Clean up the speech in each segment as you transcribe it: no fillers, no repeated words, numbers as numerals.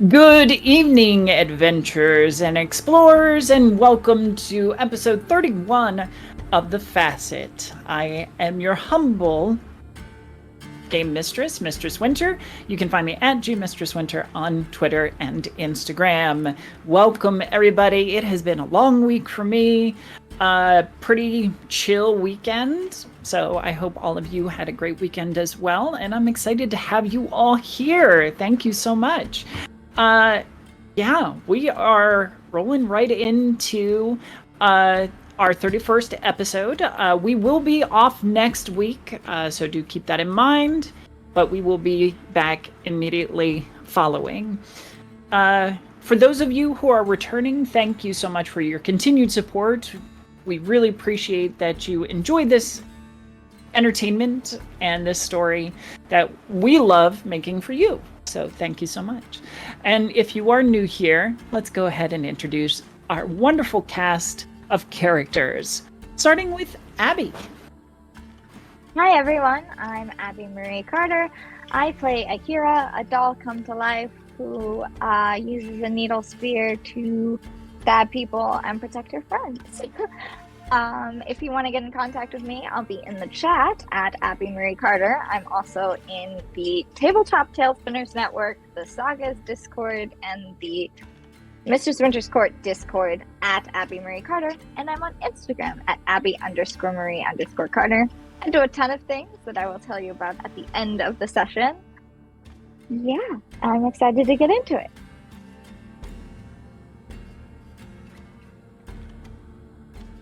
Good evening, adventurers and explorers, and welcome to episode 31 of the Facite. I am your humble game mistress, Mistress Winter. You can find me at gmistresswinter on Twitter and Instagram. Welcome, everybody. It has been a long week for me. Pretty chill weekend. So I hope all of you had a great weekend as well. And I'm excited to have you all here. Thank you so much. Yeah, we are rolling right into our 31st episode. We will be off next week, so do keep that in mind, but we will be back immediately following. For those of you who are returning, thank you so much for your continued support. We really appreciate that you enjoy this entertainment and this story that we love making for you. So thank you so much. And if you are new here, let's go ahead and introduce our wonderful cast of characters, starting with Abby. Hi everyone, I'm Abby Marie Carter. I play Aheerah, a doll come to life who uses a needle spear to stab people and protect her friends. If you want to get in contact with me, I'll be in the chat at Abby Marie Carter. I'm also in the Tabletop Tailspinners Network, the Sagas Discord, and the Mistress Winter's Court Discord at Abby Marie Carter. And I'm on Instagram at Abby_Marie_Carter. I do a ton of things that I will tell you about at the end of the session. Yeah, I'm excited to get into it.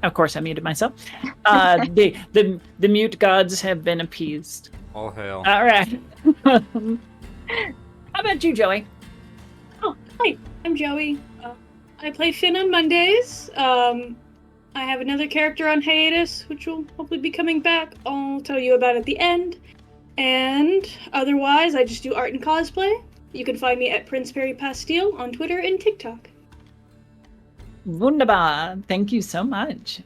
Of course, I muted myself. The mute gods have been appeased. All hail. All right. How about you, Joey? Oh, hi. I'm Joey. I play Finn on Mondays. I have another character on hiatus, which will hopefully be coming back. I'll tell you about at the end. And otherwise, I just do art and cosplay. You can find me at Prince Perry Pastille on Twitter and TikTok. Wunderbar. Thank you so much.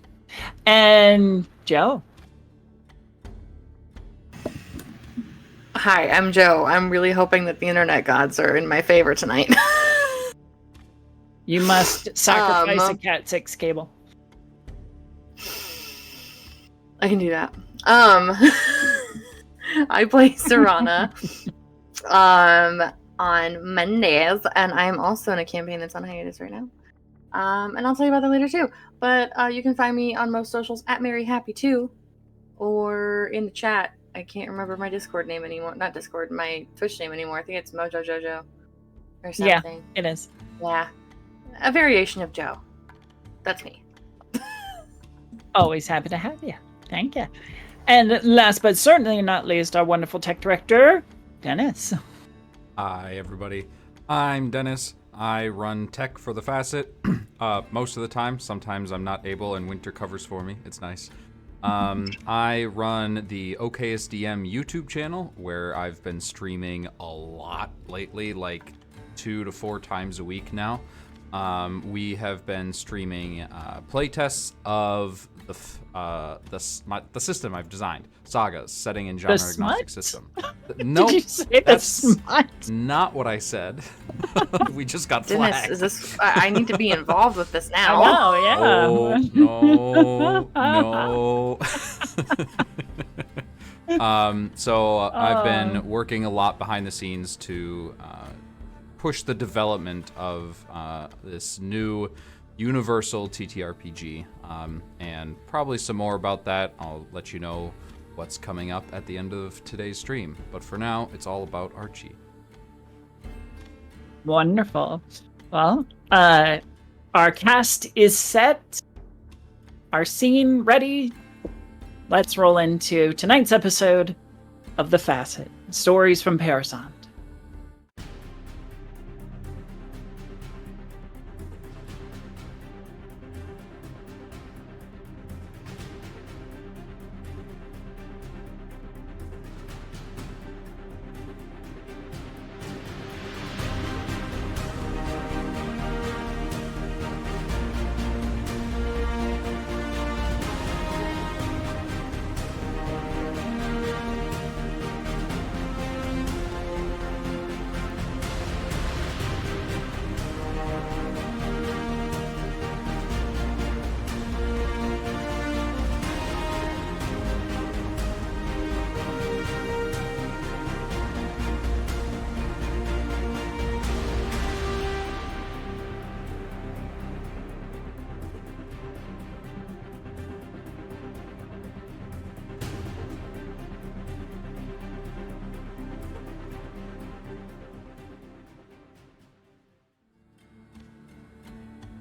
And Joe. Hi, I'm Joe. I'm really hoping that the internet gods are in my favor tonight. You must sacrifice a Cat 6 cable. I can do that. I play Serana on Mondays, and I'm also in a campaign that's on hiatus right now. And I'll tell you about that later too. But you can find me on most socials at MaryHappy2 or in the chat. I can't remember my Discord name anymore. Not Discord, my Twitch name anymore. I think it's Mojo Jojo or something. Yeah, it is. Yeah. A variation of Joe. That's me. Always happy to have you. Thank you. And last but certainly not least, our wonderful tech director, Dennis. Hi, everybody. I'm Dennis. I run tech for the Facite most of the time. Sometimes I'm not able and Winter covers for me. It's nice. I run the OKSDM YouTube channel where I've been streaming a lot lately, like 2 to 4 times a week now. We have been streaming playtests of the system I've designed, Sagas, setting in genre agnostic system. No, did you say that's not what I said. We just got Dennis, flagged. is this? I need to be involved with this now. Oh yeah. No. So I've been working a lot behind the scenes to push the development of this new universal TTRPG, and probably some more about that. I'll let you know what's coming up at the end of today's stream. But for now, it's all about Archie. Wonderful. Well, our cast is set. Our scene ready. Let's roll into tonight's episode of The Facite, Stories from Parasande.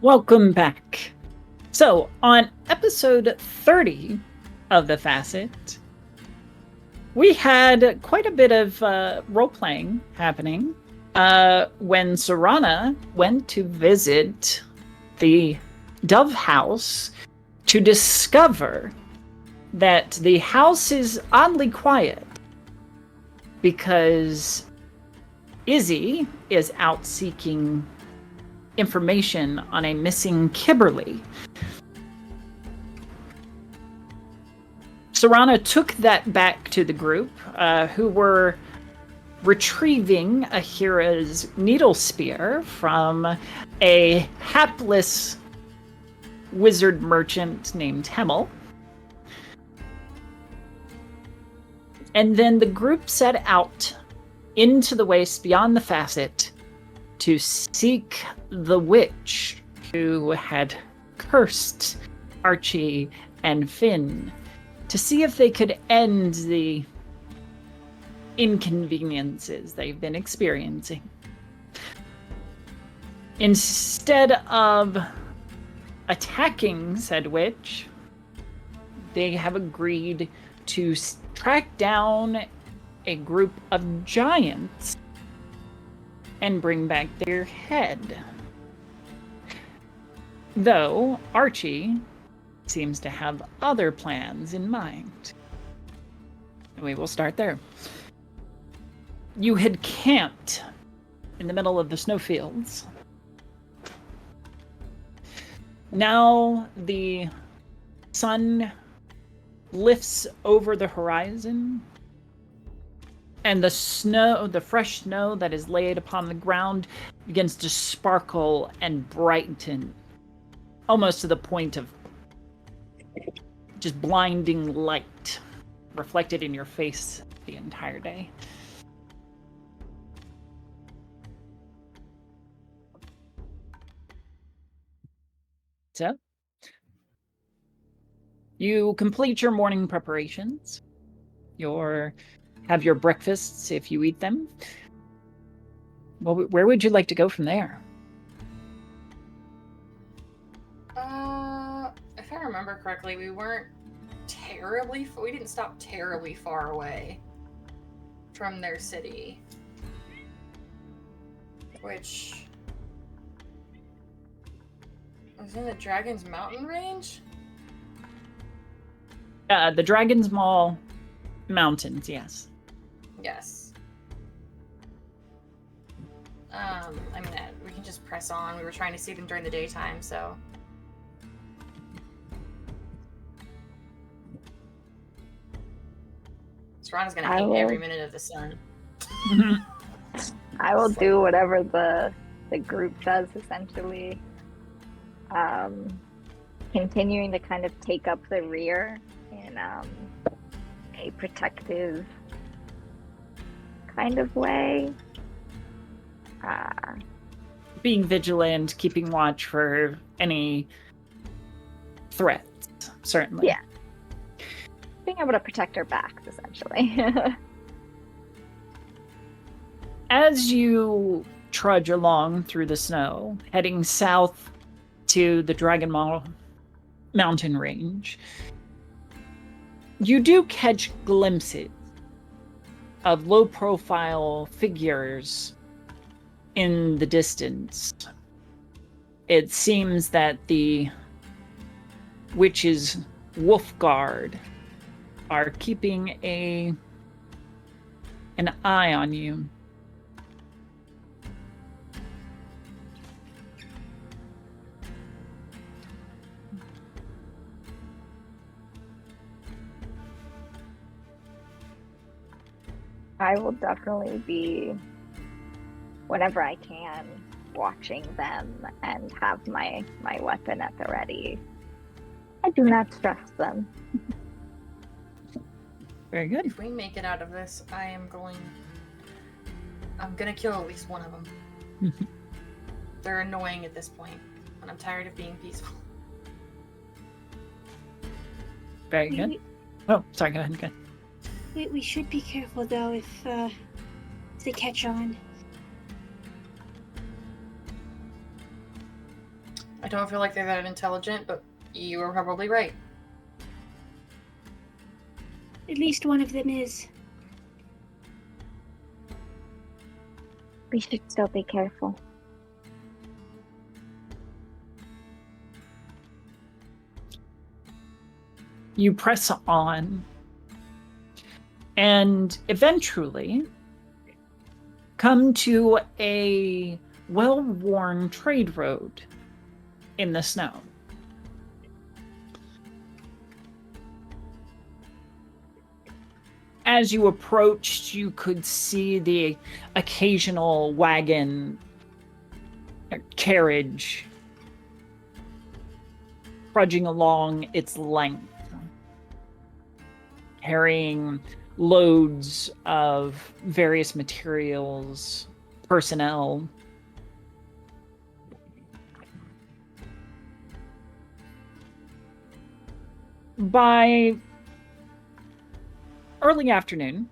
Welcome back. So, on episode 30 of the Facite, we had quite a bit of role-playing happening when Serana went to visit the Dove House to discover that the house is oddly quiet because Izzy is out seeking information on a missing Kimberly. Serana took that back to the group, who were retrieving Aheerah's needle spear from a hapless wizard merchant named Hemel. And then the group set out into the waste beyond the Facite to seek the witch who had cursed Archie and Finn, to see if they could end the inconveniences they've been experiencing. Instead of attacking said witch, they have agreed to track down a group of giants and bring back their head. Though Archie seems to have other plans in mind. We will start there. You had camped in the middle of the snowfields. Now the sun lifts over the horizon, and the snow, the fresh snow that is laid upon the ground, begins to sparkle and brighten, almost to the point of just blinding light reflected in your face the entire day. So, you complete your morning preparations. Have your breakfasts if you eat them. Well, where would you like to go from there? If I remember correctly, we didn't stop terribly far away from their city. Which was in the Dragon's Mountain range? The Dragon's Maw Mountains, yes. Yes. We can just press on. We were trying to see them during the daytime, so. Serana's gonna hate every minute of the sun. I will do whatever the group does, essentially. Continuing to kind of take up the rear in a protective kind of way. Being vigilant, keeping watch for any threats, certainly. Yeah. Being able to protect our backs, essentially. As you trudge along through the snow, heading south to the Dragon Maw mountain range, you do catch glimpses of low-profile figures in the distance. It seems that the witch's wolf guard are keeping an eye on you. I will definitely be, whenever I can, watching them and have my weapon at the ready. I do not trust them. Very good. If we make it out of this, I'm gonna kill at least one of them. They're annoying at this point, and I'm tired of being peaceful. Very good. Oh, sorry, go ahead. We should be careful though if they catch on. don't feel like they're that intelligent, but you are probably right. At least one of them is. We should still be careful. You press on, and eventually come to a well-worn trade road in the snow. As you approached, you could see the occasional wagon, carriage, trudging along its length, carrying loads of various materials, personnel. By early afternoon,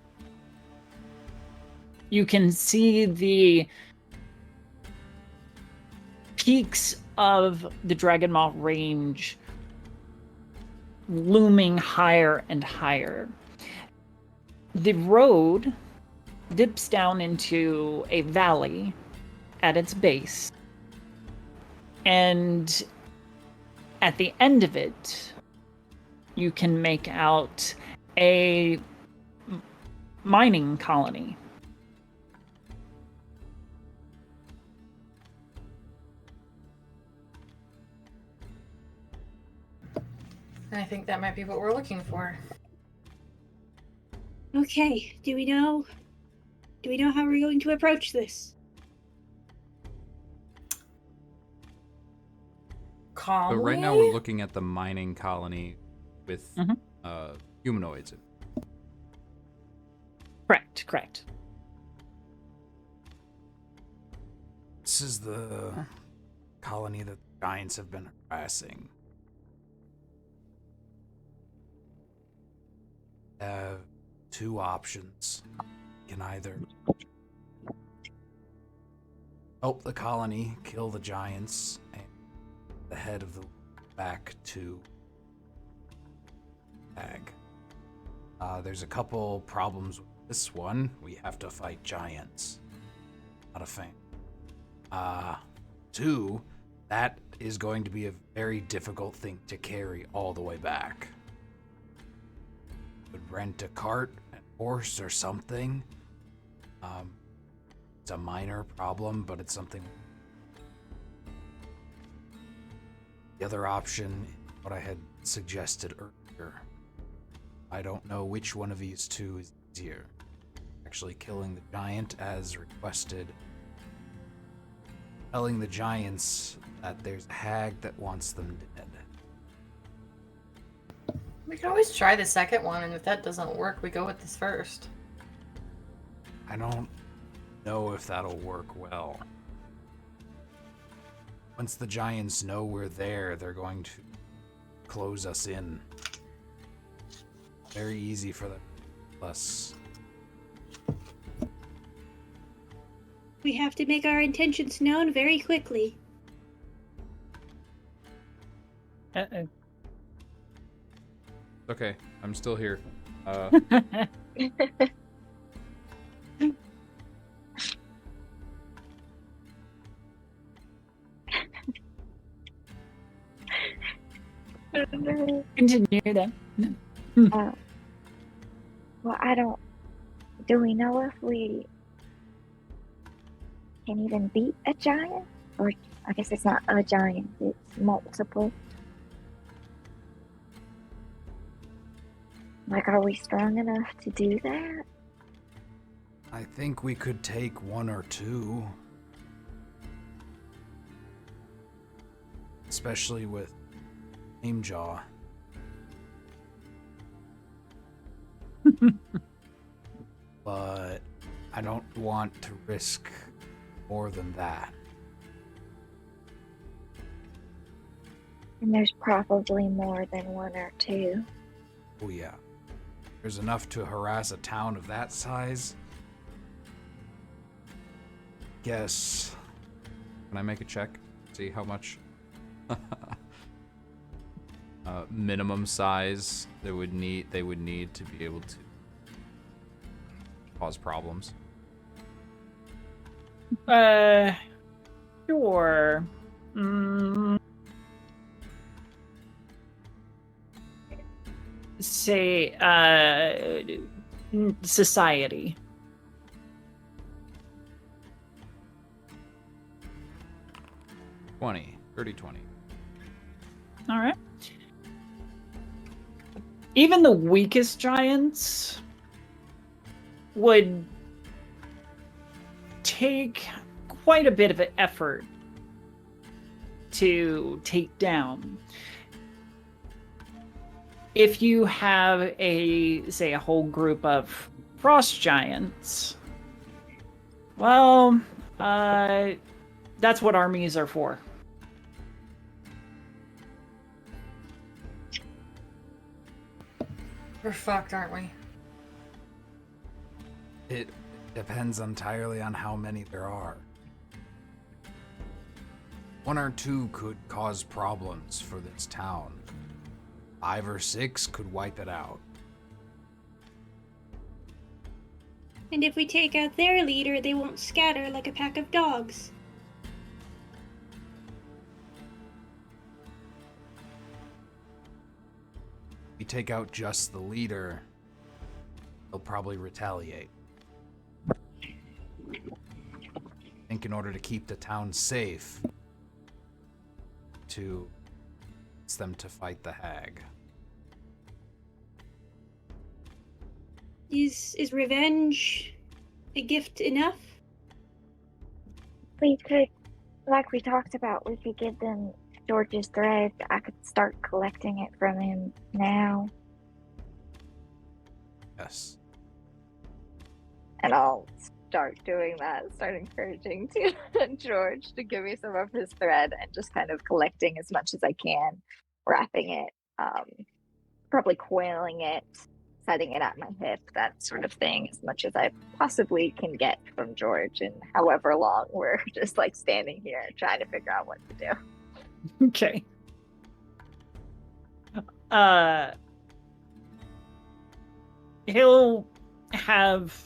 you can see the peaks of the Dragonmaw Range looming higher and higher. The road dips down into a valley at its base, and at the end of it, you can make out a mining colony. I think that might be what we're looking for. Okay, do we know how we're going to approach this? Calmly? So right now we're looking at the mining colony with humanoids. Correct. This is the colony that the giants have been harassing. Have two options. You can either help the colony kill the giants and the head of the back to Ag. There's a couple problems with this one. We have to fight giants. Not a fan. Two, that is going to be a very difficult thing to carry all the way back. Would rent a cart, a horse, or something. It's a minor problem, but it's something. The other option, what I had suggested earlier. I don't know which one of these two is easier. Actually killing the giant as requested. Telling the giants that there's a hag that wants them dead. We can always try the second one, and if that doesn't work, we go with this first. I don't know if that'll work well. Once the giants know we're there, they're going to close us in. Very easy for them. Plus, We have to make our intentions known very quickly. Uh-oh. Okay, I'm still here. Continue then. Well, I don't. Do we know if we can even beat a giant? Or I guess it's not a giant, it's multiple. Like, are we strong enough to do that? I think we could take one or two. Especially with Aimjaw. But I don't want to risk more than that. And there's probably more than one or two. Oh yeah. There's enough to harass a town of that size. Guess. Can I make a check? See how much? minimum size they would need to be able to cause problems? Sure. Say, society. $20. All right. Even the weakest giants would take quite a bit of an effort to take down. If you have a whole group of frost giants, well, that's what armies are for. We're fucked, aren't we? It depends entirely on how many there are. 1 or 2 could cause problems for this town. 5 or 6 could wipe it out. And if we take out their leader, they won't scatter like a pack of dogs. If we take out just the leader, they'll probably retaliate. I think in order to keep the town safe, to ask them to fight the hag. Is revenge a gift enough? We could, like we talked about, we could give them George's thread. I could start collecting it from him now. Yes. And I'll start doing that, start encouraging to George to give me some of his thread and just kind of collecting as much as I can, wrapping it, probably coiling it, setting it at my hip, that sort of thing, as much as I possibly can get from George, and however long we're just like standing here trying to figure out what to do. Okay. He'll have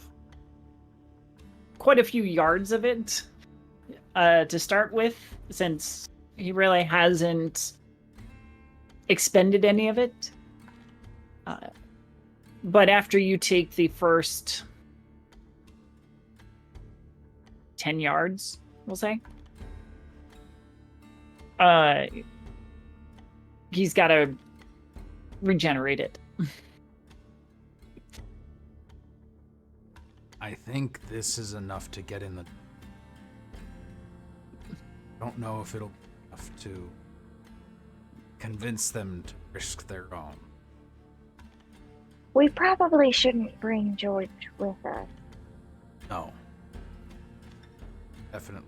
quite a few yards of it to start with, since he really hasn't expended any of it. But after you take the first 10 yards, we'll say, he's got to regenerate it. I think this is enough to get in the... Don't know if it'll be enough to convince them to risk their own. We probably shouldn't bring George with us. No. Definitely.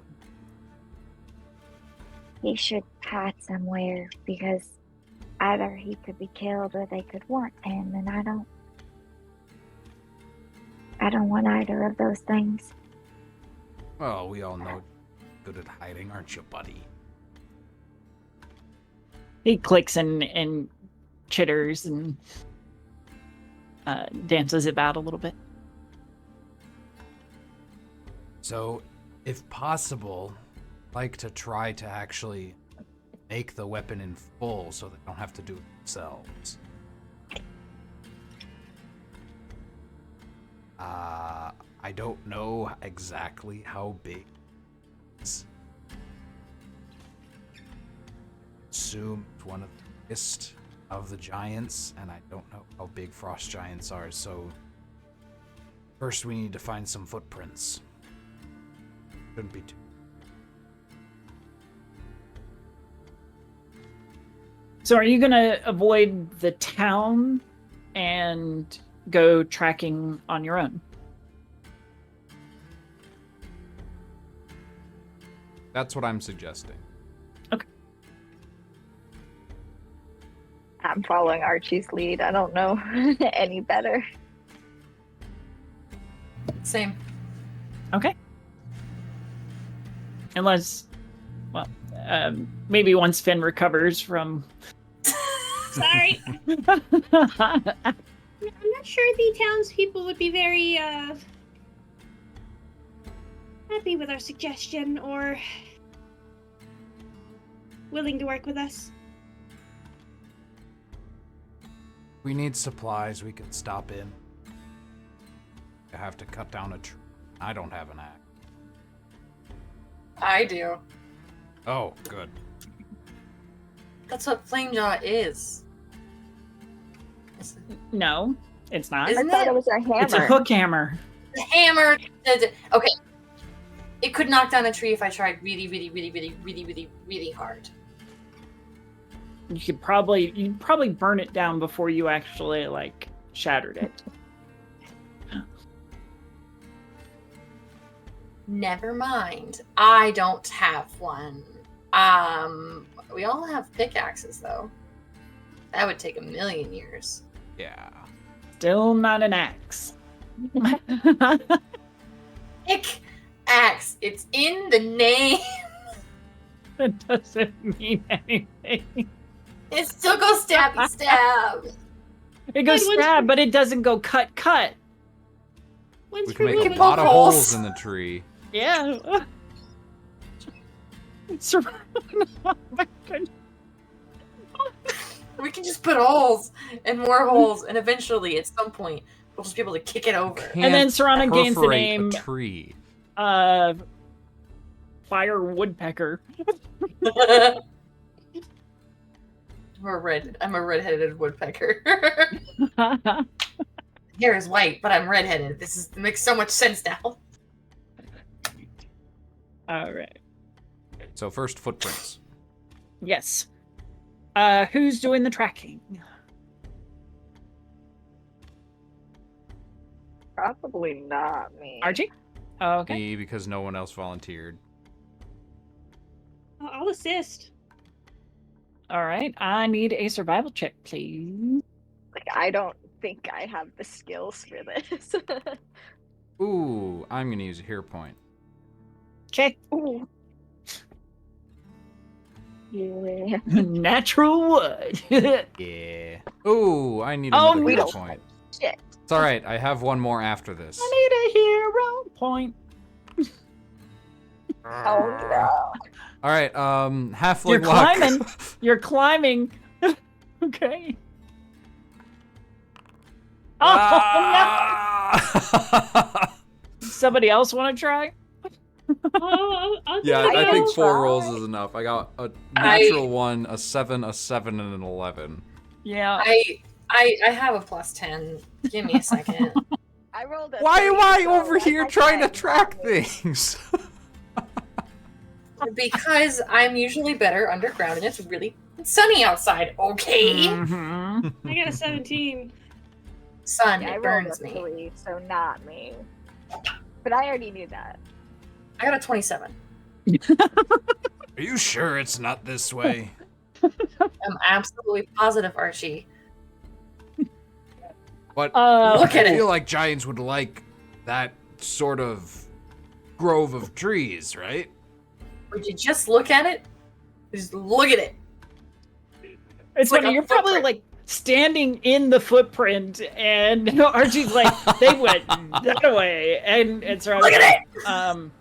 He should hide somewhere, because either he could be killed or they could want him, and I don't want either of those things. Well, we all know you're good at hiding, aren't you, buddy? He clicks and chitters and dances about a little bit. So, if possible, I'd like to try to actually make the weapon in full so they don't have to do it themselves. I don't know exactly how big it is. Assume it's one of the biggest of the giants, and I don't know how big frost giants are, so first we need to find some footprints. Shouldn't be too. So are you going to avoid the town and go tracking on your own? That's what I'm suggesting. Okay. I'm following Archie's lead. I don't know any better. Same. Okay. Unless, well, maybe once Finn recovers from. Sorry. I'm not sure the townspeople would be very happy with our suggestion or willing to work with us. We need supplies. We can stop in. I have to cut down a tree. I don't have an axe. I do. Oh, good. That's what Flamejaw is. No, it's not. Isn't I thought it? it was a hammer. It's a hook hammer. The hammer. Okay. It could knock down a tree if I tried really, really, really, really, really, really, really hard. You'd probably burn it down before you actually like shattered it. Never mind. I don't have one. We all have pickaxes though. That would take 1,000,000 years. Yeah. Still not an axe. Pickaxe. It's in the name. That doesn't mean anything. It still goes stabby stab. It goes stab, but it doesn't go cut. We can make a poke lot of holes. holes in the tree. Yeah. Oh my goodness. We can just put holes and more holes, and eventually, at some point, we'll just be able to kick it over. And then Serana gains the Perforate name a tree. Fire Woodpecker. I'm a redheaded woodpecker. Hair is white, but I'm redheaded. It makes so much sense now. All right. So first, footprints. Yes. Who's doing the tracking? Probably not me. Archie? Oh, okay. Me, because no one else volunteered. I'll assist. All right. I need a survival check, please. Like, I don't think I have the skills for this. Ooh, I'm gonna use a hero point. Check. Ooh. Yeah. Natural wood. Yeah. Ooh, I need Oh, another we hero don't- point. Shit. It's all right. I have one more after this. I need a hero point. Oh no. All right. Halfling You're luck. climbing. You're climbing. Okay. Oh, Ah! no. Somebody else want to try? I'll Yeah, give it a I go. think 4 try. rolls is enough. I got a natural 1, a 7, a 7, and an 11. Yeah. I have a +10. Give me a second. I rolled a Why am 3, I so over like here I trying to said, track not me. things? Because I'm usually better underground and it's really sunny outside, okay? Mhm. I got a 17. Sun, Yeah, I it rolled burns a me. 3, so not me. But I already knew that. I got a 27. Are you sure it's not this way? I'm absolutely positive, Archie. But Look at I it. feel like giants would like that sort of grove of trees, right? Would you just look at it? Just look at it. It's like funny. a You're probably footprint. like standing in the footprint, and Archie's like, they went that way, and it's right. Look at it.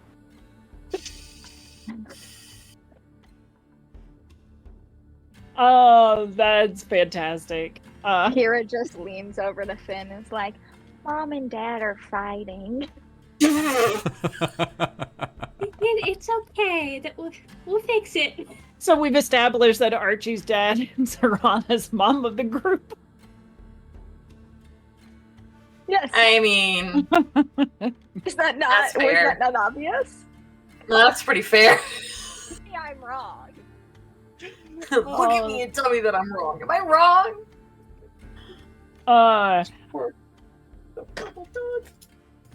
Oh, that's fantastic. Kira just leans over to Finn and is like, Mom and Dad are fighting. It's okay. We'll fix it. So we've established that Archie's dad and Serana's mom of the group. Yes. I mean, Is that not That's was fair. that not obvious? that's pretty fair. Yeah, I'm wrong. Look at me and tell me that I'm wrong. Am I wrong?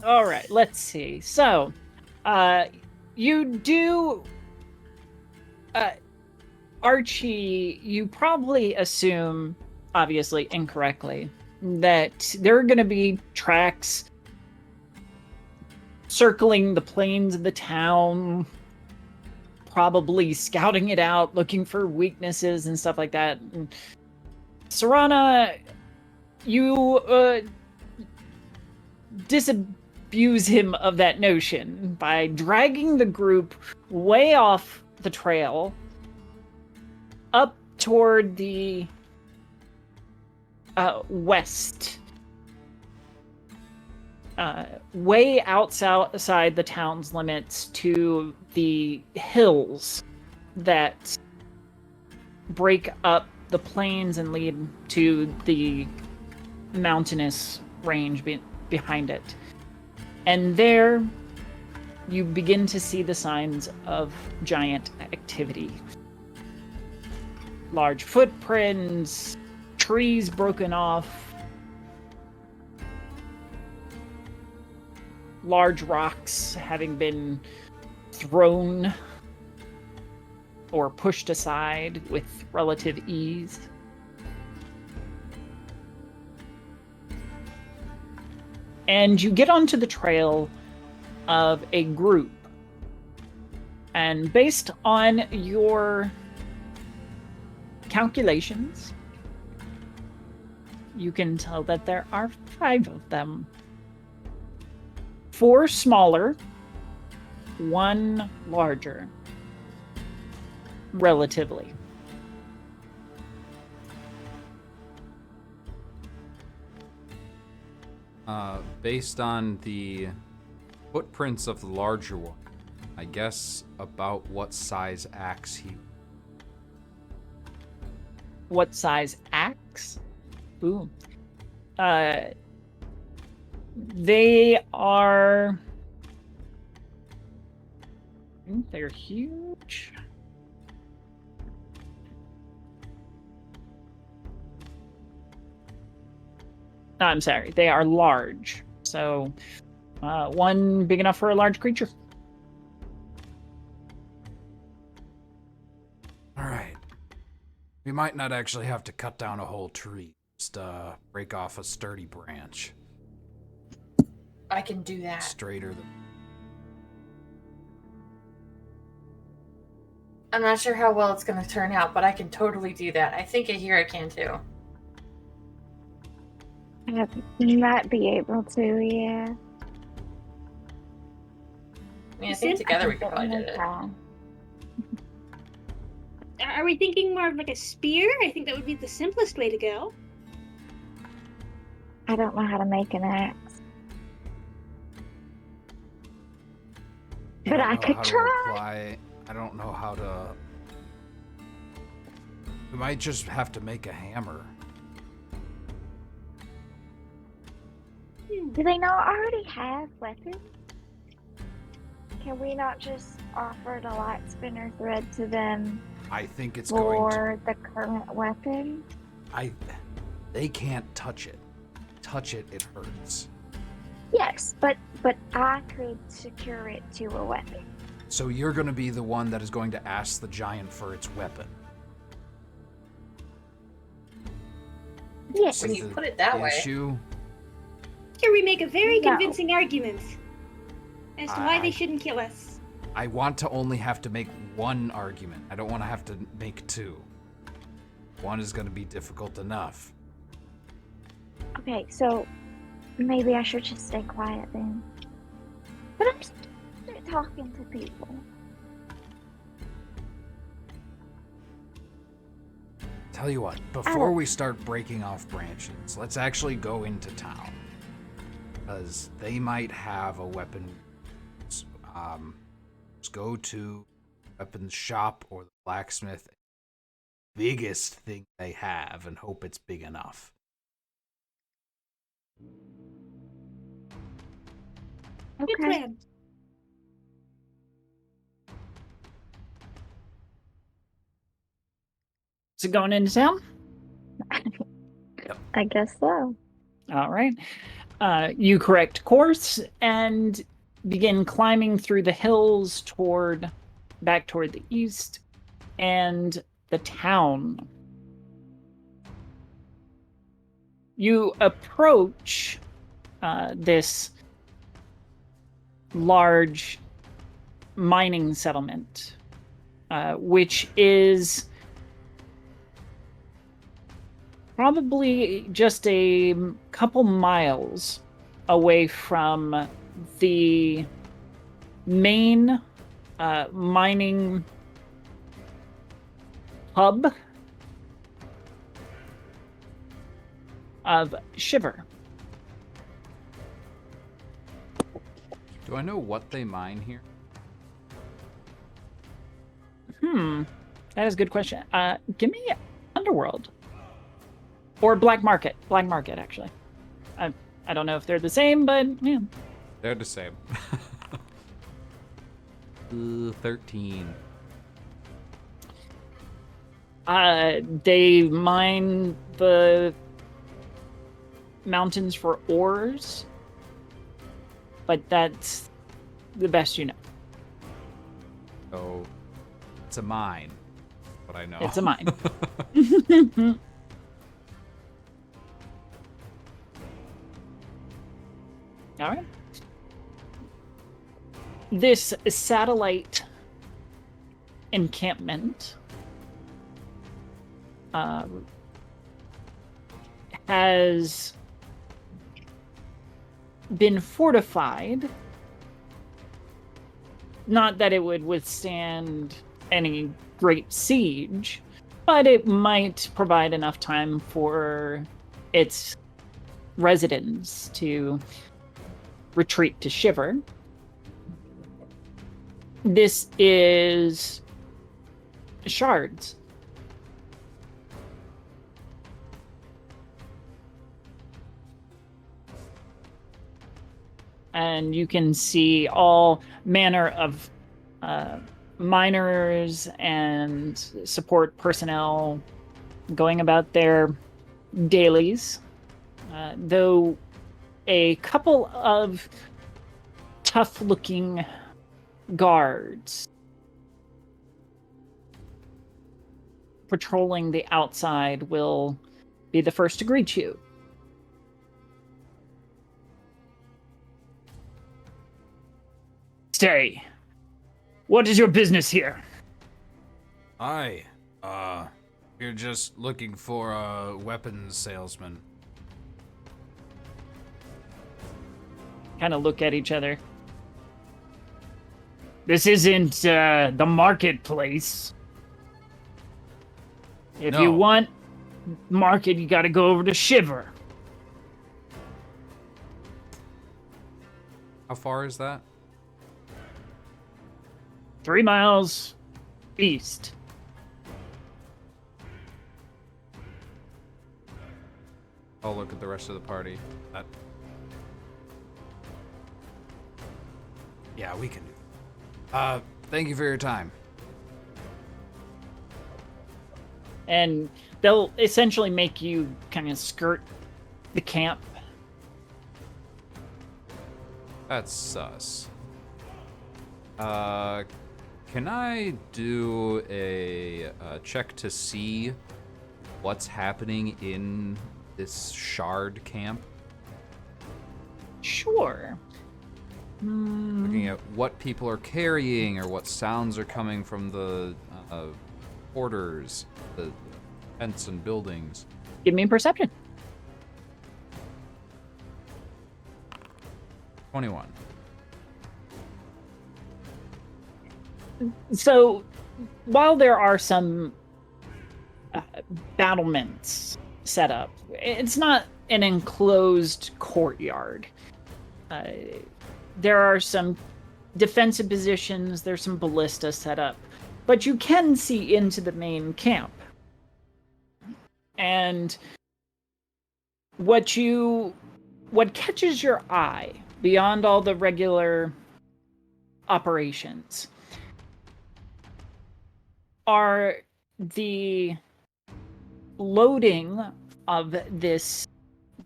All right, let's see. So, you do, Archie, you probably assume, obviously incorrectly, that there are going to be tracks circling the plains of the town, probably scouting it out, looking for weaknesses and stuff like that. And Serana, you disabuse him of that notion by dragging the group way off the trail up toward the west, way outside the town's limits to the hills that break up the plains and lead to the mountainous range behind it. And there you begin to see the signs of giant activity. Large footprints, trees broken off, large rocks having been thrown or pushed aside with relative ease. And you get onto the trail of a group. And based on your calculations, you can tell that there are 5 of them. 4 smaller, 1 larger, relatively. Based on the footprints of the larger one, I guess about what size axe he... What size axe? Ooh. They are... I think they're huge. No, I'm sorry. They are large. So, one big enough for a large creature. All right. We might not actually have to cut down a whole tree. Just break off a sturdy branch. I can do that. Straighter than... I'm not sure how well it's going to turn out, but I can totally do that. I think Aheerah can too. I might be able to, yeah. I mean, I think together we could probably do it. Are we thinking more of like a spear? I think that would be the simplest way to go. I don't know how to make an axe. But I could try. I don't know how to... We might just have to make a hammer. Do they not already have weapons? Can we not just offer the light spinner thread to them I think it's going to... for the current weapon? They can't touch it. Touch it, it hurts. Yes, but I could secure it to a weapon. So you're going to be the one that is going to ask the giant for its weapon. Yes. When you put it that way. Issue, Here we make a very No. convincing argument as to why they shouldn't kill us. I want to only have to make one argument. I don't want to have to make 2. One is going to be difficult enough. Okay, so maybe I should just stay quiet then. But I'm just talking to people. Tell you what, before we start breaking off branches, let's actually go into town. Because they might have a weapon. Let's go to weapons shop or the blacksmith. Biggest thing they have and hope it's big enough. Good Okay. plan. Is it going into town? I guess so. All right. You correct course and begin climbing through the hills back toward the east and the town. You approach this large mining settlement which is probably just a couple miles away from the main mining hub of Shiver. Do I know what they mine here? That is a good question. Give me Underworld. Or Black Market. Black Market, actually. I don't know if they're the same, but yeah. They're the same. 13. They mine the mountains for ores, but that's the best you know. So, it's a mine. What I know. It's a mine. All right. This satellite encampment has been fortified. Not that it would withstand any great siege, but it might provide enough time for its residents to retreat to Shiver. This is shards. And you can see all manner of miners and support personnel going about their dailies. Though a couple of tough-looking guards patrolling the outside will be the first to greet you. Stay. What is your business here? Hi. We're just looking for a weapons salesman. Kind of look at each other. This isn't the marketplace. If you No. want market, you gotta go over to Shiver. How far is that? 3 miles east. I'll look at the rest of the party. Yeah, we can do that. Thank you for your time. And they'll essentially make you kind of skirt the camp. That's sus. Can I do a check to see what's happening in this shard camp? Sure. Looking at what people are carrying or what sounds are coming from the quarters, the tents and buildings. Give me a perception. 21. So, while there are some battlements set up, it's not an enclosed courtyard. There are some defensive positions, there's some ballista set up, but you can see into the main camp. And what catches your eye beyond all the regular operations are the loading of this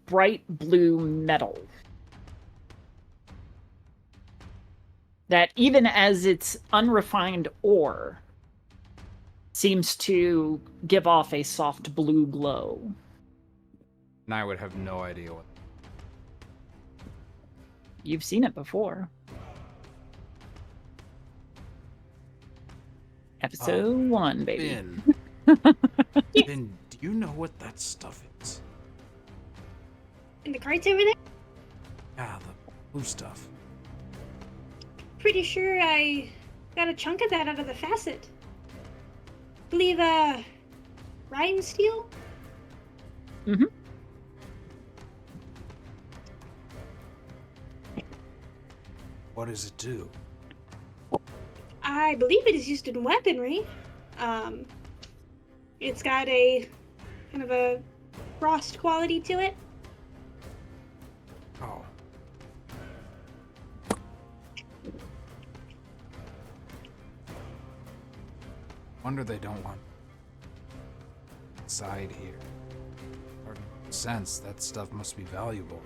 bright blue metal that, even as it's unrefined ore, seems to give off a soft blue glow. And I would have no idea what. You've seen it before. Episode 1, baby. Finn. Finn, do you know what that stuff is? In the carts over there? Yeah, the blue stuff. Pretty sure I got a chunk of that out of the facet. Believe, rhyme steel? Mm-hmm. What does it do? I believe it is used in weaponry. It's got a kind of a frost quality to it. Oh. Wonder they don't want inside here. Or sense that stuff must be valuable.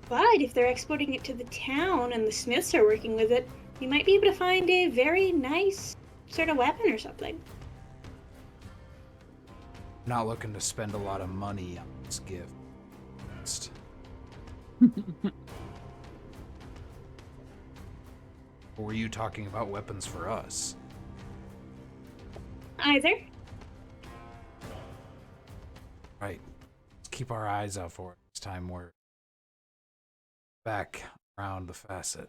But if they're exporting it to the town and the smiths are working with it, you might be able to find a very nice sort of weapon or something. Not looking to spend a lot of money on this gift. Or were you talking about weapons for us? Either. Right. Let's keep our eyes out for it next time we're back around the facet.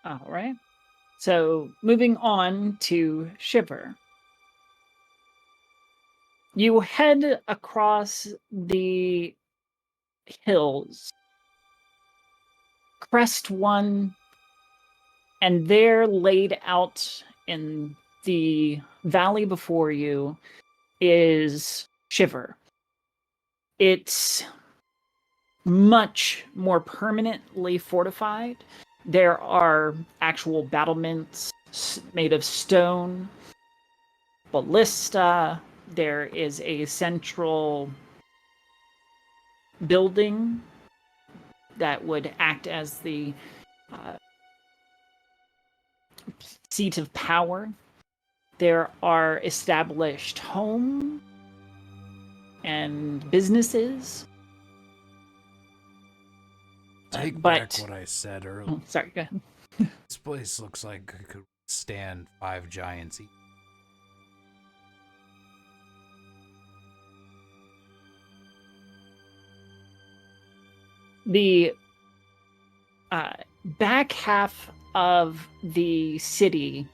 All right. So, moving on to Shiver. You head across the hills, crest one, and there laid out in the valley before you is Shiver. It's much more permanently fortified. There are actual battlements made of stone, ballista. There is a central building that would act as the seat of power. There are established homes and businesses. Take but- back what I said earlier. Oh, sorry, go ahead. This place looks like it could stand 5 giants each. The back half of the city,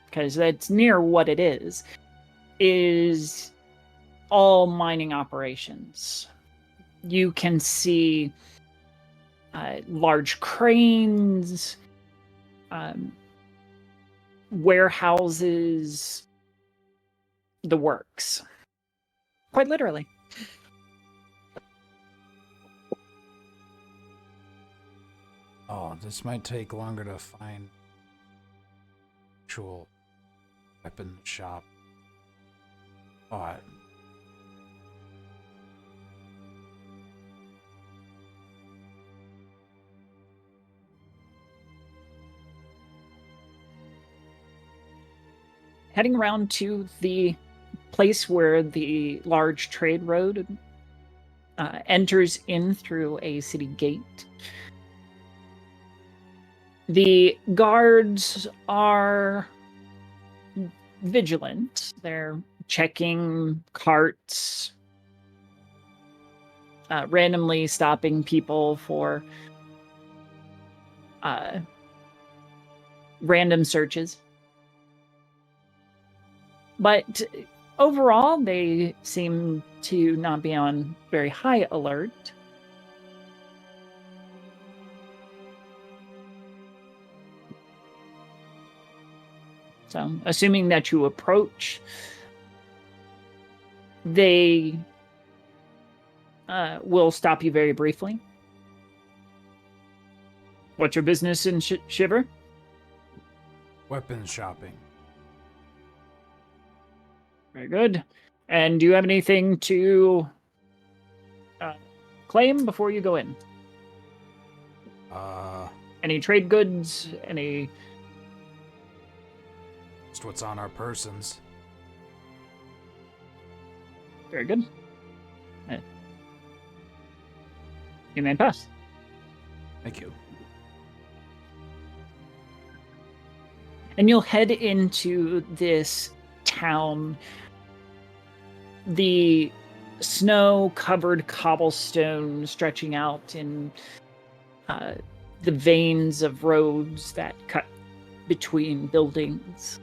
because that's near what it is all mining operations. You can see large cranes, warehouses, the works. Quite literally. Oh, this might take longer to find actual weapon shop. But Heading around to the place where the large trade road enters in through a city gate. The guards are vigilant. They're checking carts, randomly stopping people for random searches. But overall, they seem to not be on very high alert. So, assuming that you approach, they will stop you very briefly. What's your business in Shiver? weapon shopping. Very good. And do you have anything to claim before you go in? Any trade goods? Any... Just what's on our persons. Very good. You may pass. Thank you. And you'll head into this town. The snow-covered cobblestone stretching out in the veins of roads that cut between buildings.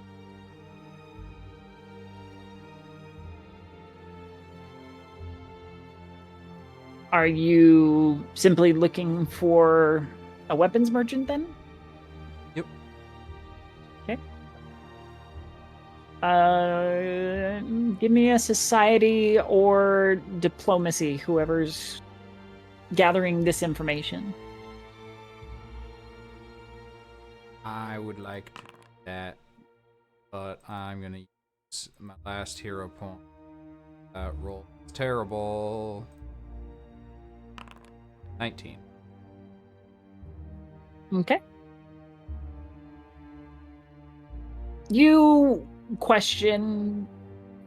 Are you simply looking for a weapons merchant then? Yep. Okay. Give me a society or diplomacy, whoever's gathering this information. I would like to do that, but I'm gonna use my last hero point. That roll is terrible. 19. Okay. You question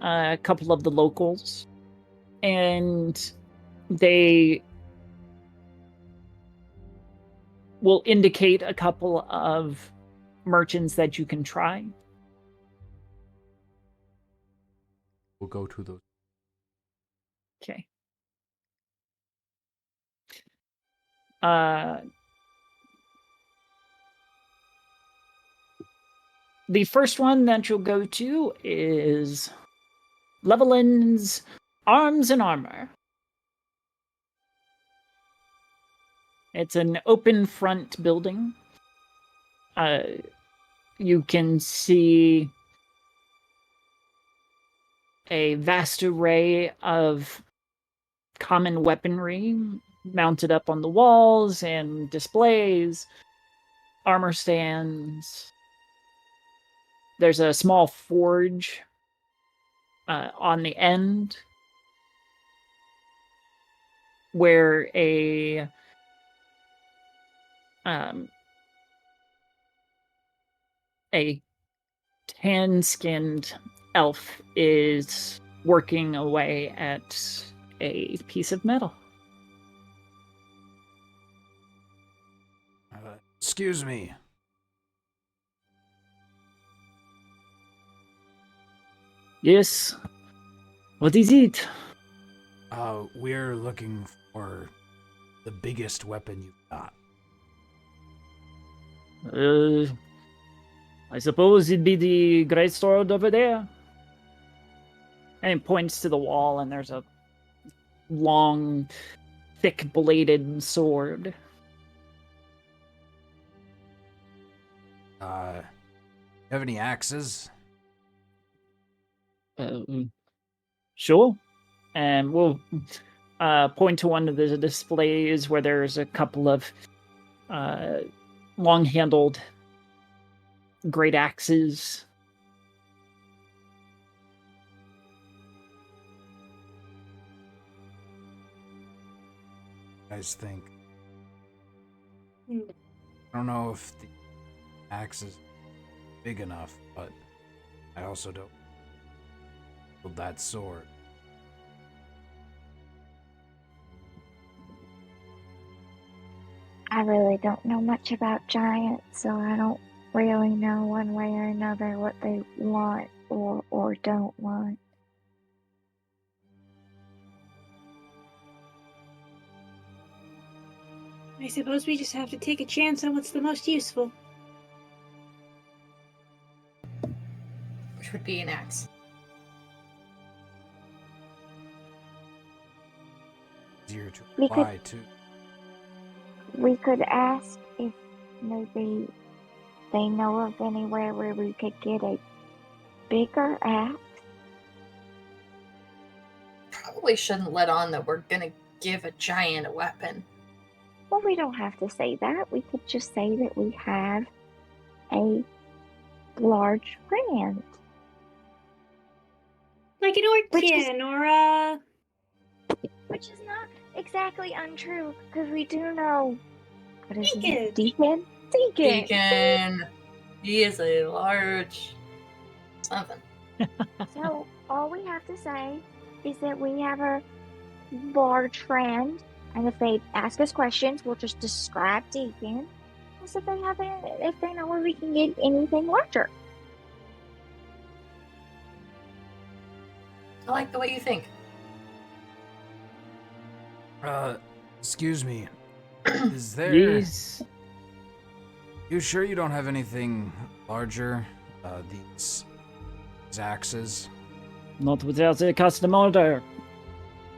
a couple of the locals, and they will indicate a couple of merchants that you can try. We'll go to those. Okay. The first one that you'll go to is Levelin's Arms and Armor. It's an open front building. You can see a vast array of common weaponry mounted up on the walls and displays, armor stands. There's a small forge on the end where a tan-skinned elf is working away at a piece of metal. Excuse me. Yes. What is it? We're looking for the biggest weapon you've got. I suppose it'd be the great sword over there. And he points to the wall, and there's a long, thick-bladed sword. Have any axes? Sure. And we'll point to one of the displays where there's a couple of long-handled great axes. You guys think? I don't know if the axe is big enough, but I also don't build that sword. I really don't know much about giants, so I don't really know one way or another what they want or don't want. I suppose we just have to take a chance on what's the most useful. Which would be an axe. Easier to We apply too. We could ask if maybe they know of anywhere where we could get a bigger axe. Probably shouldn't let on that we're gonna give a giant a weapon. Well, we don't have to say that. We could just say that we have a large friend. Like an orkin or a... Which is not exactly untrue, because we do know... What is Deacon. it? Deacon? Deacon. He is a large something. So all we have to say is that we have a large friend And if they ask us questions, we'll just describe Deacon. So if they know where we can get anything larger. I like the way you think. Excuse me. Is there... Yes. You sure you don't have anything larger? These axes? Not without a custom order.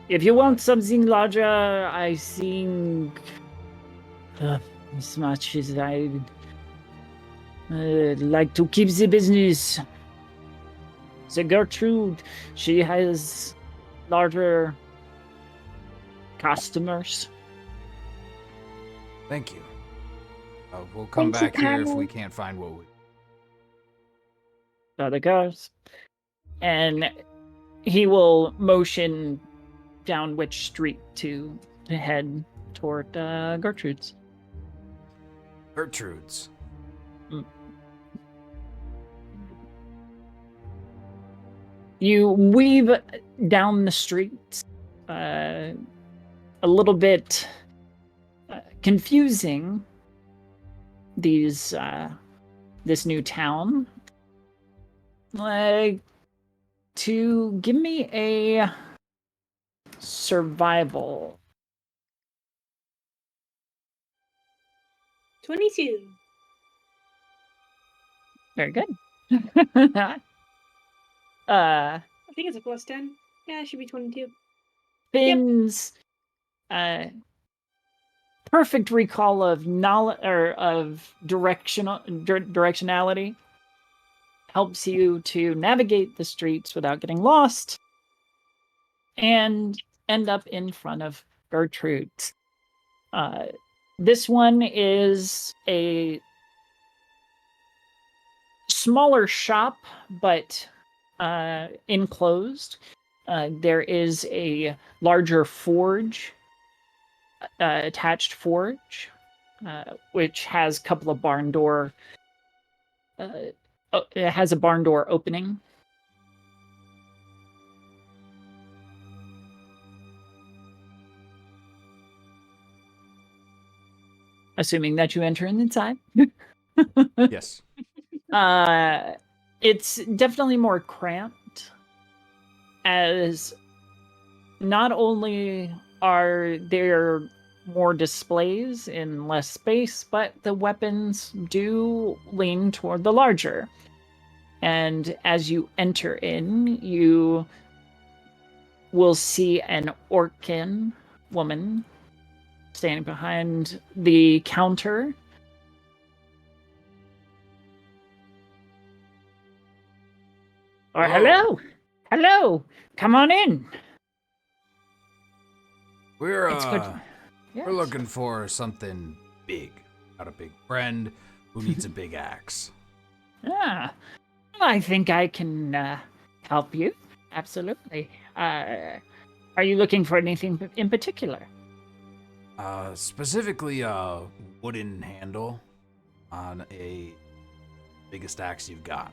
If you want something larger, I think as much as I like to keep the business. The Gertrude, she has larger customers. Thank you. We'll come Thanks for back here if coming. we can't find what we... Other cars. And he will motion down which street to head toward Gertrude's. Gertrude's. You weave down the streets, a little bit confusing. This new town. To give me a survival. 22. Very good. I think it's a plus 10. Yeah, it should be 22. Finn's perfect recall of knowledge or of directionality helps you to navigate the streets without getting lost and end up in front of Gertrude. This one is a smaller shop, but enclosed. There is a larger forge, attached forge, which has a couple of barn door. It has a barn door opening. Assuming that you enter inside. Yes. It's definitely more cramped, as not only are there more displays in less space, but the weapons do lean toward the larger. And as you enter in, you will see an Orcan woman standing behind the counter. Or hello, come on in. We're It's good. we're looking for something big. Got a big friend who needs a big axe. Ah, I think I can help you. Absolutely. Are you looking for anything in particular? Specifically a wooden handle on a biggest axe you've got.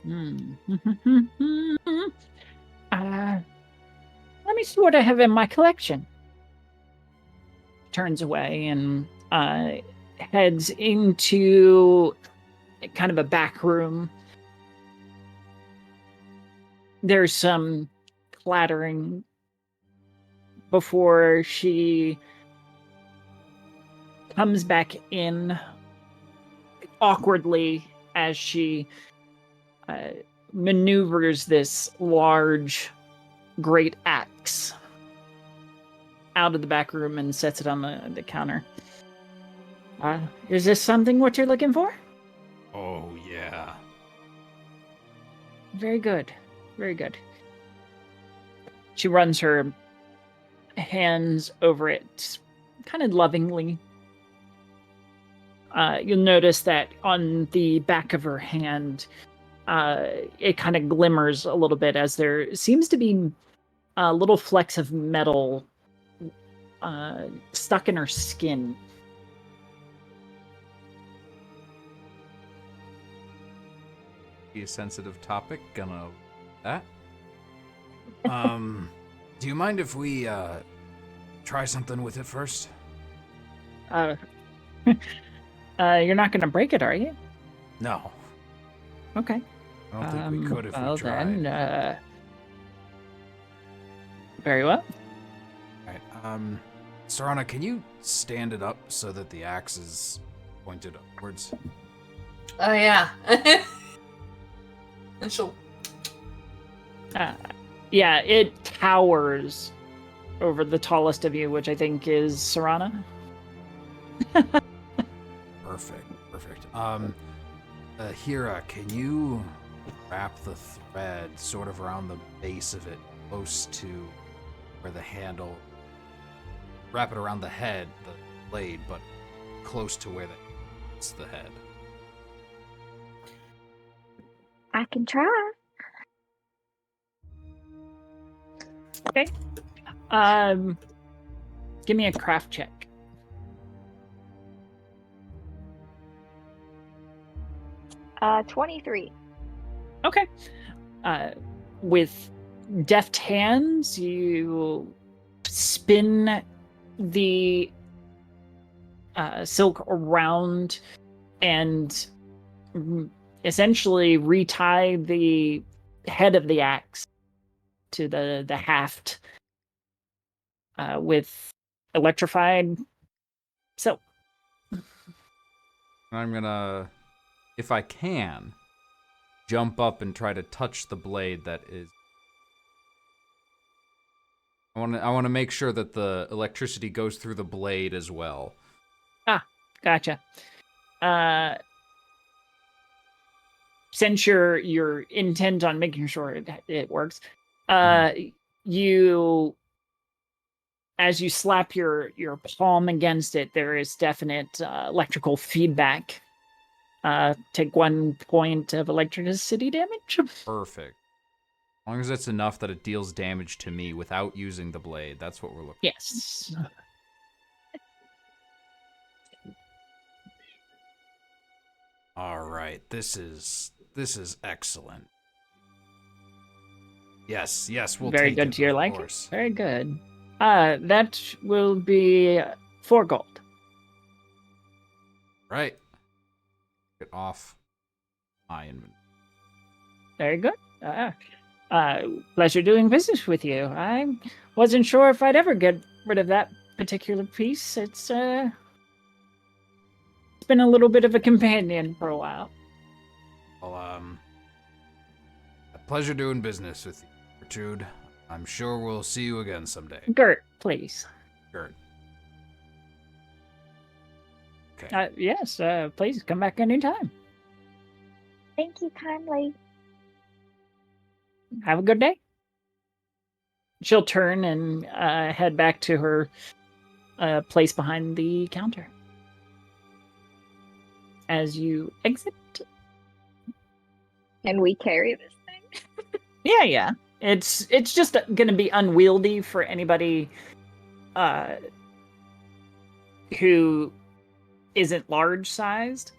Let me see what I have in my collection. Turns away and heads into kind of a back room. There's some clattering before she comes back in awkwardly as she maneuvers this large great axe out of the back room and sets it on the counter. Is this something what you're looking for? Oh, yeah. Very good. Very good. She runs her hands over it kind of lovingly. You'll notice that on the back of her hand, it kind of glimmers a little bit as there seems to be little flecks of metal stuck in her skin. Be a sensitive topic, gonna that. Do you mind if we try something with it first? You're not gonna break it, are you? No. Okay. I don't think we could if we tried. Then, very well. Alright, Sarana, can you stand it up so that the axe is pointed upwards? Oh, yeah. And she'll... Yeah, it towers over the tallest of you, which I think is Sarana. Perfect. Aheerah, can you wrap the thread sort of around the base of it, close to where the handle... Wrap it around the head, the blade, but close to where it's the head. I can try. Okay. Give me a craft check. 23. Okay. With deft hands, you spin the silk around and essentially retie the head of the axe to the haft with electrified silk. I'm gonna, if I can, jump up and try to touch the blade that is... I want to make sure that the electricity goes through the blade as well. Gotcha. Since you're intent on making sure it works, you, as you slap your palm against it, there is definite electrical feedback. Take 1 point of electricity damage. Perfect. As long as it's enough that it deals damage to me without using the blade, that's what we're looking for. Yes. All right, this is excellent. Yes, we'll Very take good it, to your of liking. course. Very good. That will be 4 gold. Right. Get off my inventory. Very good. Pleasure doing business with you. I wasn't sure if I'd ever get rid of that particular piece. It's been a little bit of a companion for a while. Well, a pleasure doing business with you, Gertrude. I'm sure we'll see you again someday. Gert, please. Gert. Okay. Yes, please come back anytime. Thank you kindly. Have a good day. She'll turn and head back to her place behind the counter. As you exit. Can we carry this thing? Yeah. It's just going to be unwieldy for anybody who isn't large-sized.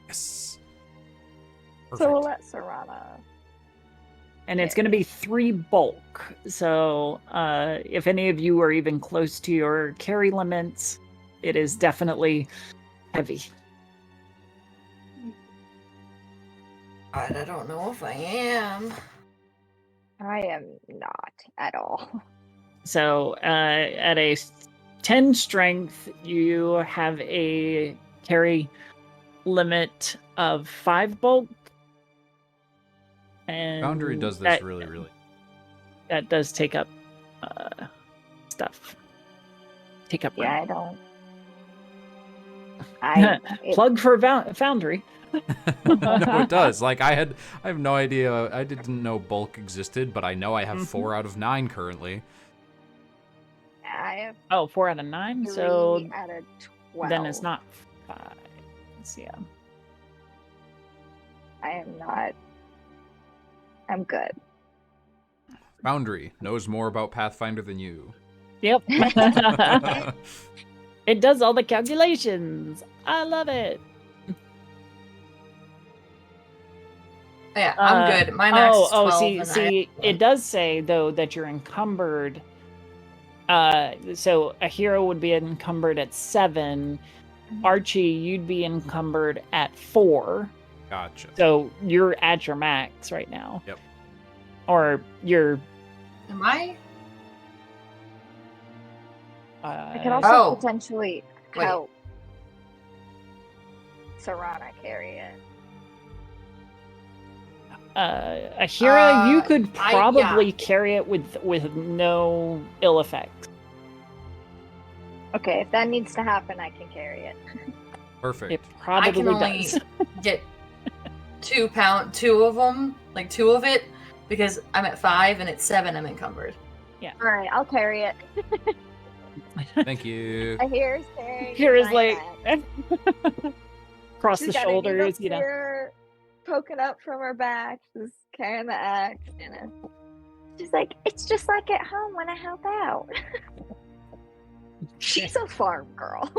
Yes. So we'll Perfect. let Sarana. And it's going to be 3 bulk. So if any of you are even close to your carry limits, it is definitely heavy. I don't know if I am. I am not at all. So at a 10 strength, you have a carry limit of 5 bulk. And Foundry does this really. That does take up stuff. Take up room. Yeah, I don't. Plug for Foundry. No, it does. Like I have no idea. I didn't know bulk existed, but I know I have 4 out of 9 currently. I have 4 out of 9. 3 So out of 12. then it's not 5. Let's see. I am not. I'm good. Foundry knows more about Pathfinder than you. Yep. It does all the calculations. I love it. Yeah, I'm good. My max is 12. See, it does say though that you're encumbered So Aheerah would be encumbered at 7. Archie, you'd be encumbered at 4. Gotcha. So you're at your max right now. Yep. Or you're. Am I? I could also Oh. potentially Wait. help Serana carry it. Aheerah, you could yeah. probably carry it with no ill effects. Okay, if that needs to happen, I can carry it. Perfect. It I probably can only does. get 2 of them, like 2 of it, because I'm at 5 and at 7 I'm encumbered. All right, I'll carry it. Thank you. Aheerah's carrying. Aheerah's my like bag. across She's the got a needle shoulders, you know. spear poking up from her back. She's carrying the axe. She's like, it's just like at home when I help out. She's a farm girl.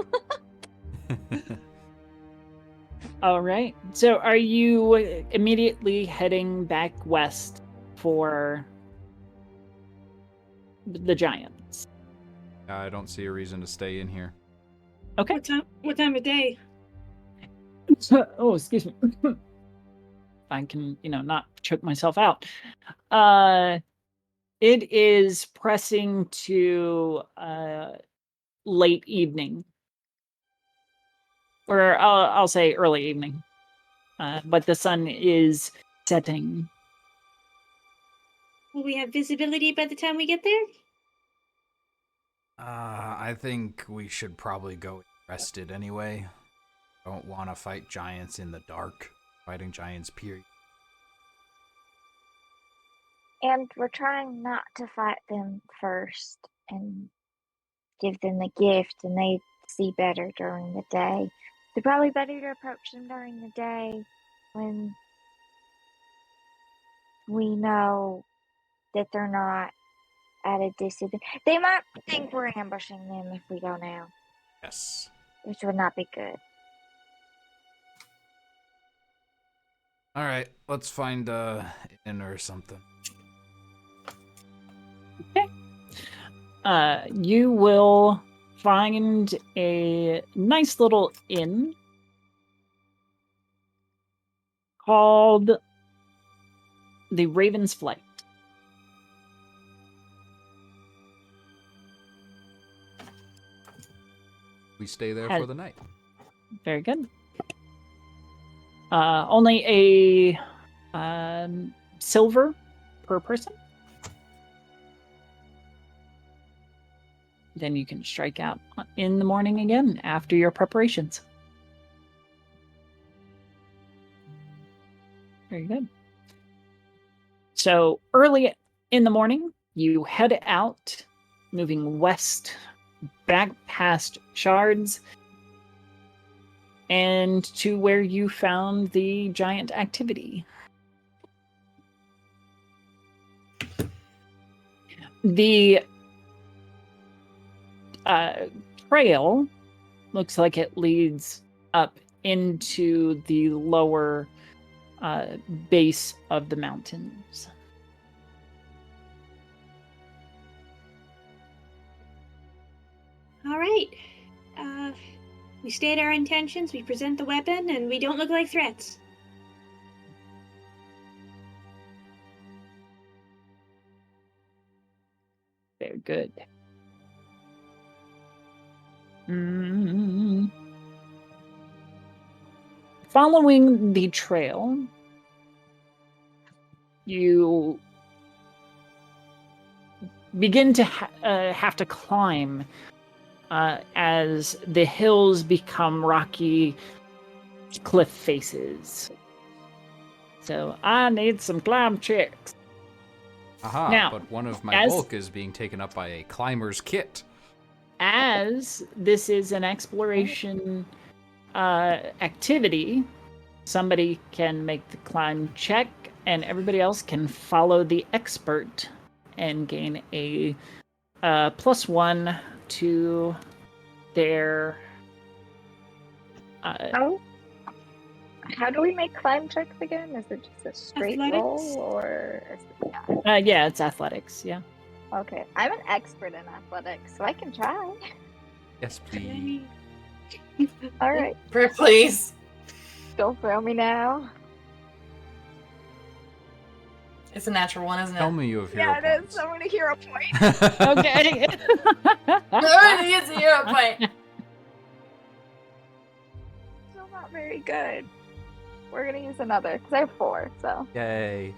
All right. So are you immediately heading back west for the giants? I don't see a reason to stay in here. Okay. What time of day? Oh, excuse me. If I can, not choke myself out. It is pressing to late evening. Or I'll say early evening. But the sun is setting. Will we have visibility by the time we get there? I think we should probably go rested anyway. Don't want to fight giants in the dark. Fighting giants, period. And we're trying not to fight them first and give them the gift, and they see better during the day. It's probably better to approach them during the day when we know that they're not at a disadvantage. They might think we're ambushing them if we go now, Yes. which would not be good. All right, let's find inn or something. Okay. You will find a nice little inn called the Raven's Flight. We stay there for the night. Very good. Only a silver per person. Then you can strike out in the morning again after your preparations. Very good. So early in the morning, you head out, moving west, back past Shards, and to where you found the giant activity. The trail looks like it leads up into the lower base of the mountains. All right. We state our intentions, we present the weapon, and we don't look like threats. Very good. Following the trail, you begin to have to climb as the hills become rocky cliff faces. So I need some climb checks. Aha, Now, but one of my bulk is being taken up by a climber's kit. As this is an exploration activity, somebody can make the climb check, and everybody else can follow the expert and gain a +1 to their. How do we make climb checks again? Is it just a straight Athletics? roll, or? Yeah, it's athletics. Yeah. Okay, I'm an expert in athletics, so I can try. Yes, please. All right, Please. don't throw me now. It's a natural one, isn't it? Tell me you have hero Yeah, it is. points. I'm gonna hero point. Okay. Already gets a hero point. Still not very good. We're gonna use another because I have 4. So Yay.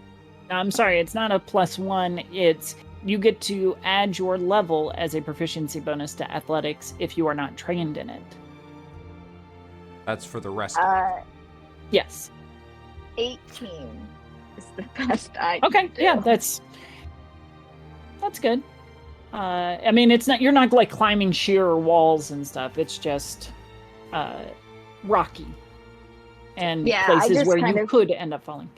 I'm sorry, it's not a +1. It's you get to add your level as a proficiency bonus to athletics if you are not trained in it. That's for the rest of it. Yes. 18 is the best I Okay. can do. Yeah, that's good. I mean, it's not you're not like climbing sheer walls and stuff. It's just rocky and Yeah, I places just where kind you of- could end up falling.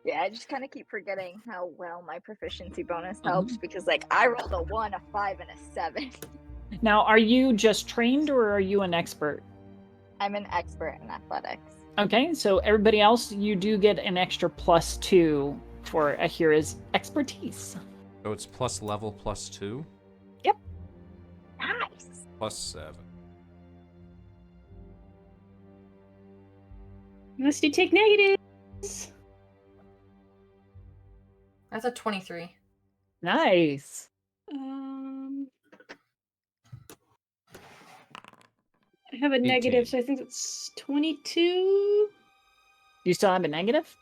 Yeah, I just kind of keep forgetting how well my proficiency bonus helps because, like, I rolled a 1, a 5, and a 7. Now, are you just trained or are you an expert? I'm an expert in athletics. Okay, so everybody else, you do get an extra +2 for Aheerah's expertise. So it's plus level +2, Nice. +7. Unless you take negatives. That's a 23. Nice. I have a negative, 18. so I think it's 22. You still have a negative?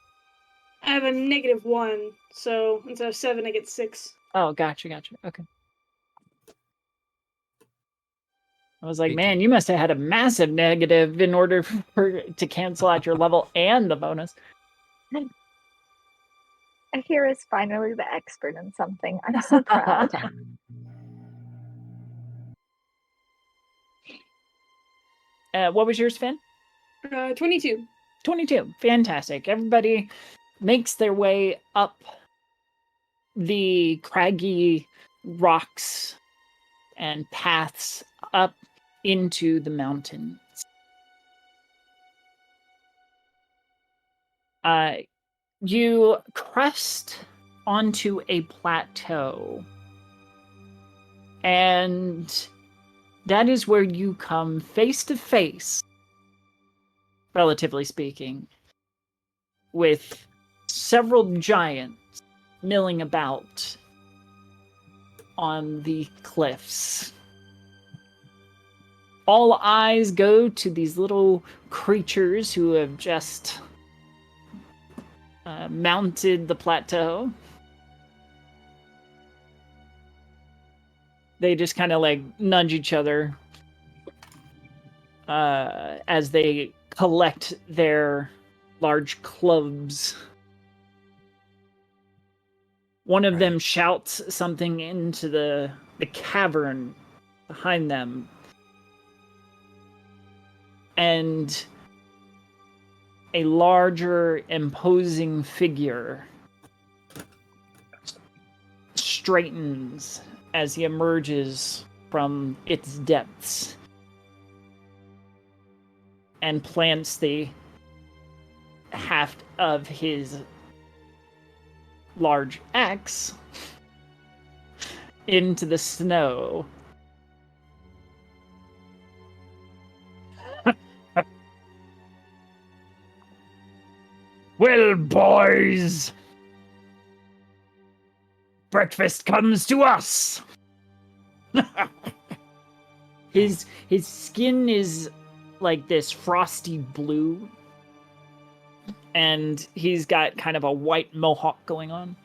I have a -1, so instead of 7, I get 6. Oh, gotcha. Okay. I was like, 18. man, you must have had a massive negative in order to cancel out your level and the bonus. Aheerah is finally the expert in something. I'm so proud. What was yours, Finn? 22. 22. Fantastic. Everybody makes their way up the craggy rocks and paths up into the mountains. You crest onto a plateau, and that is where you come face to face, relatively speaking, with several giants milling about on the cliffs. All eyes go to these little creatures who have just mounted the plateau. They just kind of like nudge each other as they collect their large clubs. One of them shouts something into the cavern behind them. And a larger, imposing figure straightens as he emerges from its depths and plants the haft of his large axe into the snow. Well, boys, breakfast comes to us. His skin is like this frosty blue, and he's got kind of a white mohawk going on.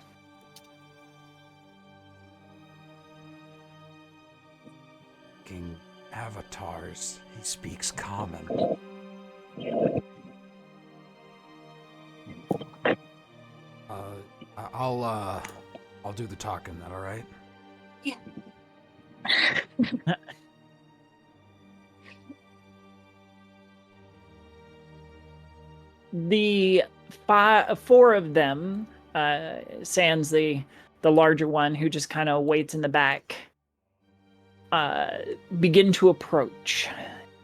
King avatars. He speaks common. I'll do the talking. That all right? Yeah. The four of them, sans the larger one who just kind of waits in the back, begin to approach.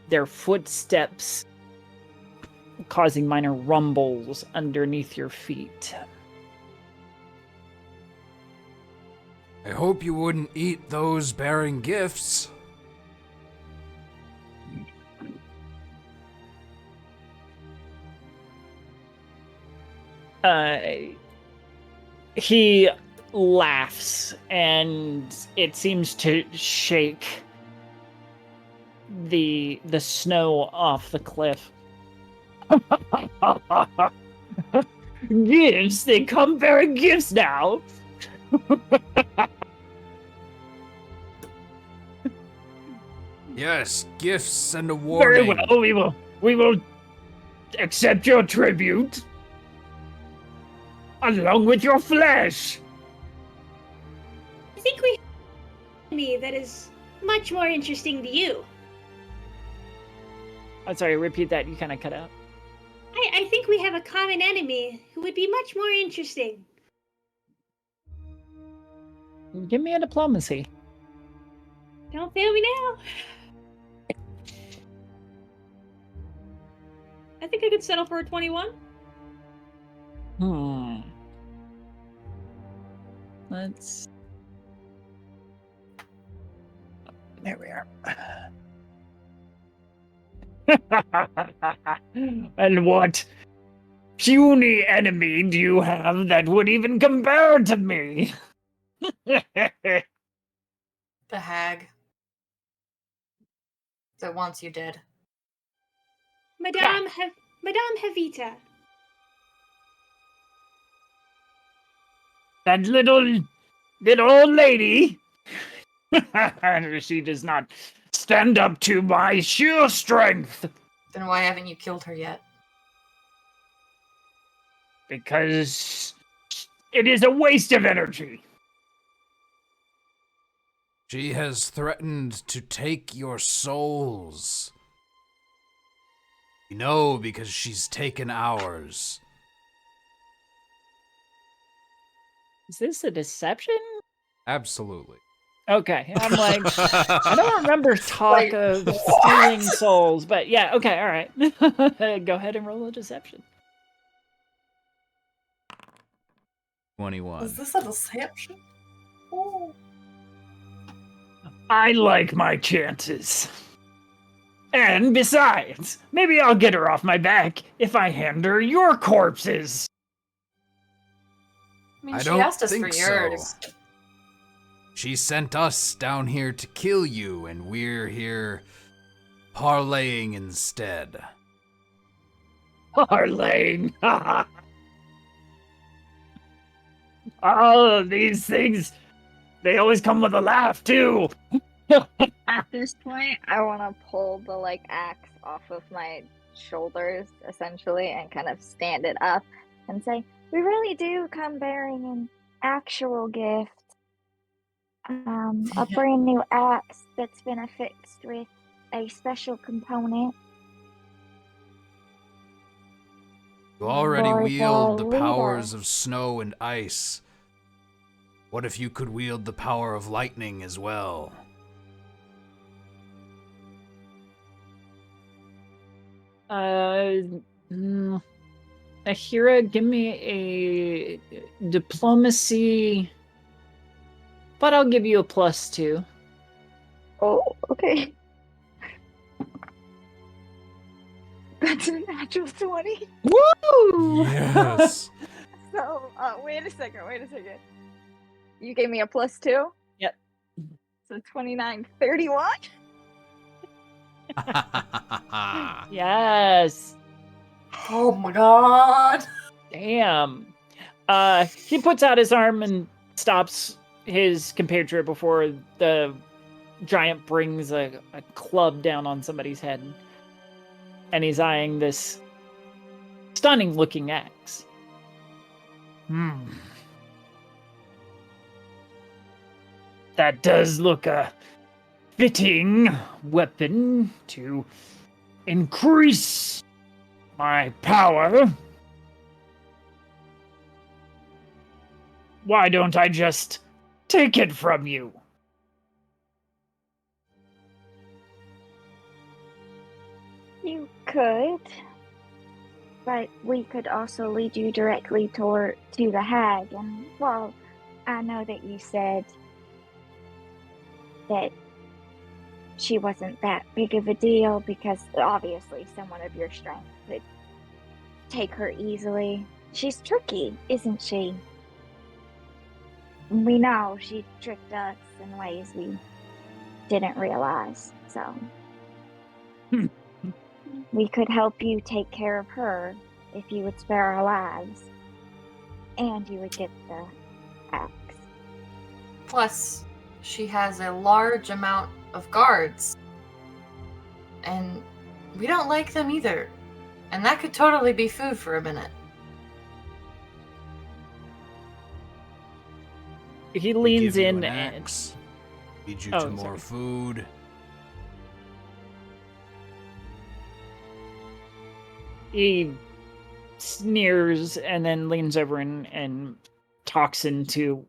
Their footsteps causing minor rumbles underneath your feet. I hope you wouldn't eat those bearing gifts. He laughs, and it seems to shake the snow off the cliff. Gifts? They come bearing gifts now. Yes, gifts and a Very warning. well, we will accept your tribute along with your flesh. I think we have an enemy that is much more interesting to you. I'm sorry, repeat that. You kind of cut out. I think we have a common enemy who would be much more interesting. Give me a diplomacy. Don't fail me now. I think I could settle for a 21. Let's... There we are. And what puny enemy do you have that would even compare to me? The hag. That wants you dead. Madame Havita. That little old lady. She does not stand up to my sheer strength. Then why haven't you killed her yet? Because it is a waste of energy. She has threatened to take your souls. You know, because she's taken ours. Is this a deception? Absolutely. Okay, I'm like, I don't remember talk of stealing souls, but yeah, okay, all right. Go ahead and roll a deception. 21. Is this a deception? Oh. I like my chances. And besides, maybe I'll get her off my back if I hand her your corpses. I mean, I she don't asked us for think yours. so. She sent us down here to kill you, and we're here parlaying instead. Parlaying. Oh, these things, they always come with a laugh, too. At this point, I want to pull the axe off of my shoulders, essentially, and kind of stand it up and say, "We really do come bearing an actual gift. A brand new axe that's been affixed with a special component." You already Lord, wield the leader. powers of snow and ice. What if you could wield the power of lightning as well? Aheerah, give me a diplomacy, but I'll give you a +2. Oh, okay. That's a natural 20. Woo! Yes. So, wait a second. You gave me a +2? Yep. So 29, 31? Yes. Oh my god. Damn. He puts out his arm and stops his compatriot before the giant brings a club down on somebody's head. And he's eyeing this stunning looking axe. That does look a fitting weapon to increase my power. Why don't I just take it from you? You could. But we could also lead you directly to the hag. And, well, I know that you said that she wasn't that big of a deal because obviously someone of your strength could take her easily. She's tricky, isn't she? We know she tricked us in ways we didn't realize, so we could help you take care of her if you would spare our lives, and you would get the axe. Plus, she has a large amount of guards, and we don't like them either. And that could totally be food for a minute. He We leans give you in an and axe, feed you Oh, to more sorry. food. he sneers and then leans over and talks into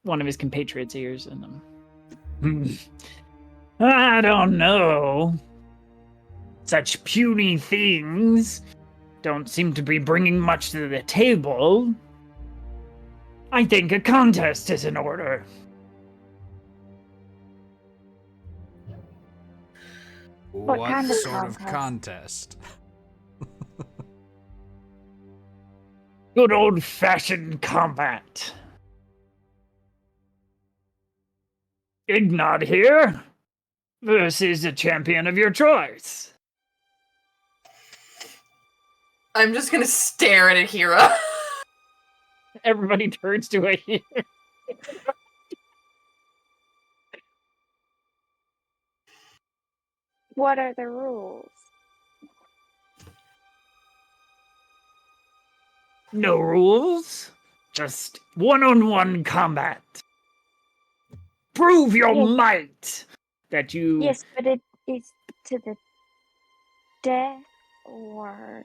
one of his compatriots' ears and I don't know. Such puny things don't seem to be bringing much to the table. I think a contest is in order. What kind of sort of contest? contest? Good old-fashioned combat. Ignod here versus a champion of your choice. I'm just gonna stare at Aheerah. Everybody turns to Aheerah. What are the rules? No rules, just one-on-one combat. Prove your Yes. might that you Yes, but it is to the death or...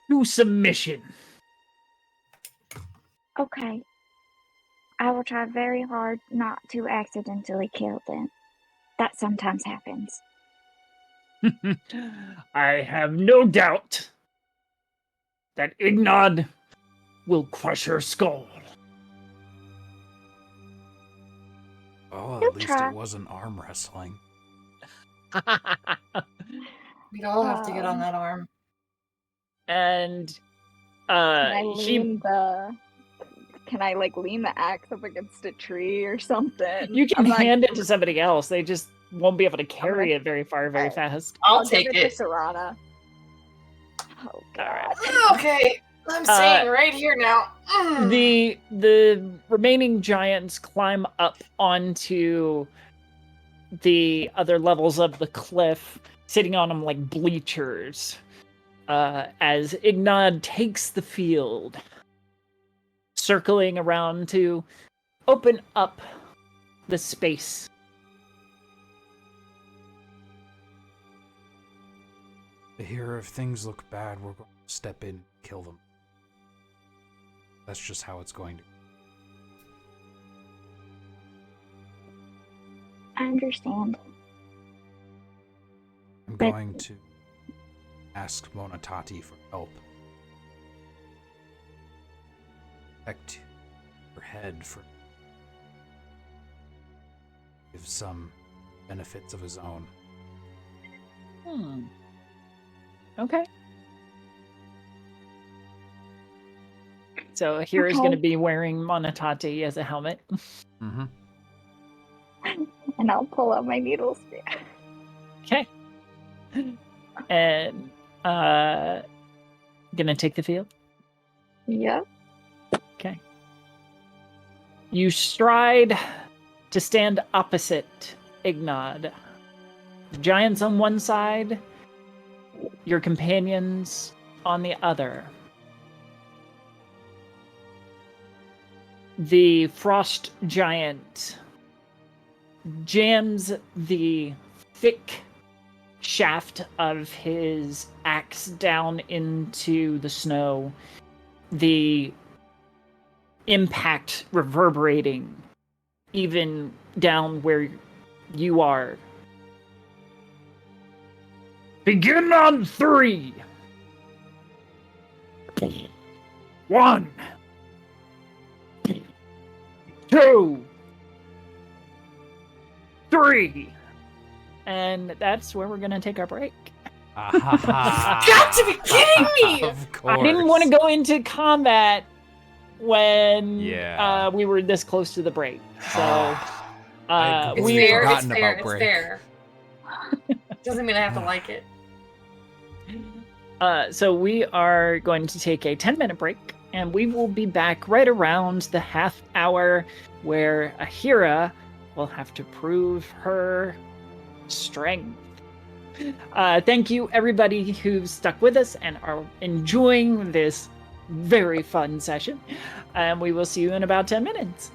do submission. Okay. I will try very hard not to accidentally kill them. That sometimes happens. I have no doubt that Ignod will crush her skull. Oh, You'll at least try. it wasn't arm wrestling. We'd all have to get on that arm. And Can I he lean the... Can I lean the axe up against a tree or something? you can I'm like, hand it to somebody else. They just won't be able to carry gonna- it very far, very Alright. fast. I'll give take it it. to Serana. Oh god. Alright. Okay, I'm staying right here now. The remaining giants climb up onto the other levels of the cliff, sitting on them like bleachers, as Ignod takes the field, circling around to open up the space. Here, if things look bad, we're going to step in and kill them. That's just how it's going to be. I understand. I'm But- going to ask Monatati for help. Protect her head for... give some benefits of his own. Okay. So Aheerah's Okay. going to be wearing Monatati as a helmet. Mm-hmm. And I'll pull out my needle spear. Okay. And gonna take the field. Yep. Okay. You stride to stand opposite Ignod. Giants on one side, your companions on the other. The frost giant jams the thick shaft of his axe down into the snow, the impact reverberating even down where you are. Begin on 3. 1, 2, 3. And that's where we're going to take our break. Got to be kidding me! Of course. I didn't want to go into combat when Yeah. we were this close to the break. So I It's completely fair. It's forgotten fair. about It's break. fair. Doesn't mean I have to like it. so we are going to take a 10-minute break, and we will be back right around the half hour where Aheerah will have to prove her strength. Thank you, everybody who's stuck with us and are enjoying this very fun session. And we will see you in about 10 minutes.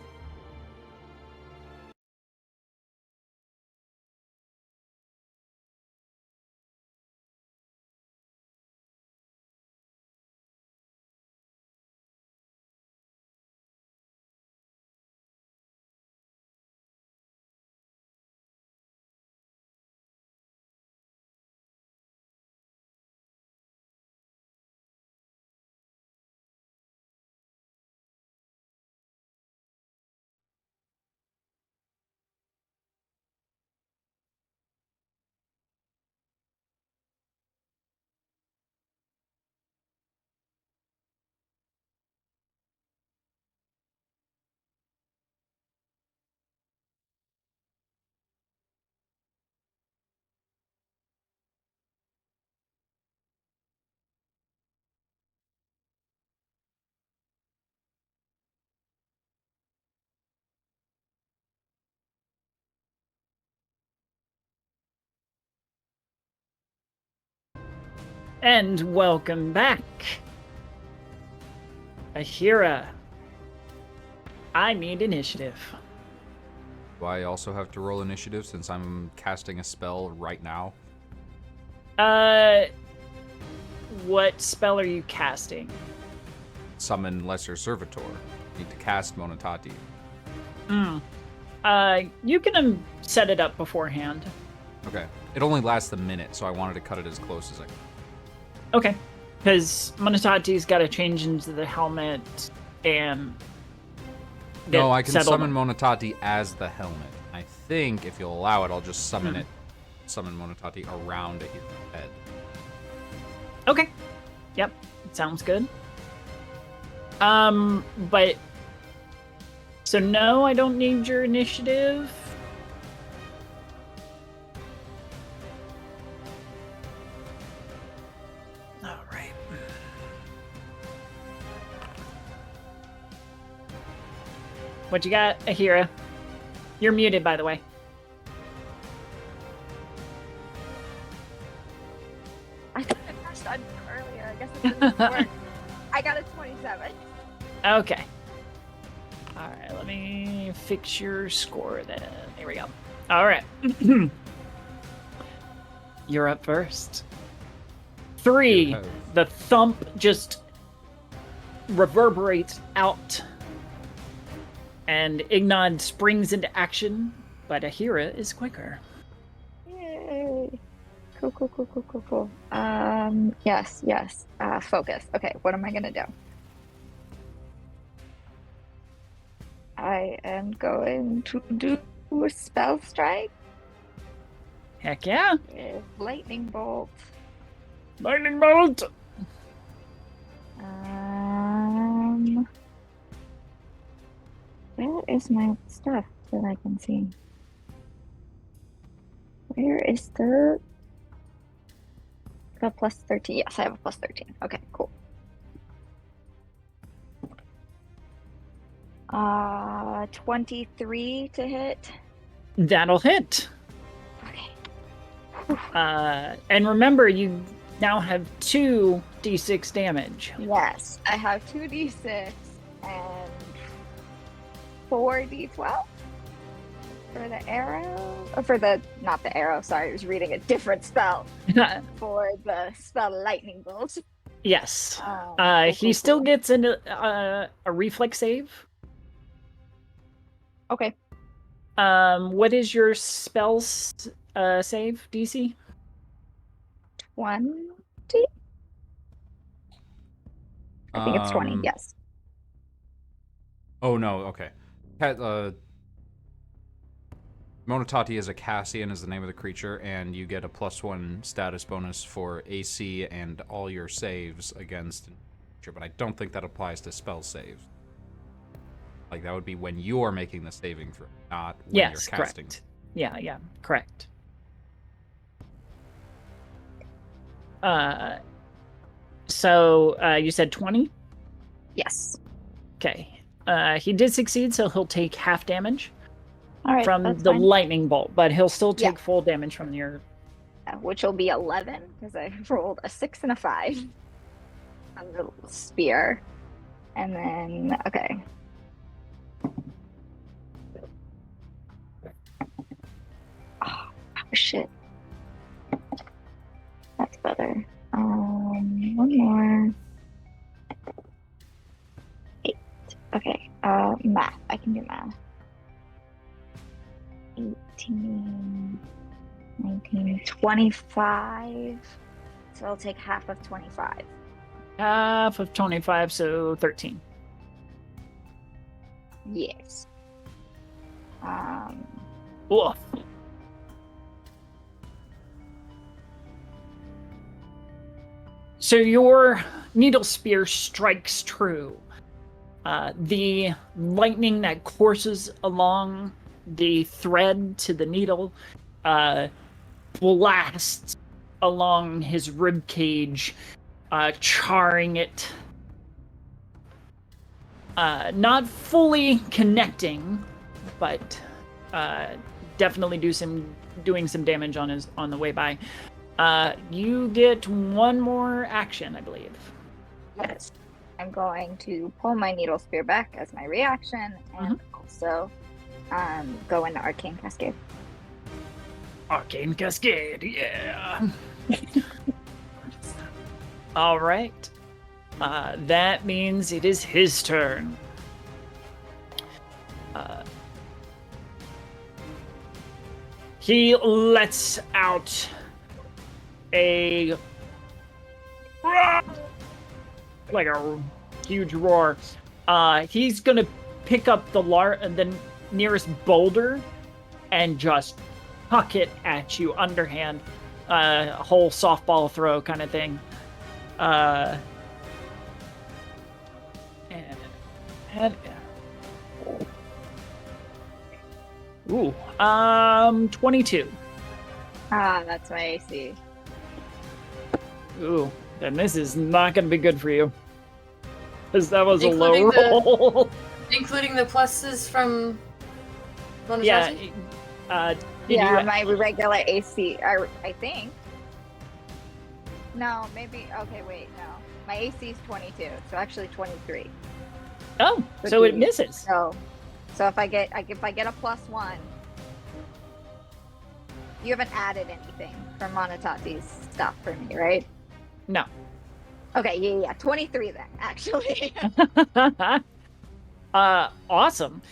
And welcome back. Aheerah, I need initiative. Do I also have to roll initiative since I'm casting a spell right now? What spell are you casting? Summon Lesser Servitor. Need to cast Monotati. You can set it up beforehand. Okay. It only lasts a minute, so I wanted to cut it as close as I could. Okay. Because Monotati's got to change into the helmet and No, I can settled. summon Monotati as the helmet. I think, if you'll allow it, I'll just summon it. Summon Monotati around Aheerah's head. Okay. Yep. Sounds good. But so no, I don't need your initiative. All right. What you got, Aheerah? You're muted, by the way. I thought I pressed on earlier. I guess it didn't work. I got a 27. Okay. All right, let me fix your score then. Here we go. All right. You're up first. 3. Yo-ho. The thump just reverberates out. And Ignod springs into action, but Aheerah is quicker. Yay. Cool. Yes. Focus. Okay, what am I gonna do? I am going to do a spell strike Heck yeah. with lightning bolt. Lightning bolt! Where is my stuff that I can see? Where is the plus 13? Yes, I have a plus 13. Okay, cool. 23 to hit. That'll hit. Okay. And remember, you now have 2 d6 damage. Yes, I have 2d6 and 4d12 for the arrow. Not the arrow, sorry, I was reading a different spell. For the spell lightning bolt. Yes. Cool, He still cool. gets a reflex save. Okay. What is your spell save, DC? 20? I think it's 20, yes. Oh, no, okay. Monotati is a Cassian is the name of the creature, and you get a +1 status bonus for AC and all your saves against an creature, but I don't think that applies to spell saves. Like, that would be when you're making the saving throw, not when Yes, you're casting. correct. Yeah, correct. So you said 20? Yes. Okay. He did succeed, so he'll take half damage All right. from that's the fine. lightning bolt, but he'll still Yeah. take full damage from your... Which will be 11 because I rolled a 6 and a 5 on the spear. And then, okay. Oh, shit. That's better. One more. 8. Okay. Math. I can do math. 18, 19, 25. So I'll take half of 25. Half of 25, so 13. Yes. Oof. So your needle spear strikes true. The lightning that courses along the thread to the needle blasts along his rib cage, charring it. Not fully connecting, but definitely doing some damage on the way by. You get one more action, I believe. Yes. I'm going to pull my needle spear back as my reaction and also go into Arcane Cascade. Arcane Cascade, yeah. All right. That means it is his turn. He lets out a like a huge roar. He's gonna pick up the nearest boulder and just huck it at you underhand, a whole softball throw kind of thing. Ooh, 22. That's my AC. Ooh, then this is not going to be good for you. Because that was Including a low roll. Including the pluses from bonus Yeah. action? Yeah, my regular AC, I think. No, maybe. Okay, wait, no. My AC is 22, so actually 23. Oh, so it misses. So if I get a +1, you haven't added anything from Monotati's stuff for me, right? No. Okay, yeah, 23 then, actually. Awesome.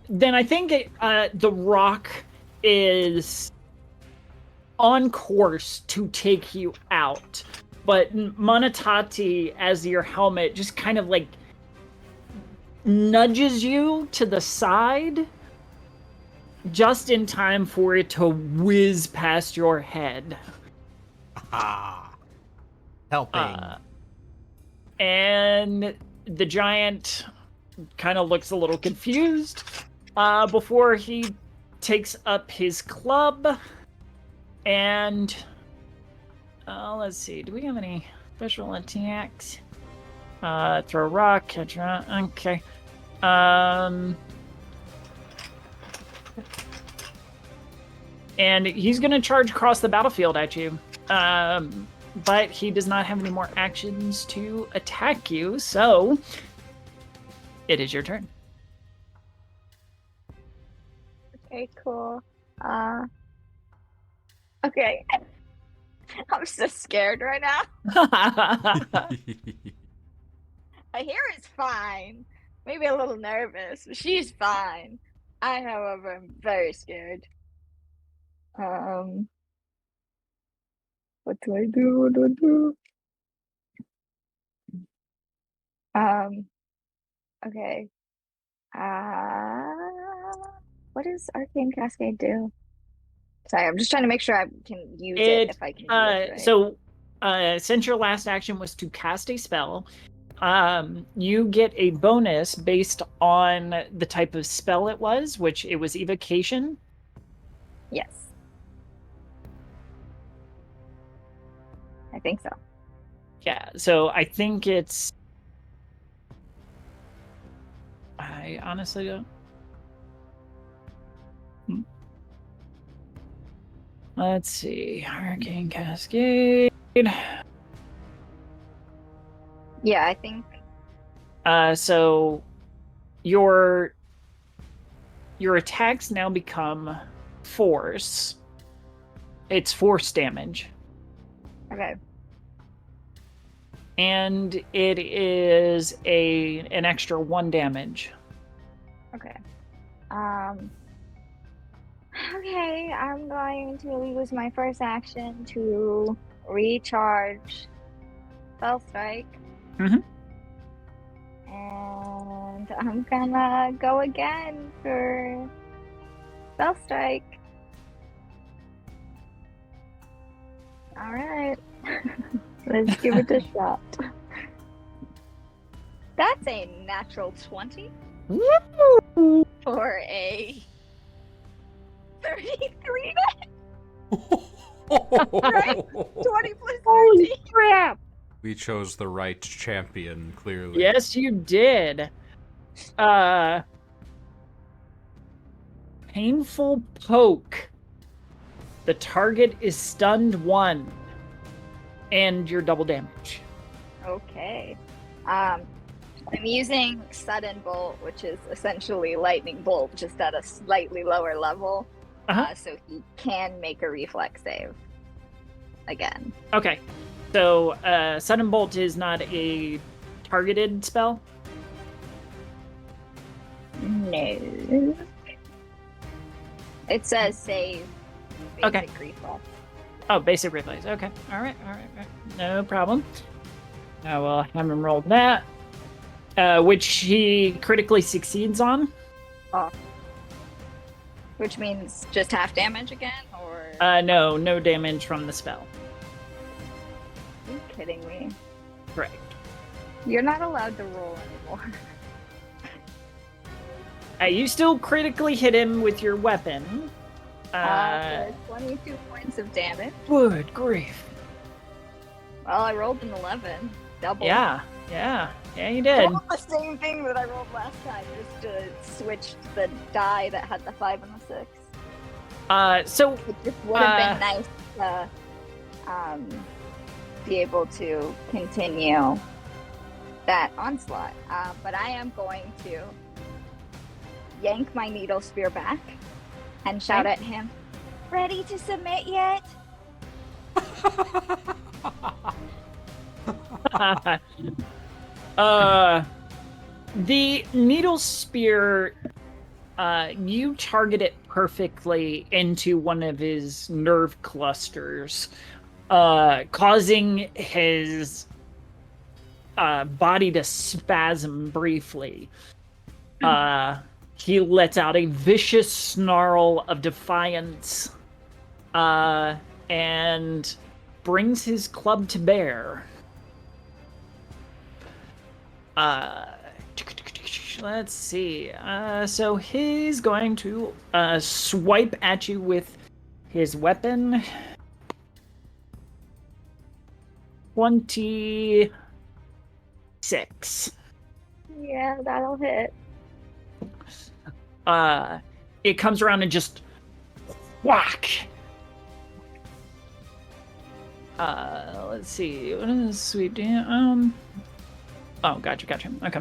Then I think the rock is on course to take you out, but Monotati, as your helmet, just kind of like nudges you to the side just in time for it to whiz past your head. Helping. And the giant kind of looks a little confused before he takes up his club. And let's see, do we have any special attacks? Throw rock, catch rock. Okay. And he's gonna charge across the battlefield at you. But he does not have any more actions to attack you, so it is your turn. Okay, cool. Okay. I'm so scared right now. Aheerah's fine. Maybe a little nervous, but she's fine. I, however, am very scared. What do I do? What do I do? Okay. what does Arcane Cascade do? Sorry, I'm just trying to make sure I can use it if I can use it right. So, since your last action was to cast a spell, you get a bonus based on the type of spell it was, which it was evocation. Yes. I think so. Yeah, so I think it's... I honestly don't... Let's see. Arcane Cascade. Yeah, I think. So your attacks now become force. It's force damage. Okay. And it is an extra 1 damage. Okay. Okay, I'm going to use my first action to recharge Spell Strike. Mhm. And I'm gonna go again for Spell Strike. Alright. Let's give it a shot. That's a natural 20 Woo! for a 33. Right? 20 plus 13. Crap! We chose the right champion, clearly. Yes, you did. Painful poke. The target is stunned 1. And you're double damage. Okay. I'm using Sudden Bolt, which is essentially Lightning Bolt, just at a slightly lower level. So he can make a reflex save. Again. Okay. So, Sudden Bolt is not a targeted spell? No. It says save. Okay. Basic reflex. Oh, basic reflex. Okay. All right. No problem. I will have him roll that. Which he critically succeeds on. Oh. Which means just half damage again, or? No damage from the spell. Are you kidding me? Correct. You're not allowed to roll anymore. You still critically hit him with your weapon. For 22 points of damage. Good grief. Well, I rolled an 11. Double. Yeah, you did. I rolled the same thing that I rolled last time, just to switch the die that had the 5 and the 6. So It just would have been nice to be able to continue that onslaught. But I am going to yank my needle spear back and shout at him, "Ready to submit yet?" The needle spear, you target it perfectly into one of his nerve clusters, causing his body to spasm briefly. He lets out a vicious snarl of defiance, and brings his club to bear. Let's see. So he's going to swipe at you with his weapon. 26. Yeah, that'll hit. It comes around and just whack. Let's see. What is sweet damn? Oh, gotcha. Okay.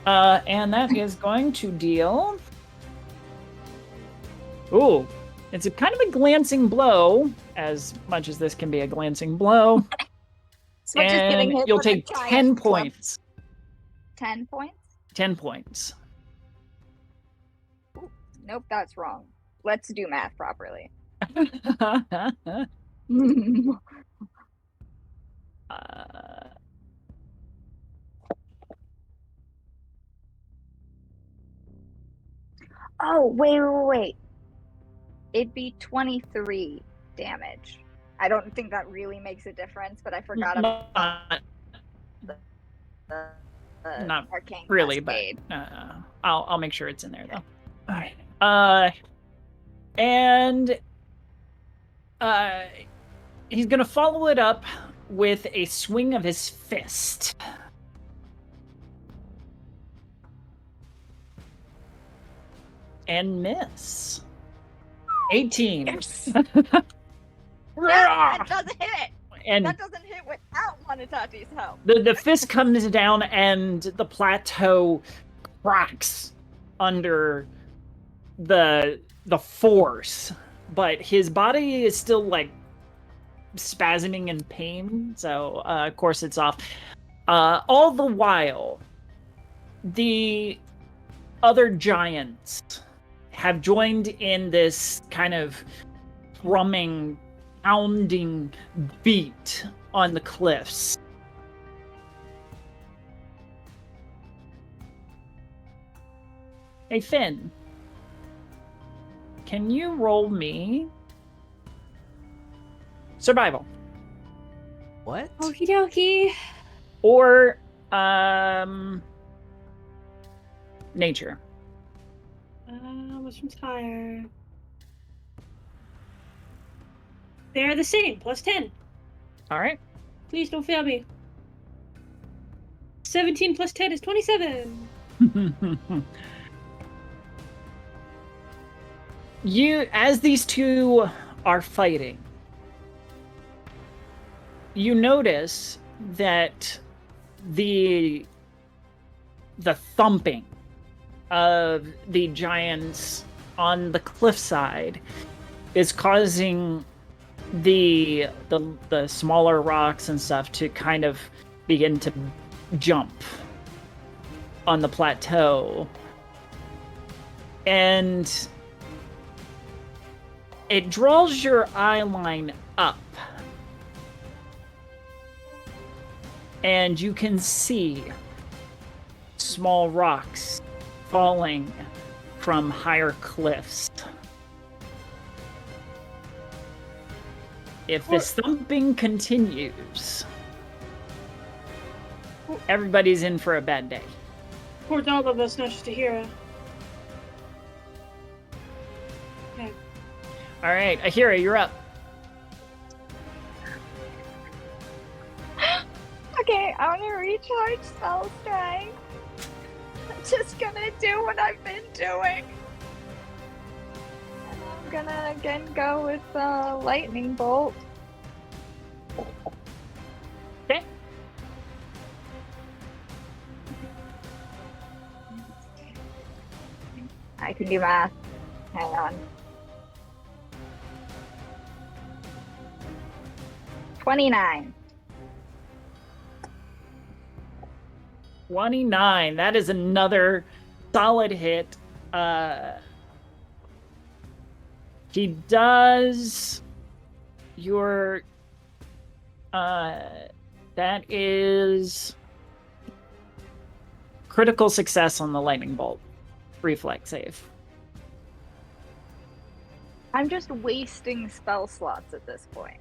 And that is going to deal. Ooh, it's a kind of a glancing blow, as much as this can be a glancing blow. So just getting And hit you'll with a take giant 10 club. points. 10 points? 10 points. Nope, that's wrong. Let's do math properly. Oh, wait. It'd be 23 damage. I don't think that really makes a difference, but I forgot about the Not arcane really, cascade. but I'll make sure it's in there though. All right. And he's gonna follow it up with a swing of his fist. And miss. 18. Yes. That doesn't hit. And that doesn't hit without Monotati's help. The fist comes down and the plateau cracks under the force, but his body is still like spasming in pain, so of course it's off. All the while, the other giants have joined in this kind of thrumming, pounding beat on the cliffs. Hey, Finn. Can you roll me survival? What? Okie dokie. Or nature. Which one's higher? They're the same, plus 10. All right. Please don't fail me. 17 plus 10 is 27. As these two are fighting, you notice that the thumping of the giants on the cliffside is causing the smaller rocks and stuff to kind of begin to jump on the plateau, and it draws your eye line up, and you can see small rocks falling from higher cliffs. If this thumping continues, everybody's in for a bad day. Towards all of us, not just Aheerah. Okay. All right, Aheerah, you're up. Okay, I want to recharge spell strength. I'm just gonna do what I've been doing. And I'm gonna again go with lightning bolt. Okay. I can do math. Hang on. 29. 29. That is another solid hit. He does your that is critical success on the lightning bolt. Reflex save. I'm just wasting spell slots at this point.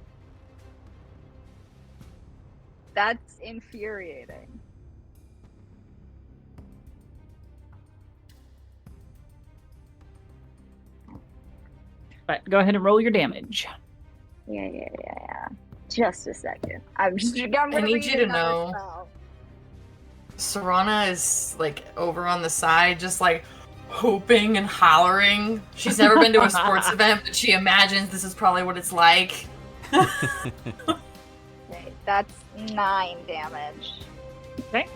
That's infuriating. But go ahead and roll your damage. Yeah. Just a second. I'm I need you to know, Serana is like over on the side, just like whooping and hollering. She's never been to a sports event, but she imagines this is probably what it's like. Okay, that's 9 damage. Okay.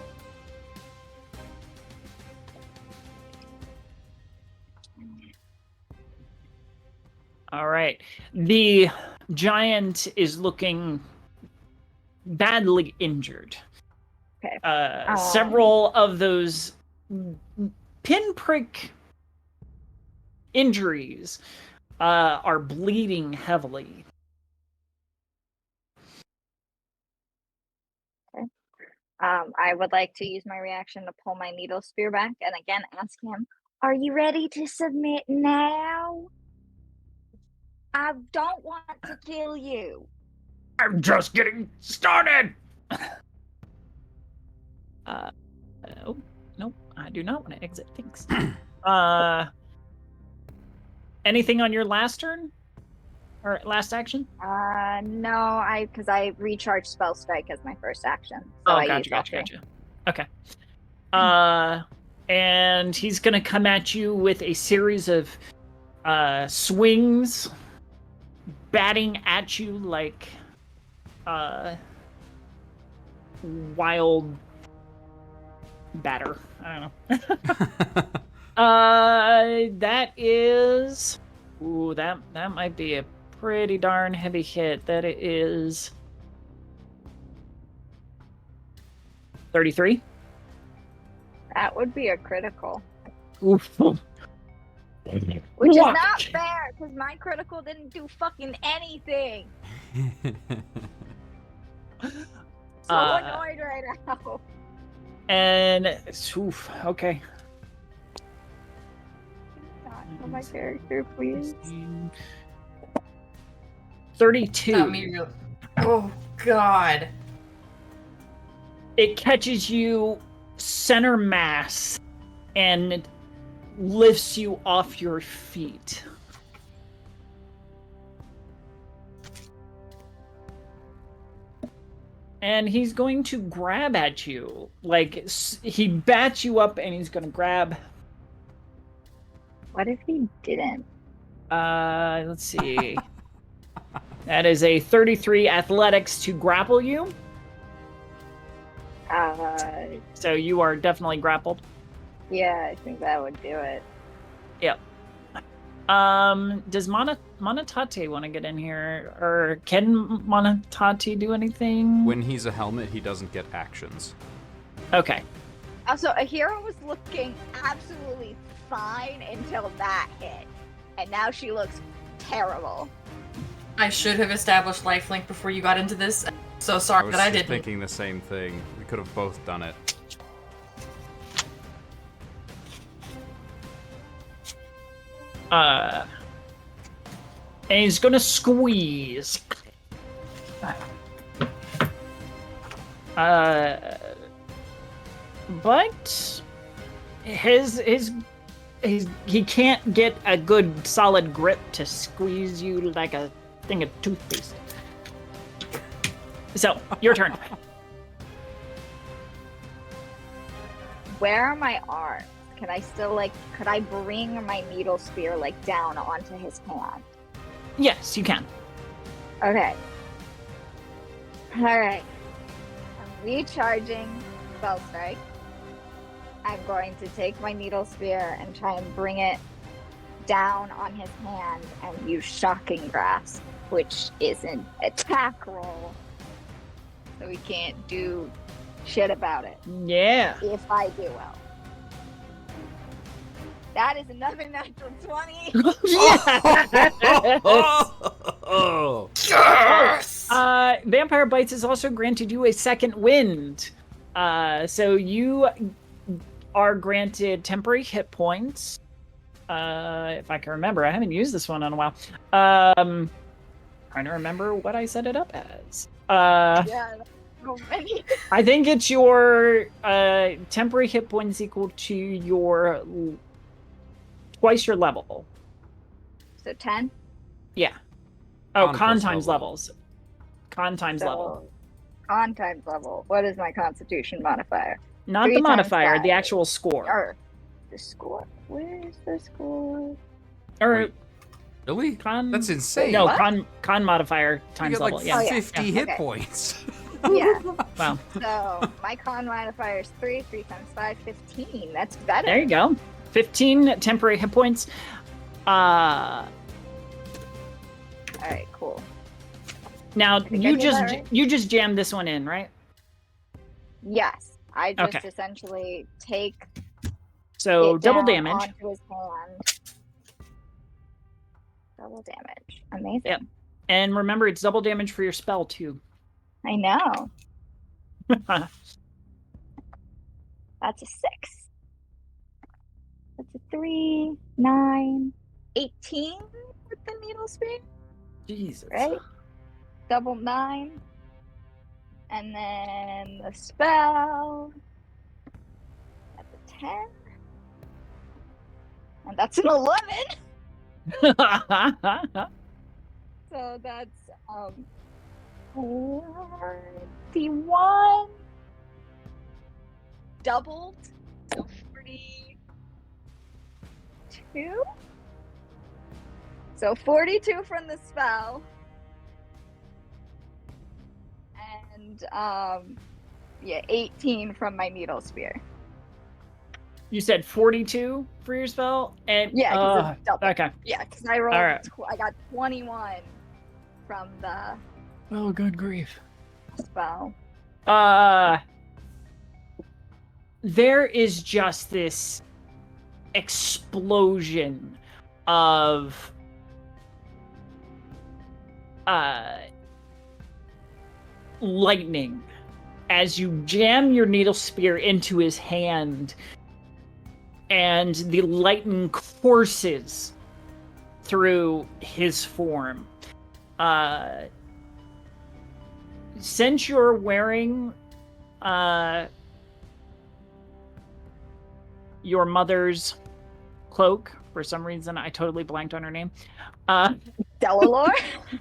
All right. The giant is looking badly injured. Okay. Several of those pinprick injuries are bleeding heavily. Okay. I would like to use my reaction to pull my needle spear back and again ask him Are you ready to submit now? I don't want to kill you. I'm just getting started. Oh, nope, I do not want to exit. Thanks. Anything on your last turn or last action? No, because I recharged spell strike as my first action. So Oh, I gotcha, used all gotcha, three. gotcha. Okay. And he's gonna come at you with a series of swings, batting at you like wild batter. I don't know. That is. Ooh, that might be a pretty darn heavy hit. That is 33. That would be a critical. Oof. Which is not fair, because my critical didn't do fucking anything. So annoyed right now. And oof, okay. Not for my character, please. 32. Not me, real. Oh God. It catches you center mass and lifts you off your feet. And he's going to grab at you. Like, he bats you up and he's going to grab. What if he didn't? Let's see. That is a 33 athletics to grapple you. So you are definitely grappled. Yeah, I think that would do it. Yep. Does Monotate want to get in here? Or can Monotate do anything? When he's a helmet, he doesn't get actions. Okay. Also, Aheerah was looking absolutely fine until that hit. And now she looks terrible. I should have established lifelink before you got into this. So sorry that I was didn't. thinking the same thing. We could have both done it. And he's gonna squeeze. But he can't get a good solid grip to squeeze you like a thing of toothpaste. So, your turn. Where are my arms? Can I still, could I bring my needle spear, down onto his hand? Yes, you can. Okay. Alright. I'm recharging spell strike. I'm going to take my needle spear and try and bring it down on his hand and use shocking grasp, which is an attack roll. So we can't do shit about it. Yeah. If I do well. That is another natural 20. Yes! Vampire Bites has also granted you a second wind. So you are granted temporary hit points. If I can remember, I haven't used this one in a while. Trying to remember what I set it up as. Yeah, so many. I think it's your temporary hit points equal to your twice your level. So 10? Yeah. Oh, con plus times level. levels. Con times level. Con times level. What is my constitution modifier? Not 3 the times modifier, 5. the actual score. Or the score. Where's the score? Or Wait, really? con. That's insane. No, What? con modifier You times get level. like Yeah. 50 yeah. hit Okay. points. Yeah. Wow. So my con modifier is 3. 3 times 5, 15. That's better. There you go. 15 temporary hit points. Alright, cool. Now think I did that right? you just jammed this one in, right? Yes. I just Okay. essentially take So it double down damage. onto his hand. Double damage. Amazing. Yep. And remember, it's double damage for your spell too. I know. That's a 6. A That's a 3, 9, 18 with the needle spear, Jesus. right? Double 9. And then the spell. That's a 10. And that's an 11. So that's 41 doubled. So 42. So 42 from the spell. And 18 from my needle spear. You said 42 for your spell, and Yeah, because it's double. okay. Yeah, because I rolled. Alright. I got 21 from the Oh, good grief. spell. There is just this explosion of lightning as you jam your needle spear into his hand, and the lightning courses through his form. Since you're wearing your mother's cloak, for some reason I totally blanked on her name. Delalore?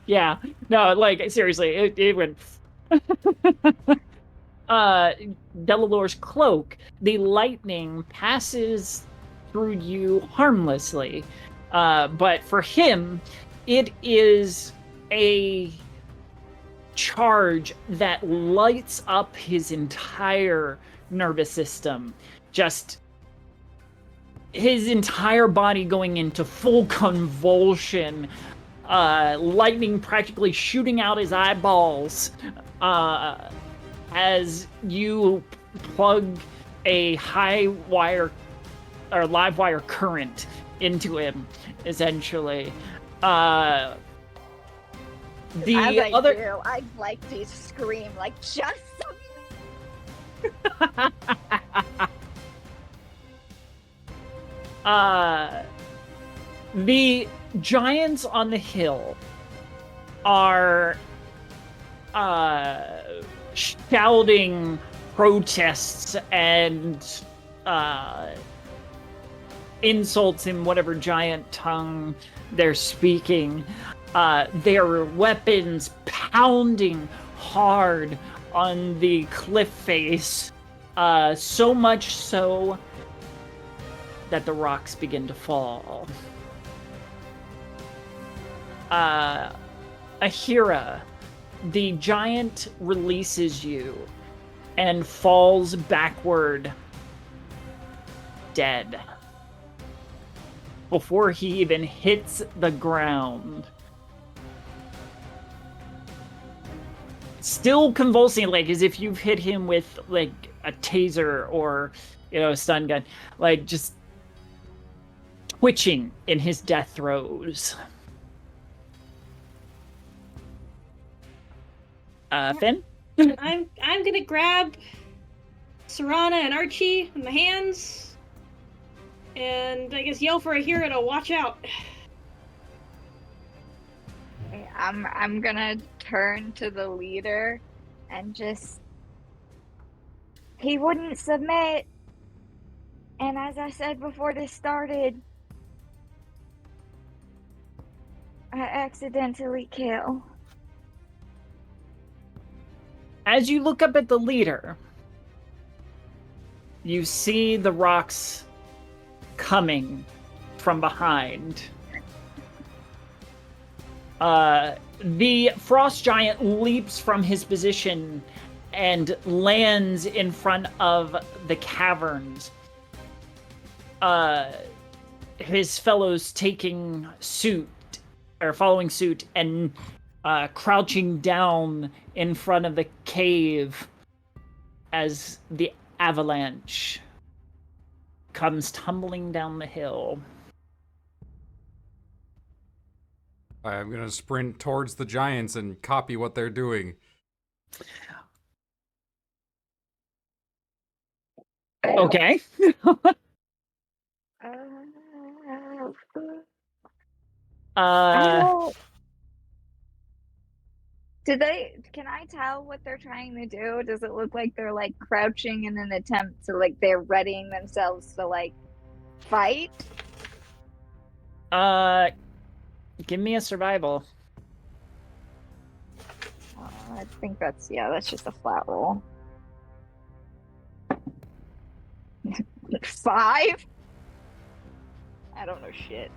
Yeah, no, like seriously, it went. Delalore's cloak, the lightning passes through you harmlessly, but for him, it is a charge that lights up his entire nervous system, just his entire body going into full convulsion, lightning practically shooting out his eyeballs, as you plug a high wire or live wire current into him, essentially. As I do, I'd like to scream like, just something. The giants on the hill are shouting protests and insults in whatever giant tongue they're speaking. Their weapons pounding hard on the cliff face, so much so that the rocks begin to fall. Aheerah, the giant releases you and falls backward, dead, before he even hits the ground. Still convulsing, like as if you've hit him with like a taser or, a stun gun, like just twitching in his death throes. Finn? I'm gonna grab Serana and Archie in my hands, and I guess yell for Aheerah to watch out. I'm gonna turn to the leader and just... He wouldn't submit. And as I said before this started, I accidentally kill. As you look up at the leader, you see the rocks coming from behind. The frost giant leaps from his position and lands in front of the caverns. His fellows following suit and crouching down in front of the cave as the avalanche comes tumbling down the hill. I'm gonna sprint towards the giants and copy what they're doing. Okay. Oh. Can I tell what they're trying to do? Does it look like they're like crouching in an attempt to like they're readying themselves to like fight? Give me a survival. I think that's just a flat roll. 5? I don't know shit.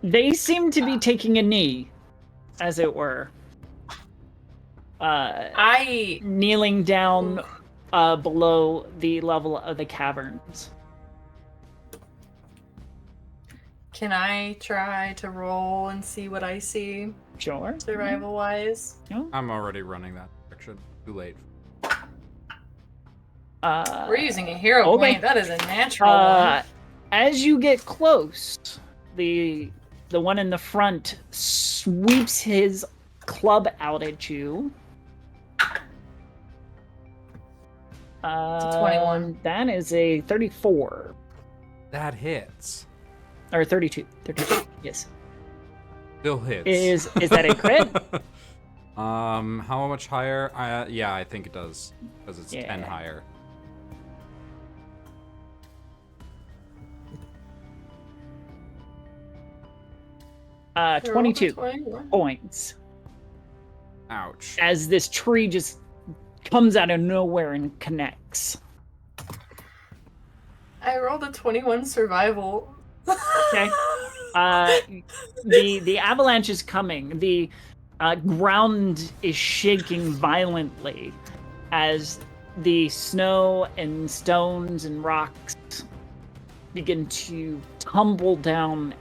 They seem to be taking a knee, as it were. Kneeling down below the level of the caverns. Can I try to roll and see what I see? Sure. Survival-wise? No? I'm already running that direction. Too late. We're using a hero point. That is a natural one. As you get close, the one in the front sweeps his club out at you. It's a 21. That is a 34. That hits. Or 32. 32, yes. Still hits. Is that a crit? How much higher? Yeah, I think it does. Because it's 10 higher. Uh, 22 points. Ouch. As this tree just comes out of nowhere and connects. I rolled a 21 survival. Okay. The avalanche is coming. The ground is shaking violently as the snow and stones and rocks begin to tumble down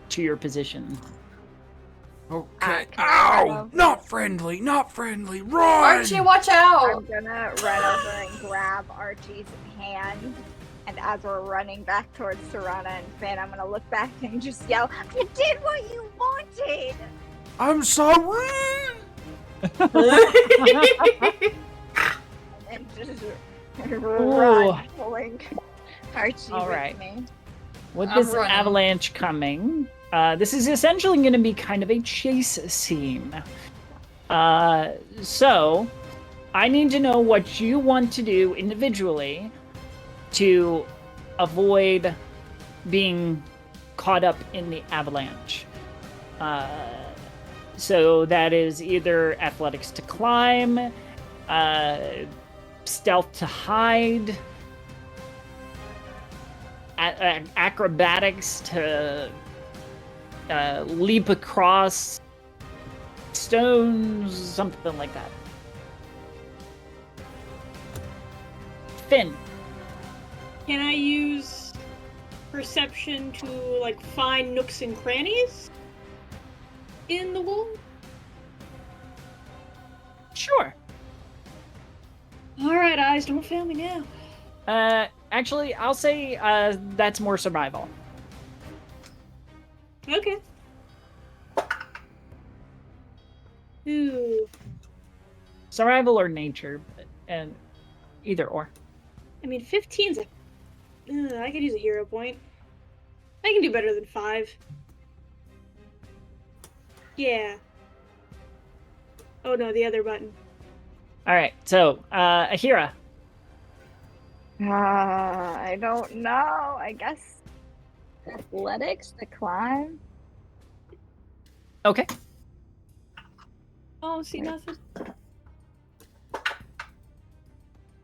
to your position. Okay. Ow! Not friendly, not friendly. Run! Archie, watch out! I'm gonna run over and grab Archie's hand. And as we're running back towards Serana and Finn, I'm gonna look back and just yell, "I did what you wanted!" I'm sorry! And just run, pulling Archie with me. With this avalanche coming, this is essentially going to be kind of a chase scene. So, I need to know what you want to do individually to avoid being caught up in the avalanche. So that is either athletics to climb, stealth to hide, acrobatics to leap across stones, something like that. Finn. Can I use perception to like find nooks and crannies in the wall? Sure. All right, eyes, don't fail me now. Actually, I'll say that's more survival. Okay. Ooh. Survival or nature, and either or. I mean, 15's a... I could use a hero point. I can do better than 5. Yeah. Oh no, the other button. Alright, so, Aheerah. I don't know. I guess athletics to climb. Okay. Oh, see nothing.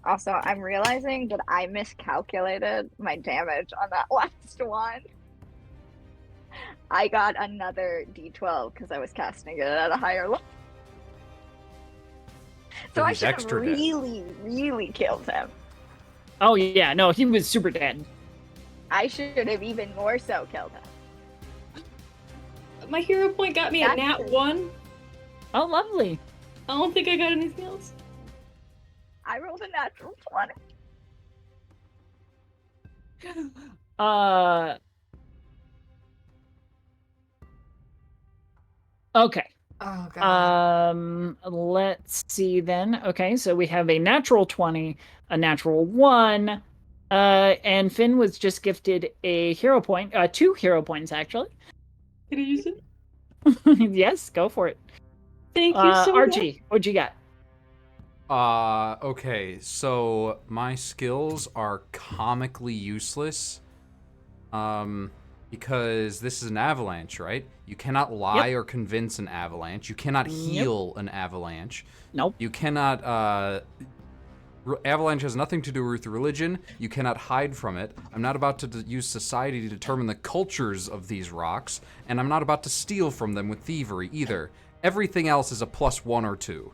Also, I'm realizing that I miscalculated my damage on that last one. I got another D12 because I was casting it at a higher level. So I should have really killed him. Oh yeah, no, he was super dead. I should have even more so killed him. My hero point got me a nat 1. Oh, lovely. I don't think I got anything else. I rolled a natural 20. Okay. Oh, God. Let's see then. Okay, so we have a natural 20, a natural 1, and Finn was just gifted a hero point, 2 hero points actually. Can I use it? Yes, go for it. Thank you so much. Archie, what'd you got? Okay, so my skills are comically useless. Because this is an avalanche, right? You cannot lie or convince an avalanche. You cannot heal an avalanche. Nope. You cannot, avalanche has nothing to do with religion. You cannot hide from it. I'm not about to use society to determine the cultures of these rocks, and I'm not about to steal from them with thievery either. Everything else is a +1 or 2.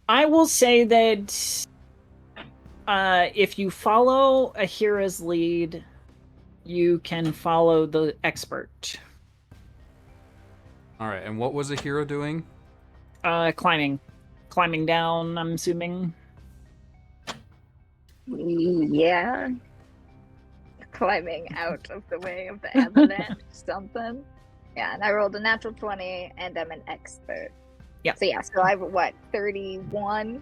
I will say that if you follow Aheerah's lead, you can follow the expert. All right, and what was Aheerah doing? Climbing down, I'm assuming. Yeah. Climbing out of the way of the avalanche, something. Yeah, and I rolled a natural 20, and I'm an expert. Yeah. So yeah, so I have, what, 31?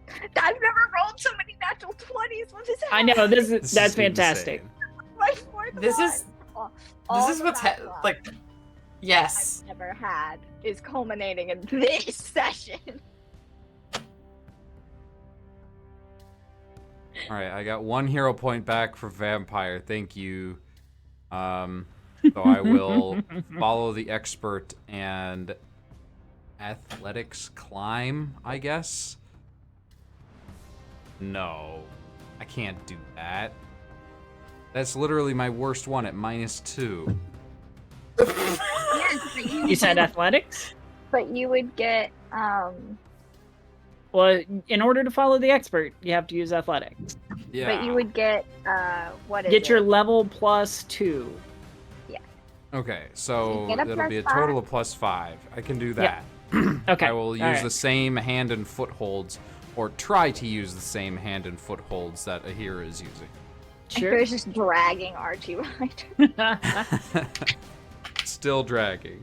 I've never rolled so many natural 20s. What is I know, that's is fantastic. insane. My fourth This one. is All this is the what's bad luck like. Yes. I've never had is culminating in this session. All right, I got 1 hero point back for vampire. Thank you. So I will follow the expert and athletics climb, I guess. No, I can't do that. That's literally my worst one at -2. Yes, but You said athletics? but you would get Well, in order to follow the expert, you have to use athletics. Yeah. but you would get what is Get it? your level +2. Okay, so You get a it'll be a +5. total of +5. I can do that. Okay. I will use all right. the same hand and footholds, or try to use the same hand and footholds that Aheerah is using. Sure. It's just dragging Archie behind. Still dragging.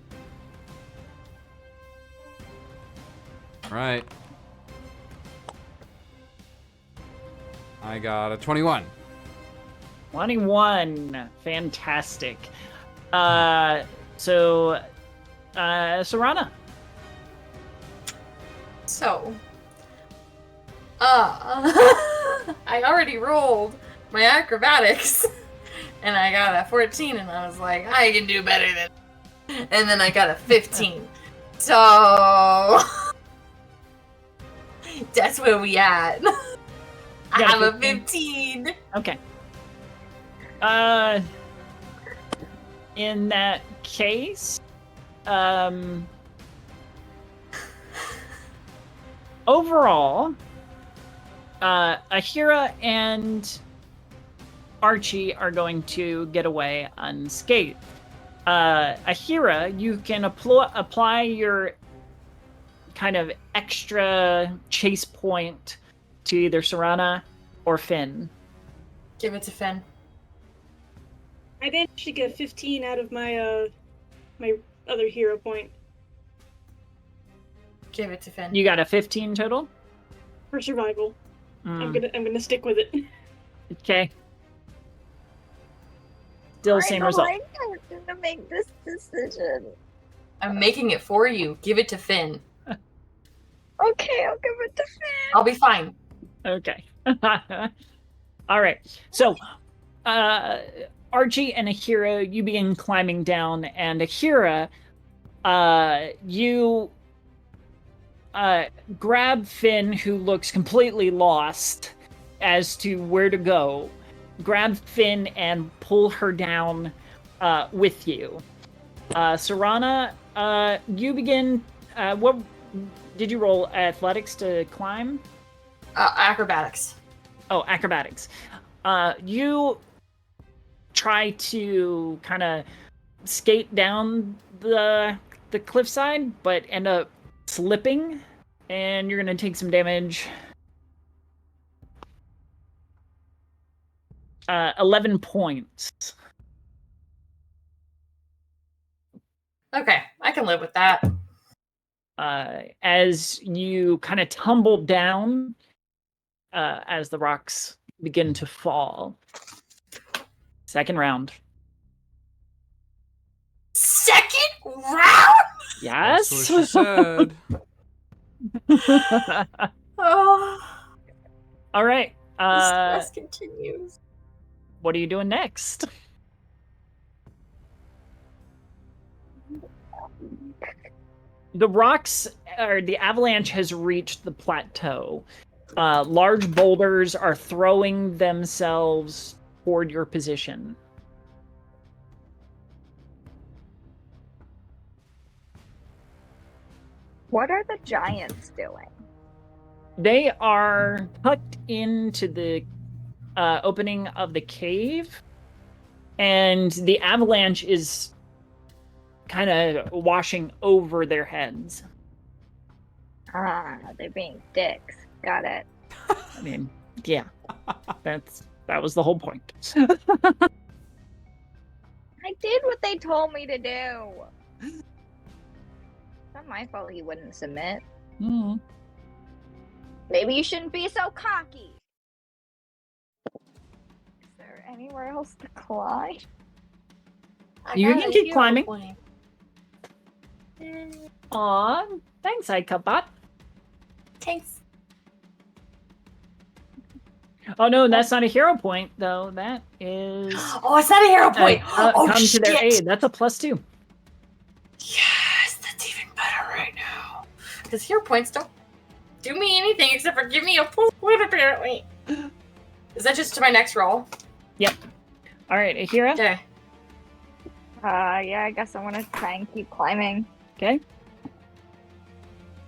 Alright. I got a 21. 21. Fantastic. Serana. So, I already rolled my acrobatics, and I got a 14, and I was like, I can do better than. And then I got a 15. So that's where we at. I got a have a 15. Okay. In that case, overall, Aheerah and Archie are going to get away unscathed. Aheerah, you can apply your kind of extra chase point to either Serana or Finn. Give it to Finn. I managed to get 15 out of my my other hero point Give it to Finn. You got a 15 total? for survival. Mm, I'm gonna stick with it. okay. Still same result. I have to make this decision. I'm making it for you. Give it to Finn. Okay, I'll give it to Finn. I'll be fine. Okay. All right. So, Archie and Aheerah, you begin climbing down, and Aheerah, you grab Finn, who looks completely lost as to where to go. Grab Finn and pull her down with you. Serana, you begin. What did you roll? Athletics to climb? Acrobatics. Oh, acrobatics. You try to kind of skate down the cliffside, but end up slipping, and you're gonna take some damage. 11 points. Okay, I can live with that. As you kind of tumble down, as the rocks begin to fall. Second round. Second round? Yes. That's what she said. Oh, All right. the stress continues. What are you doing next? The rocks, or the avalanche has reached the plateau. Large boulders are throwing themselves toward your position. What are the giants doing? They are tucked into the opening of the cave, and the avalanche is kind of washing over their heads. Ah, they're being dicks. Got it. I mean, yeah, that was the whole point. I did what they told me to do. It's not my fault he wouldn't submit. Mm. Maybe you shouldn't be so cocky. Is there anywhere else to climb? You can keep climbing. Point. Aw, thanks, iCupbot. Thanks. Oh no, that's not a hero point though. That is. Oh, it's not a hero point. Oh, come shit. to their aid. That's a +2. Yes, that's even better right now. Because hero points don't do me anything except for give me a +1, apparently. Is that just to my next roll? Yep. All right, Aheerah. Okay. Yeah, I guess I want to try and keep climbing. Okay.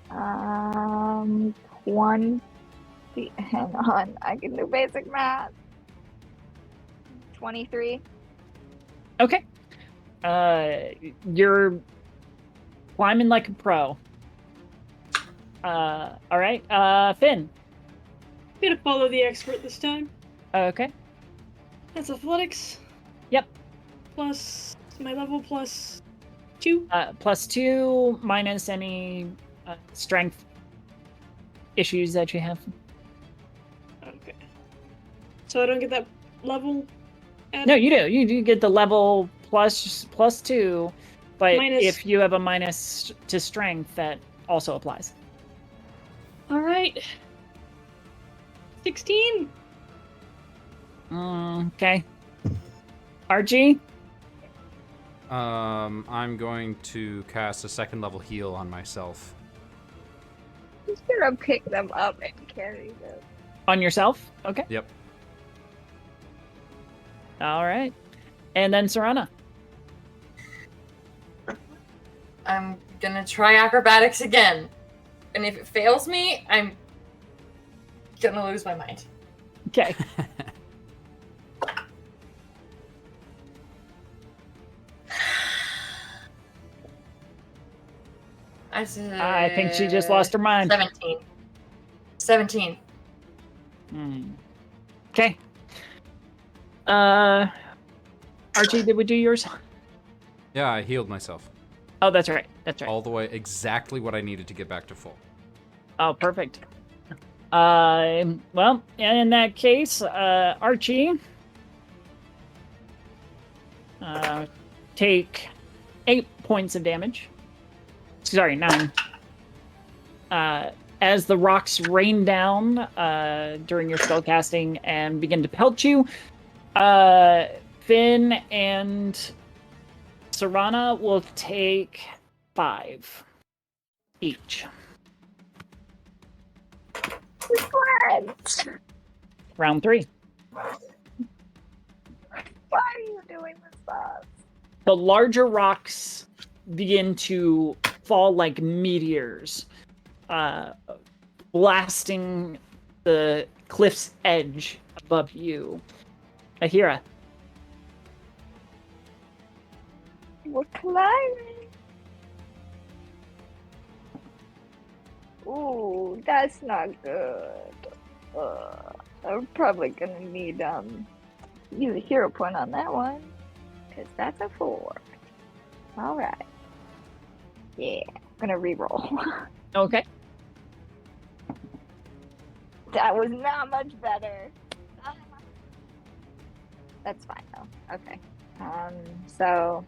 20. Hang on, I can do basic math. 23. Okay. You're climbing like a pro. All right. Finn. I'm gonna follow the expert this time. Okay. That's athletics. Yep. Plus my level +2. +2 minus any strength issues that you have. Okay. So I don't get that level? No, you do. You do get the level +2, but Minus- if you have a minus to strength, that also applies. Alright. 16. Okay. Archie? I'm going to cast a second level heal on myself. I'm just gonna pick them up and carry them. On yourself? Okay. Yep. All right. And then Serana. I'm gonna try acrobatics again. And if it fails me, I'm gonna lose my mind. Okay. I think she just lost her mind. 17. Okay. Archie, did we do yours? Yeah, I healed myself. Oh, that's right. That's right. All the way exactly what I needed to get back to full. Oh, perfect. Well, in that case, Archie, take 8 points of damage. Sorry, 9. As the rocks rain down during your spell casting and begin to pelt you, Finn and Serana will take 5 each. What? Round 3. Why are you doing this stuff? The larger rocks begin to fall like meteors, blasting the cliff's edge above you. Aheerah. We're climbing. Ooh, that's not good. I'm probably gonna need use a hero point on that one, cause that's a 4. All right. Yeah, I'm gonna re-roll. Okay. That was not much better. That's fine though. Okay. So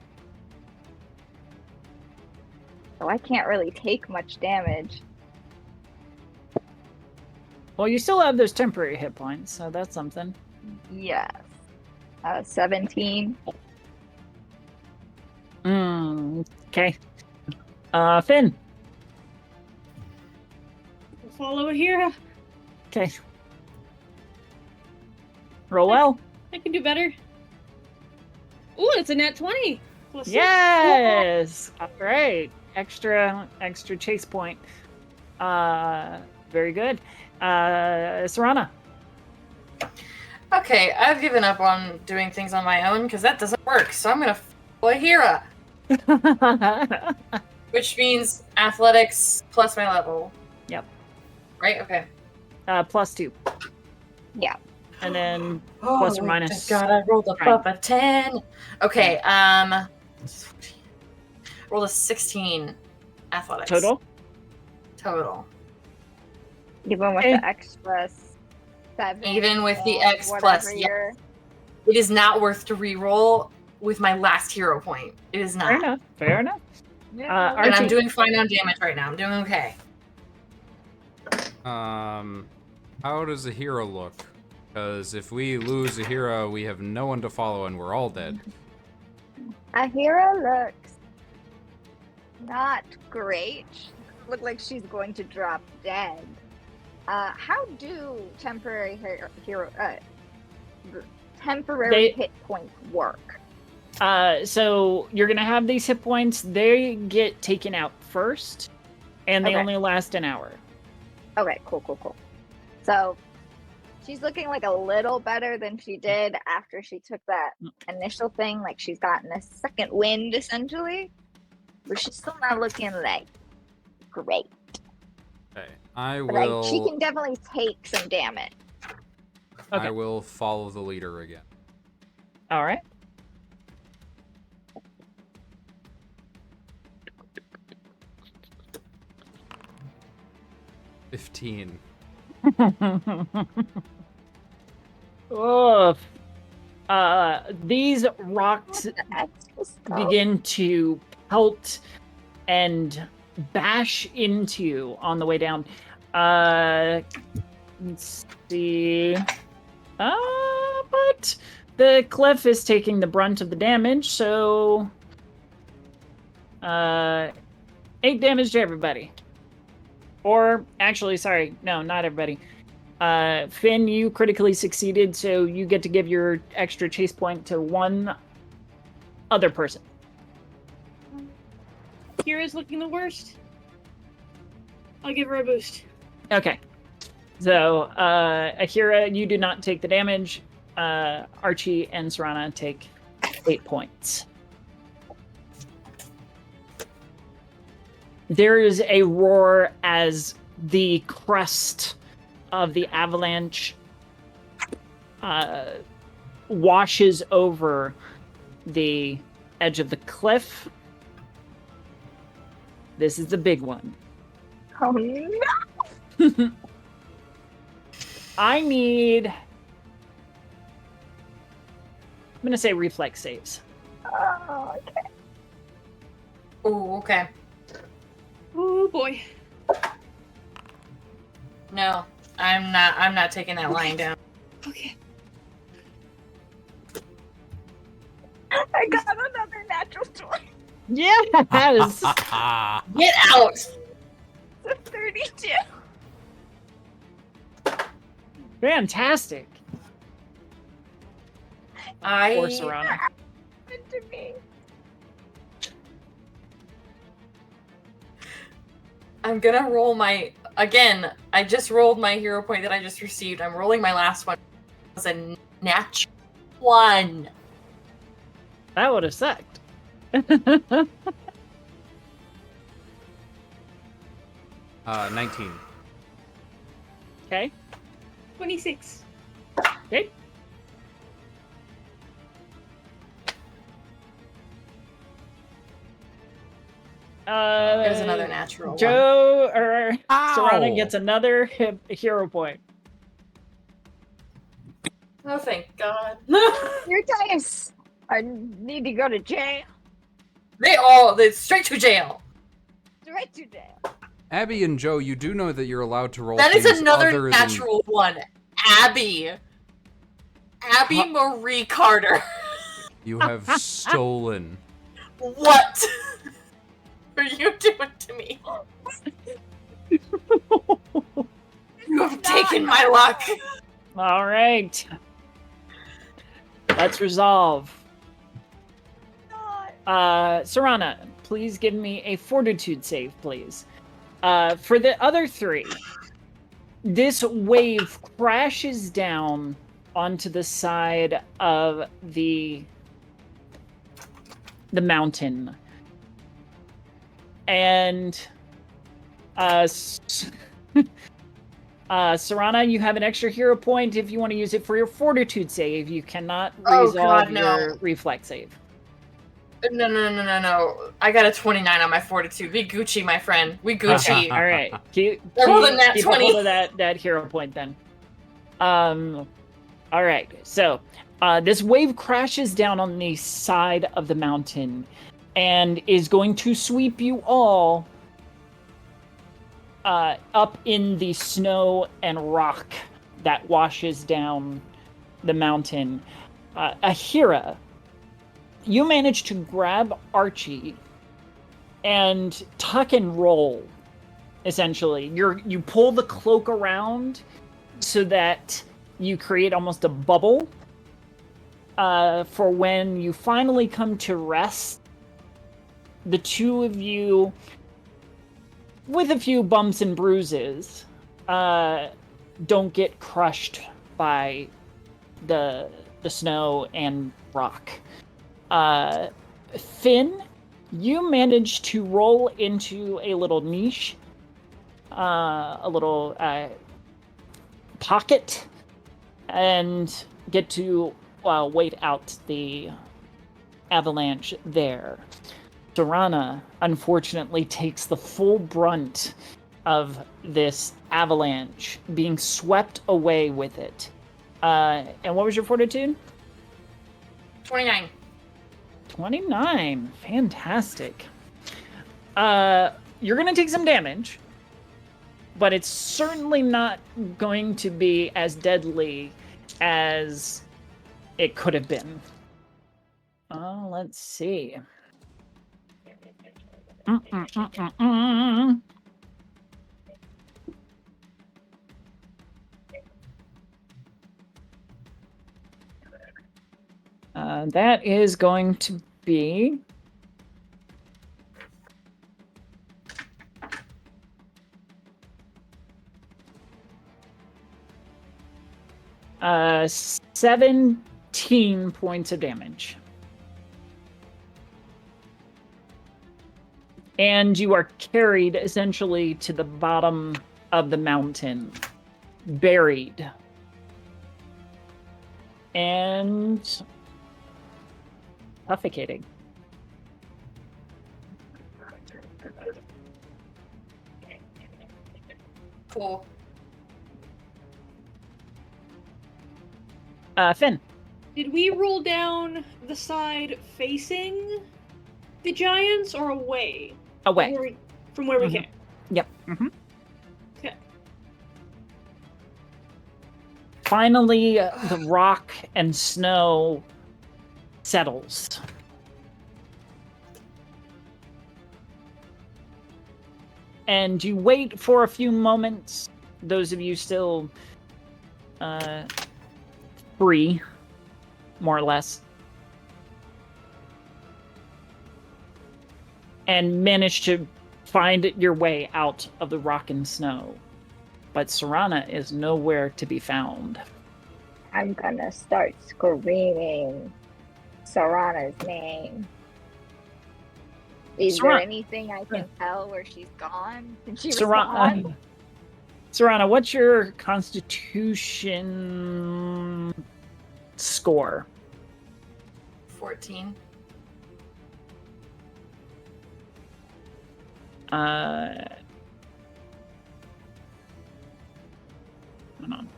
I can't really take much damage. Well, you still have those temporary hit points, so that's something. Yes. 17. Okay. Finn. We'll follow Aheerah. Okay. Roll well. I can do better. Ooh, it's a nat 20. +6. Yes. All right. Extra chase point. Very good. Serana. Okay, I've given up on doing things on my own because that doesn't work. So I'm gonna follow Aheerah, which means athletics plus my level. Yep. Right? Okay. +2. Yeah. And then plus or minus. Thank God, I rolled above a 10. Okay, rolled a 16 athletics. Total. Even with the extra 7. Even with the and X whatever plus, your- It is not worth to re-roll with my last hero point. It is not. Fair enough. Yeah. And I'm Archie. doing fine on damage right now. I'm doing okay. How does Aheerah look? Because if we lose Aheerah, we have no one to follow and we're all dead. Aheerah looks not great. Look like she's going to drop dead. How do temporary hit points work? So you're gonna have these hit points. They get taken out first, and they only last an hour. Okay, cool. So she's looking like a little better than she did after she took that initial thing. Like she's gotten a second wind essentially, but she's still not looking like great. Okay, I But will. she can definitely take some damage. I will follow the leader again. All right. $15. Oof. These rocks begin to pelt and bash into you on the way down. Let's see. But the cliff is taking the brunt of the damage, so 8 damage to everybody. Or actually, sorry, no, not everybody. Finn, you critically succeeded, so you get to give your extra chase point to one other person. Aheerah's looking the worst. I'll give her a boost. Okay. So, Aheerah, you do not take the damage. Archie and Serana take 8 points. There is a roar as the crest of the avalanche washes over the edge of the cliff. This is the big one. Oh no! I need... I'm going to say reflex saves. Oh, okay. Ooh, okay. Oh boy. No, I'm not taking that lying down. Okay. I got another natural 20. Yes! Get out! It's a 32. Fantastic. Or Serana. Happened to me. I'm gonna roll my... Again, I just rolled my hero point that I just received. I'm rolling my last one. It was a natural 1. That would have sucked. 19. Okay. 26. Okay. There's another natural one. Joe or Ow! Serana gets another hero point. Oh, thank God. Your dice need to go to jail. They're straight to jail. Straight to jail. Abby and Joe, you do know that you're allowed to roll That is things another other natural one. Abby Marie Carter. than you have stolen. What are you doing to me? You have taken my luck. All right. Let's resolve. Serana, please give me a fortitude save, please. For the other three, this wave crashes down onto the side of the mountain. And Serana, you have an extra hero point if you want to use it for your fortitude save. You cannot resolve your reflex save. No. I got a 29 on my fortitude. We Gucci, my friend. We Gucci. All right. Keep Rolling that keep 20. hold of that hero point then. All right. So this wave crashes down on the side of the mountain and is going to sweep you all up in the snow and rock that washes down the mountain. Aheerah, you manage to grab Archie and tuck and roll, essentially. You pull the cloak around so that you create almost a bubble for when you finally come to rest. The two of you, with a few bumps and bruises, don't get crushed by the snow and rock. Finn, you manage to roll into a little niche, a little pocket, and get to wait out the avalanche there. Serana, unfortunately, takes the full brunt of this avalanche, being swept away with it. And what was your fortitude? 29. 29. Fantastic. You're going to take some damage, but it's certainly not going to be as deadly as it could have been. Let's see. That is going to be 17 points of damage. And you are carried essentially to the bottom of the mountain, buried. And suffocating. Cool. Finn. Did we roll down the side facing the giants or away? Away. From where we came? Yep. Mm-hmm. Okay. Finally, the rock and snow settles. And you wait for a few moments, those of you still free, more or less, and manage to find your way out of the rock and snow. But Serana is nowhere to be found. I'm gonna start screaming Serana's name. Is there anything I can tell where she's gone? Did she respond? Serana, what's your constitution score? 14. Hold on.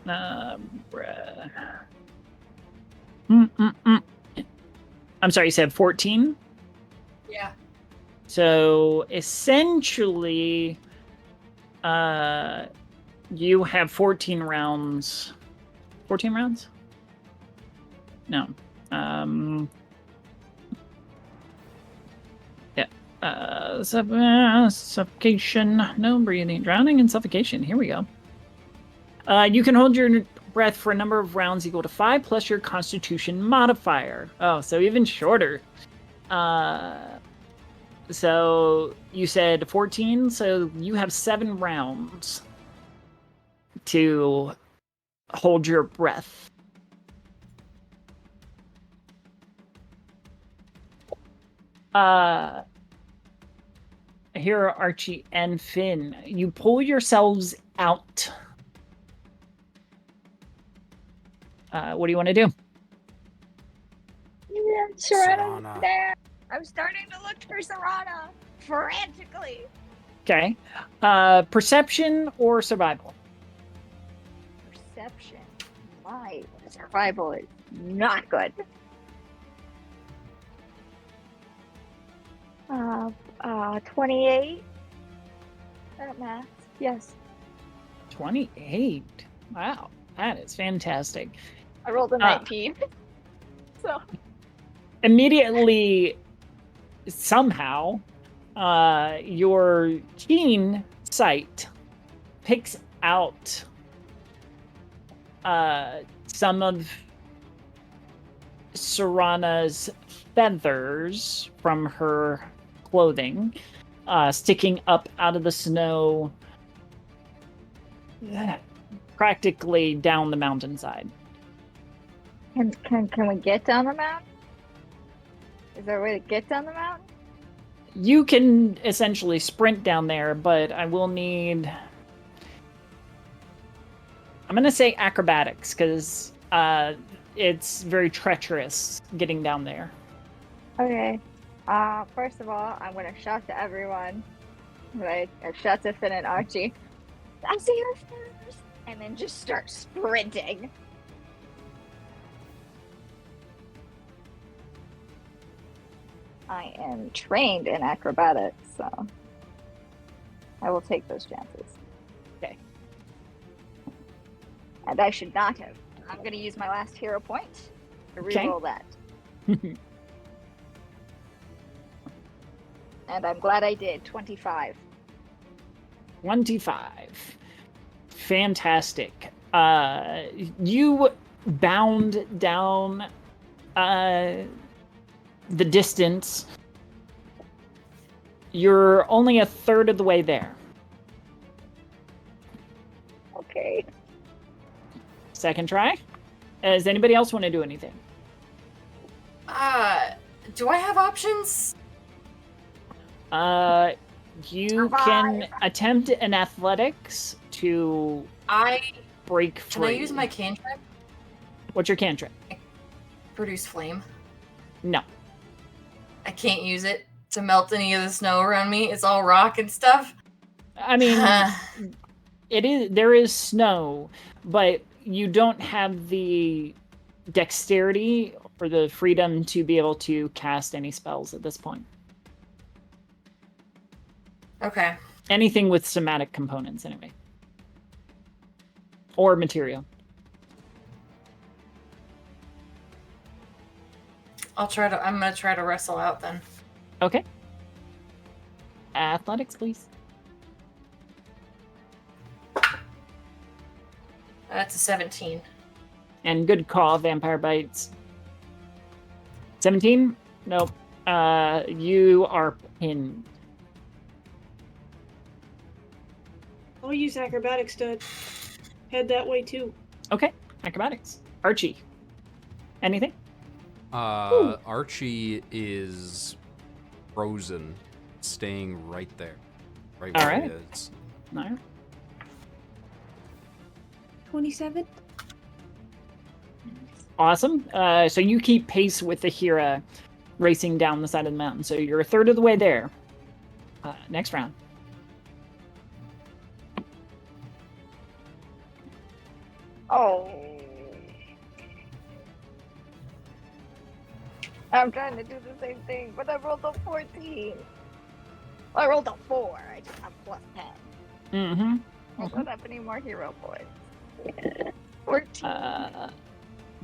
I'm sorry, you said 14? Yeah. So essentially, you have 14 rounds. 14 rounds? No. Suffocation. No breathing. Drowning and suffocation. Here we go. You can hold your breath for a number of rounds equal to 5 plus your constitution modifier. Oh, so even shorter. So you said 14, so you have 7 rounds to hold your breath. Here, Archie and Finn, you pull yourselves out. What do you want to do? Yeah, Serana. Serana's there. I'm starting to look for Serana frantically. Okay. Perception or survival? Perception. My survival is not good. 28. That math. Yes. 28. Wow, that is fantastic. I rolled a 19. So Immediately, somehow, your keen sight picks out some of Serana's feathers from her clothing, sticking up out of the snow, practically down the mountainside. can we get down the mountain? Is there a way to get down the mountain? You can essentially sprint down there, but I will need... I'm going to say acrobatics, because it's very treacherous getting down there. Okay. First of all, I'm gonna shout to everyone. Right? I shout to Finn and Archie. I see her first! And then just start sprinting. I am trained in acrobatics, so I will take those chances. Okay. And I should not have. I'm going to use my last hero point to reroll that. And I'm glad I did. 25. 25. Fantastic. You bound down the distance. You're only a third of the way there. Okay. Second try. Does anybody else want to do anything? Do I have options? You can attempt an athletics to break free. Can I use my cantrip? What's your cantrip? Produce flame. No. I can't use it to melt any of the snow around me. It's all rock and stuff. I mean, there is snow, but you don't have the dexterity or the freedom to be able to cast any spells at this point. Okay. Anything with somatic components, anyway. Or material. I'm gonna try to wrestle out then. Okay. Athletics, please. That's a 17. And good call, Vampire Bites. 17? Nope. You are pinned. I'll use acrobatics to head that way too. Okay, acrobatics. Archie. Anything? Archie is frozen, staying right there. Right where he is. All right. 27. Awesome. So you keep pace with Aheerah racing down the side of the mountain. So you're a third of the way there. Next round. Oh. I'm trying to do the same thing, but I rolled a 14. I rolled a 4. I just have plus 10. Mm-hmm. I don't have any more hero points. 14.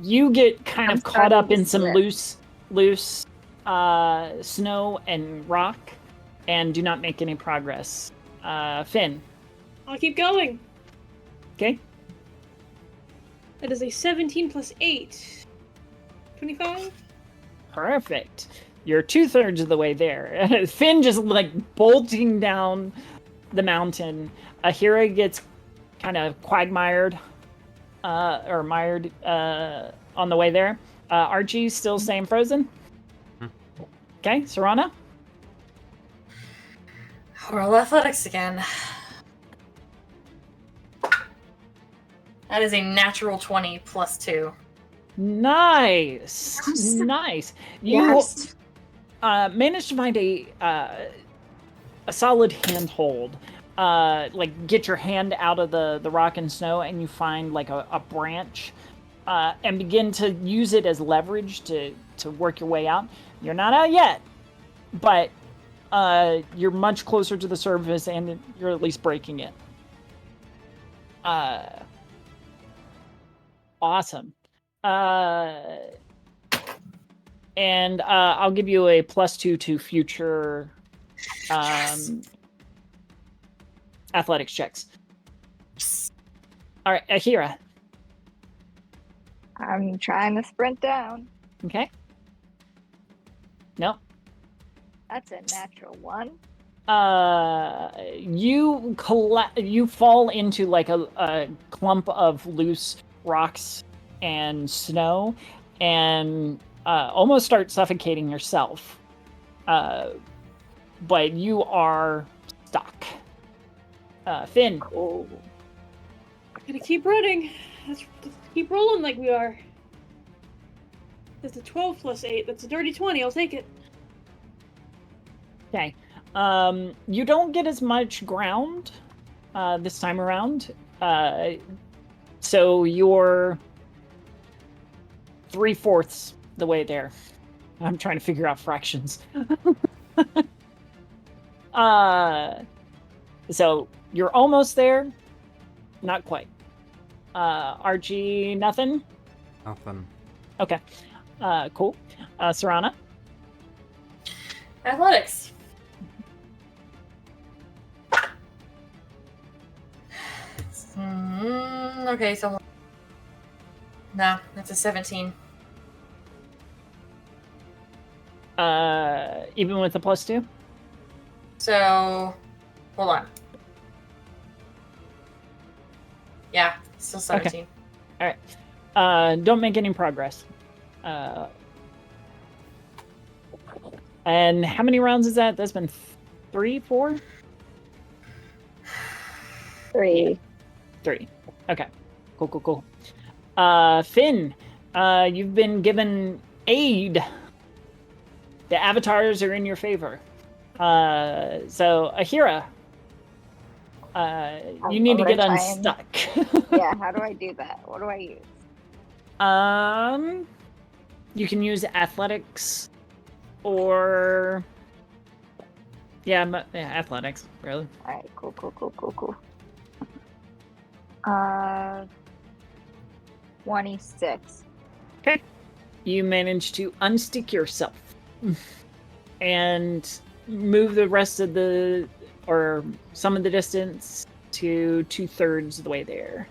You get kind I'm of caught up starting in to some slip. loose snow and rock, and do not make any progress. Finn. I'll keep going. Okay. That is a 17 plus 8. 25? Perfect. You're 2/3 of the way there. Finn just like bolting down the mountain. Aheerah gets kind of quagmired, or mired on the way there. Archie's still staying frozen. Okay, Serana? Roll athletics again. That is a natural 20 plus 2. Nice. Yes. Nice. You Yes. managed to find a solid handhold. Like get your hand out of the rock and snow, and you find like a branch, and begin to use it as leverage to work your way out. You're not out yet, but you're much closer to the surface, and you're at least breaking it. Awesome. And I'll give you a +2 to future athletics checks. All right, Aheerah. I'm trying to sprint down. Okay. No. That's a natural 1. You fall into like a clump of loose rocks and snow, and almost start suffocating yourself. But you are stuck. Finn. Cool. Gotta keep running. Let's keep rolling like we are. That's a 12 plus 8. That's a dirty 20. I'll take it. Okay. You don't get as much ground this time around. So you're 3/4 the way there. I'm trying to figure out fractions. So you're almost there. Not quite. Archie, nothing? Nothing. Okay. Cool. Serana? Athletics. Okay, so... Nah, that's a 17. Even with the +2? So... Hold on. Yeah, still 17. Okay. All right. Don't make any progress. And how many rounds is that? That's been 3, 4? 3. 3. Okay. Cool. Finn, you've been given aid. The avatars are in your favor. So, Aheerah, you need to get unstuck. Yeah, how do I do that? What do I use? You can use athletics, or yeah, athletics, really. All right, cool. 26. Okay. You manage to unstick yourself and move the rest of or some of the distance to 2/3 of the way there.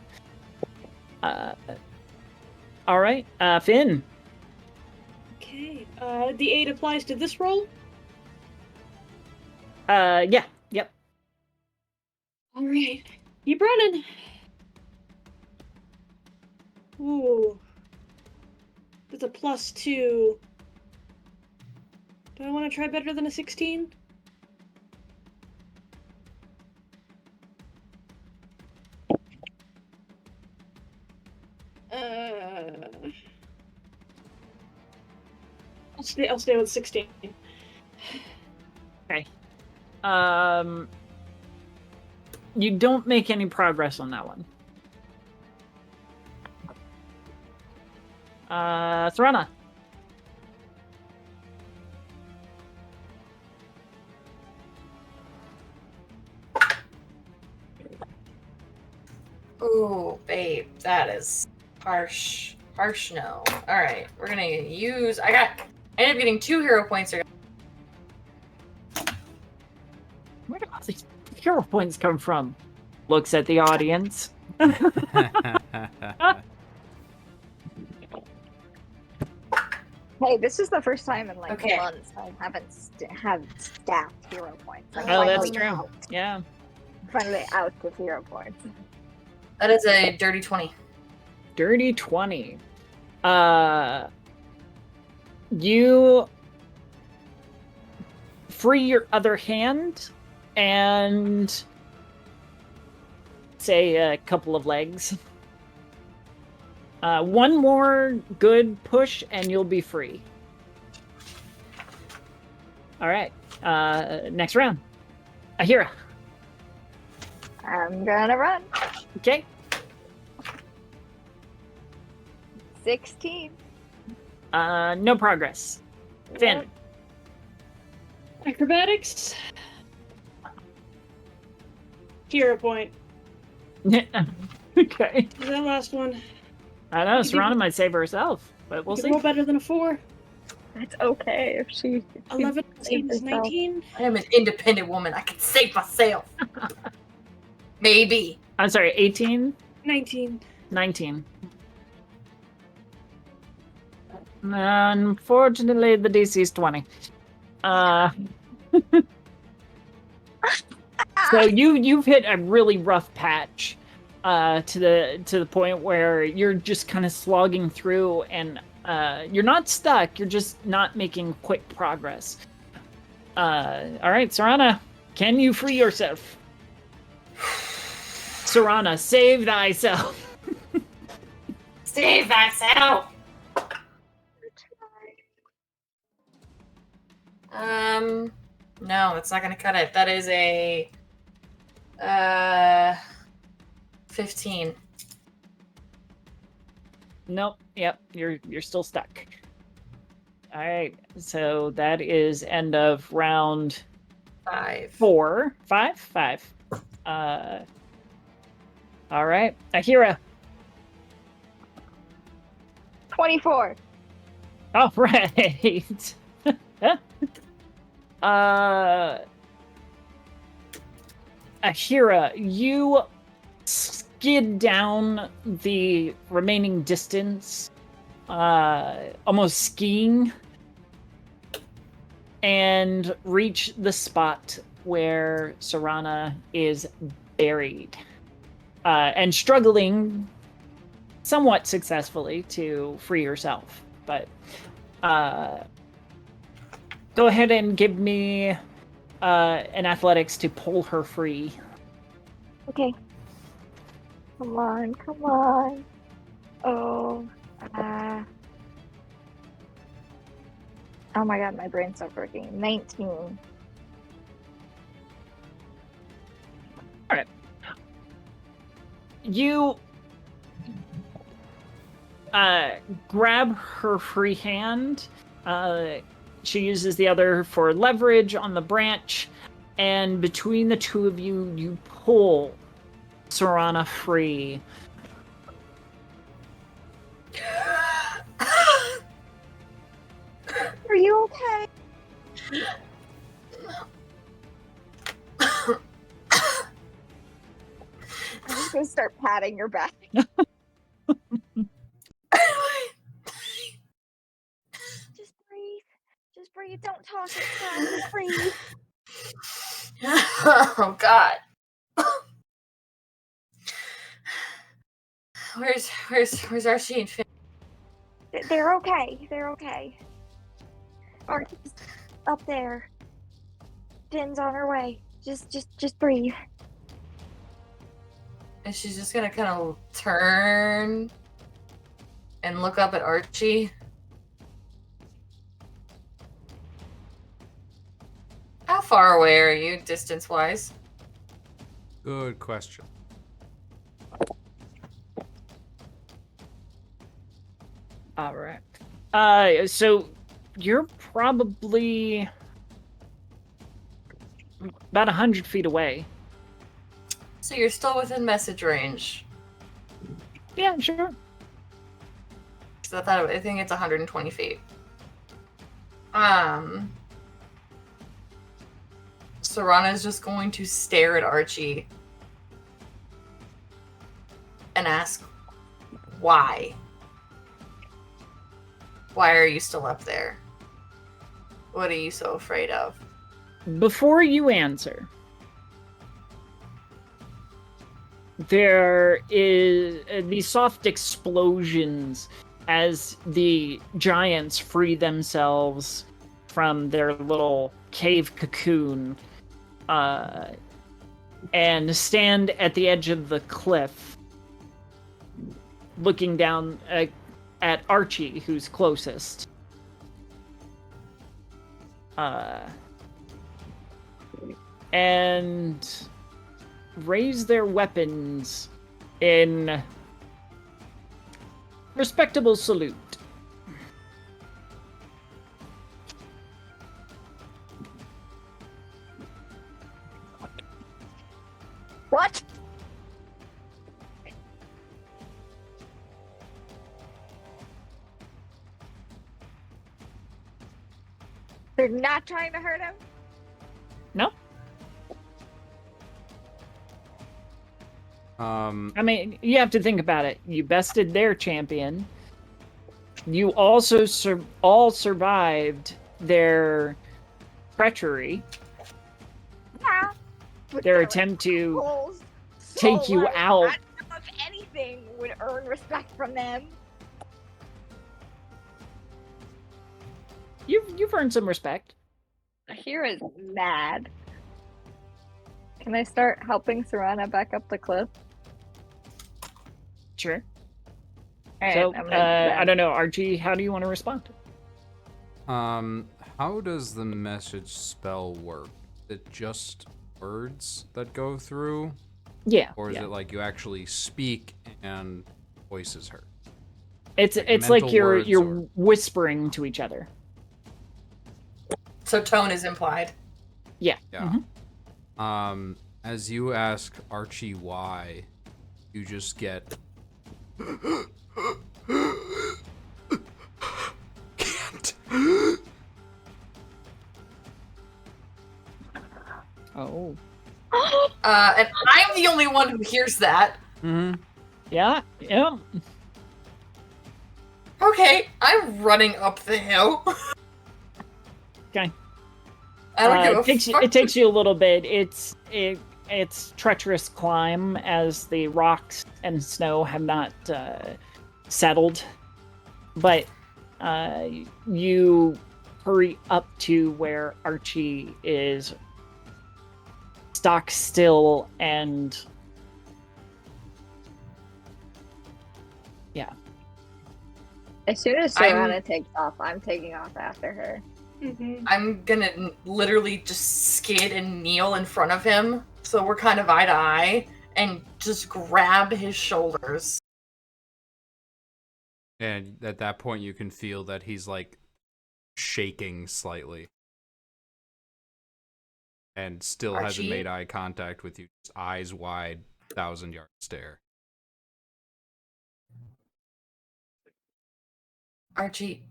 All right, Finn. Okay. The 8 applies to this roll? Yeah, yep. Alright. Keep running. Ooh. That's a +2. Do I want to try better than a 16? I'll stay with 16. Okay. You don't make any progress on that one. Serana. That is harsh. Harsh no. Alright, we're gonna use... I ended up getting 2 hero points. Where do all these hero points come from? Looks at the audience. Hey, this is the first time in like Okay. months I haven't have stacked hero points. I'm Oh, that's finally true. out. Yeah. Finally out of hero points. That is a dirty 20. Dirty 20. You free your other hand and say a couple of legs. One more good push and you'll be free. All right. Next round. Aheerah. I'm gonna run. Okay. 16. No progress. Finn. Acrobatics. Hero point. Okay. Is that last one? I know, Serana might save herself, but we'll You see. can roll better than a 4. It's okay if she 11 saved is herself. 19. I am an independent woman. I can save myself. Maybe. I'm sorry, 18? 19. 19. Unfortunately, the DC is 20. So you've hit a really rough patch to the point where you're just kind of slogging through, and you're not stuck. You're just not making quick progress. All right, Serana, can you free yourself? Serana, save thyself. Save thyself. No, it's not gonna cut it. That is a 15. Nope. Yep. You're still stuck. All right. So that is end of round 5. 4. 5. 5. All right. Aheerah. 24. All right. Aheerah, you skid down the remaining distance, almost skiing, and reach the spot where Serana is buried, and struggling somewhat successfully to free herself. But go ahead and give me an athletics to pull her free. Okay. Come on, come on. Oh, oh my god, my brain stopped working. 19. Alright. You grab her free hand. She uses the other for leverage on the branch, and between the two of you, you pull Serana free. Are you okay? I'm just gonna start patting your back. Just breathe. Just breathe. Don't talk. It's fine. Just breathe. Oh God. Where's Archie and Finn? They're okay. They're okay. Archie's up there. Finn's on her way. Just breathe. And she's just gonna kind of turn and look up at Archie. How far away are you, distance-wise? Good question. All right. So you're probably about 100 feet away. So you're still within message range. Yeah, sure. So I think it's 120 feet. Serana's just going to stare at Archie and ask, why? Why are you still up there? What are you so afraid of? Before you answer, there is these soft explosions as the giants free themselves from their little cave cocoon and stand at the edge of the cliff looking down at Archie, who's closest. And raise their weapons in respectable salute. What? They're not trying to hurt him? No? I mean, you have to think about it. You bested their champion. You also all survived their treachery. Yeah. But Their they're attempt to assholes. take you like, out. I don't know if anything would earn respect from them. You've earned some respect. Aheerah is mad. Can I start helping Serana back up the cliff? Sure. Alright, So, I'm gonna I don't know, Archie, how do you want to respond? How does the message spell work? Is it just words that go through? Yeah. Or is yeah. it like you actually speak and voices heard? It's mental like you're words or- whispering to each other. So tone is implied. Yeah. Yeah. Mhm. As you ask Archie why, you just get can't. Oh. And I'm the only one who hears that. Mm-hmm. Yeah. Yeah. Okay, I'm running up the hill. Okay. I don't give a fuck. It takes you a little bit. It's treacherous climb as the rocks and snow have not settled, but you hurry up to where Archie is stock still and yeah. As soon as Serana takes off, I'm taking off after her. Mm-hmm. I'm gonna literally just skid and kneel in front of him, so we're kind of eye to eye, and just grab his shoulders. And at that point, you can feel that he's like shaking slightly, and still hasn't Archie? made eye contact with you. Just eyes wide, 1,000-yard stare. Archie,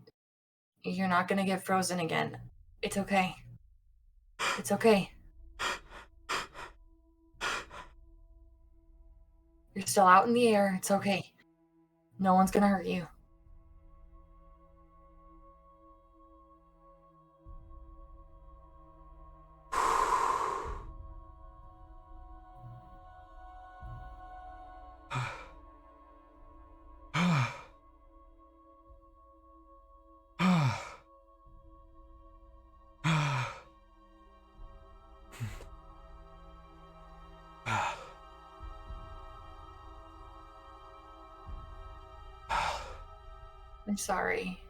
you're not gonna get frozen again. It's okay. It's okay. You're still out in the air. It's okay. No one's gonna hurt you. I'm sorry.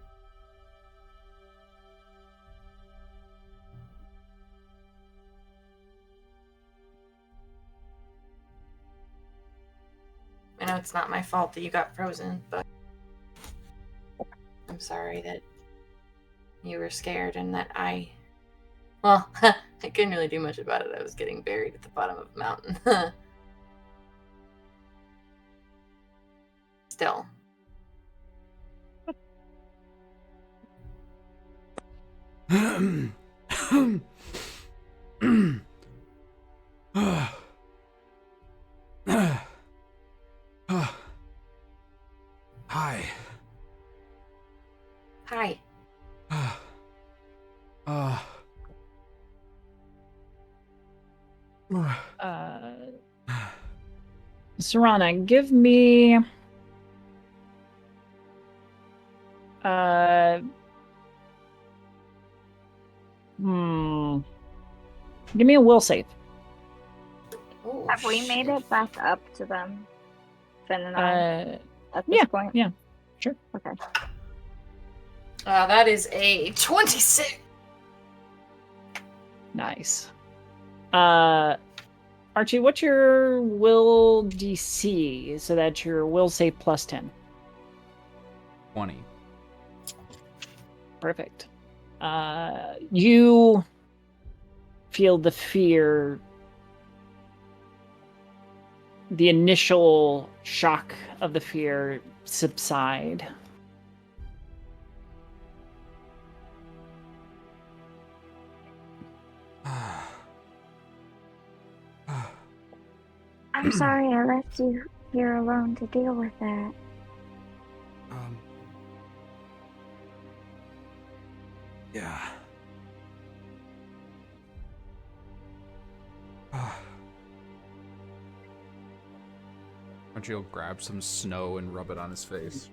I know it's not my fault that you got frozen, but I'm sorry that you were scared and that well, I couldn't really do much about it. I was getting buried at the bottom of a mountain. Still. Hi. Hi. Serana, give me give me a will save. Oh, Have we made it back up to them? Finn and I, at this Yeah, point? yeah, sure. Okay. that is a 26. Nice. Archie, what's your will DC? So that's your will save plus 10. 20. Perfect. You feel the fear, the initial shock of the fear subside. I'm sorry I left you here alone to deal with that. Yeah. Archie will grab some snow and rub it on his face.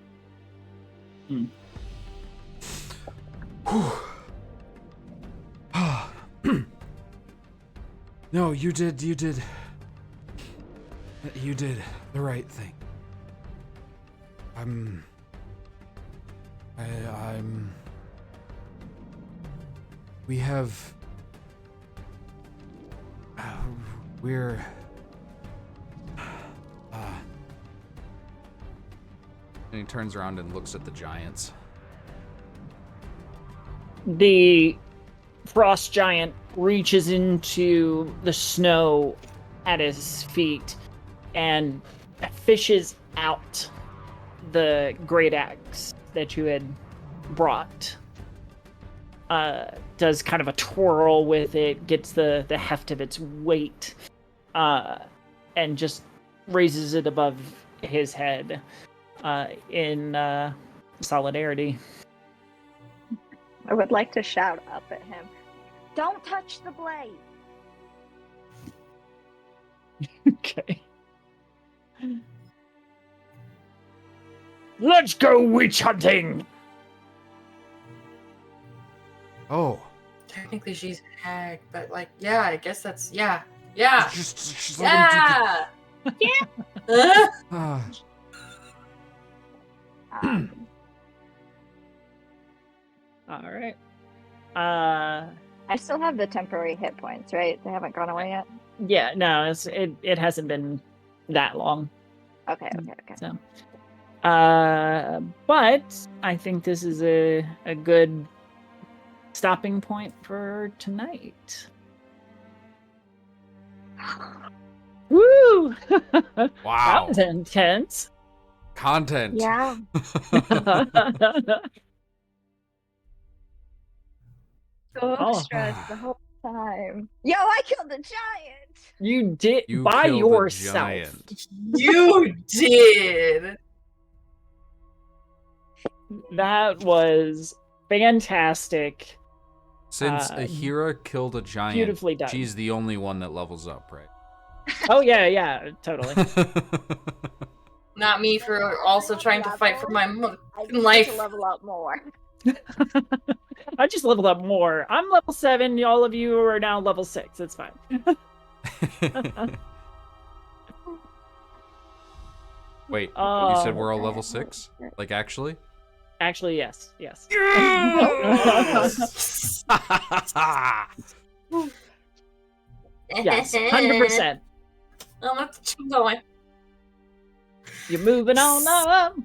No, you did the right thing. We have, we're, And he turns around and looks at the giants. The frost giant reaches into the snow at his feet and fishes out the great axe that you had brought. Does kind of a twirl with it, gets the heft of its weight, and just raises it above his head in solidarity. I would like to shout up at him. Don't touch the blade! Okay. Let's go witch hunting! oh. Technically, she's a hag, but like, yeah, I guess that's yeah. Just let him do Yeah. All right. I still have the temporary hit points, right? They haven't gone away yet? Yeah, no, it hasn't been that long. Okay. So, but I think this is a good stopping point for tonight. Woo! Wow. That was intense. Content. Yeah. So Oh. stressed the whole time. Yo, I killed the giant! You did You by killed a yourself. giant. You did. That was fantastic. Since Aheerah killed a giant, Beautifully done. she's the only one that levels up, right? Oh yeah, totally. Not me for also trying to fight for my I need life. to level up more. I just leveled up more. I'm level 7. All of you are now level 6. It's fine. Wait, you Oh, said we're all level 6? Like, actually? actually, yes. Yes! Yes, 100%. Oh, let's keep going. You're moving on up.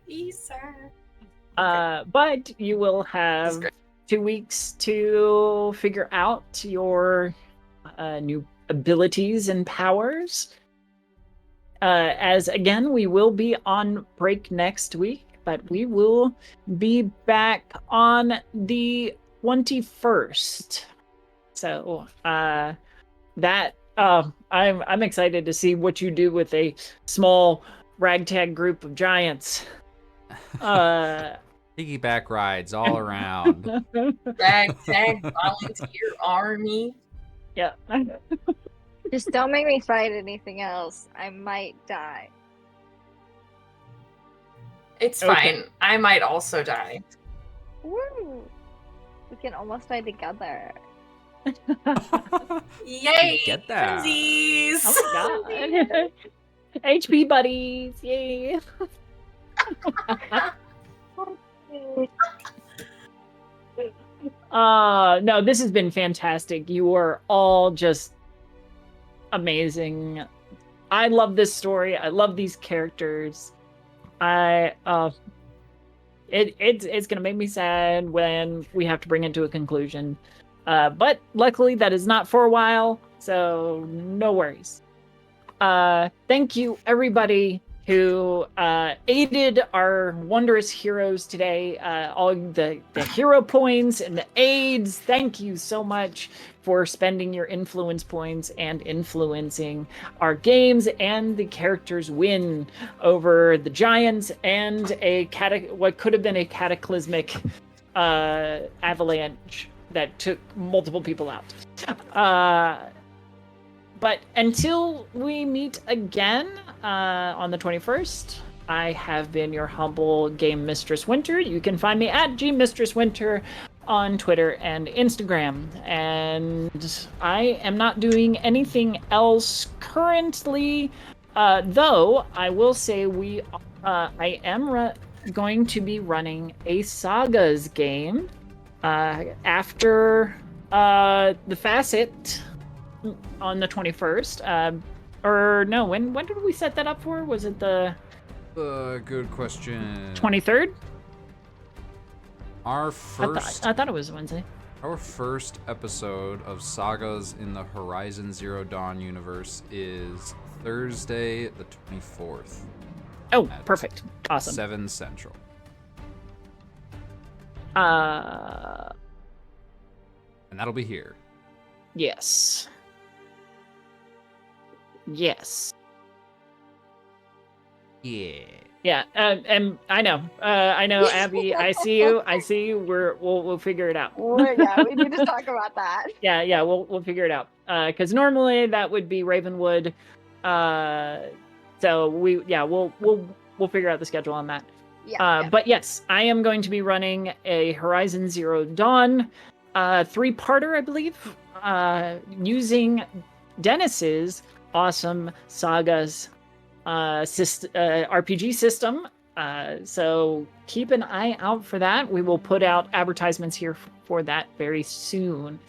Easter. But you will have 2 weeks to figure out your new abilities and powers. as again, we will be on break next week, but we will be back on the 21st. So I'm excited to see what you do with a small ragtag group of giants. Piggyback rides all around. Ragtag volunteer army. Yeah. Just don't make me fight anything else. I might die. It's Okay. fine. I might also die. Woo! We can almost die together. Yay! Get that. Twinsies! Oh my god. HP buddies. Yay. No, this has been fantastic. You are all just amazing. I love this story. I love these characters. It's gonna make me sad when we have to bring it to a conclusion. But luckily that is not for a while, so no worries. Thank you everybody who aided our wondrous heroes today. All the hero points and the aids. Thank you so much for spending your influence points and influencing our games and the characters win over the giants and what could have been a cataclysmic avalanche that took multiple people out. But until we meet again on the 21st, I have been your humble Game Mistress Winter. You can find me at GMistressWinter on Twitter and Instagram. And I am not doing anything else currently, though I will say I am going to be running a Sagas game after the Facite on the 21st. Or no, when did we set that up for? Was it the Good question. 23rd? Our first I thought it was Wednesday. Our first episode of Sagas in the Horizon Zero Dawn universe is Thursday the 24th. Oh, perfect. Awesome. 7 Central. Uh, And that'll be here. yes. Yes. Yeah. Yeah, and I know, Abby. I see you. We'll figure it out. Yeah, we need to talk about that. Yeah, we'll figure it out. Because normally that would be Ravenwood. So we'll figure out the schedule on that. Yeah. But yes, I am going to be running a Horizon Zero Dawn 3-parter, I believe, using Dennis's awesome Sagas RPG system. So keep an eye out for that. We will put out advertisements here for that very soon.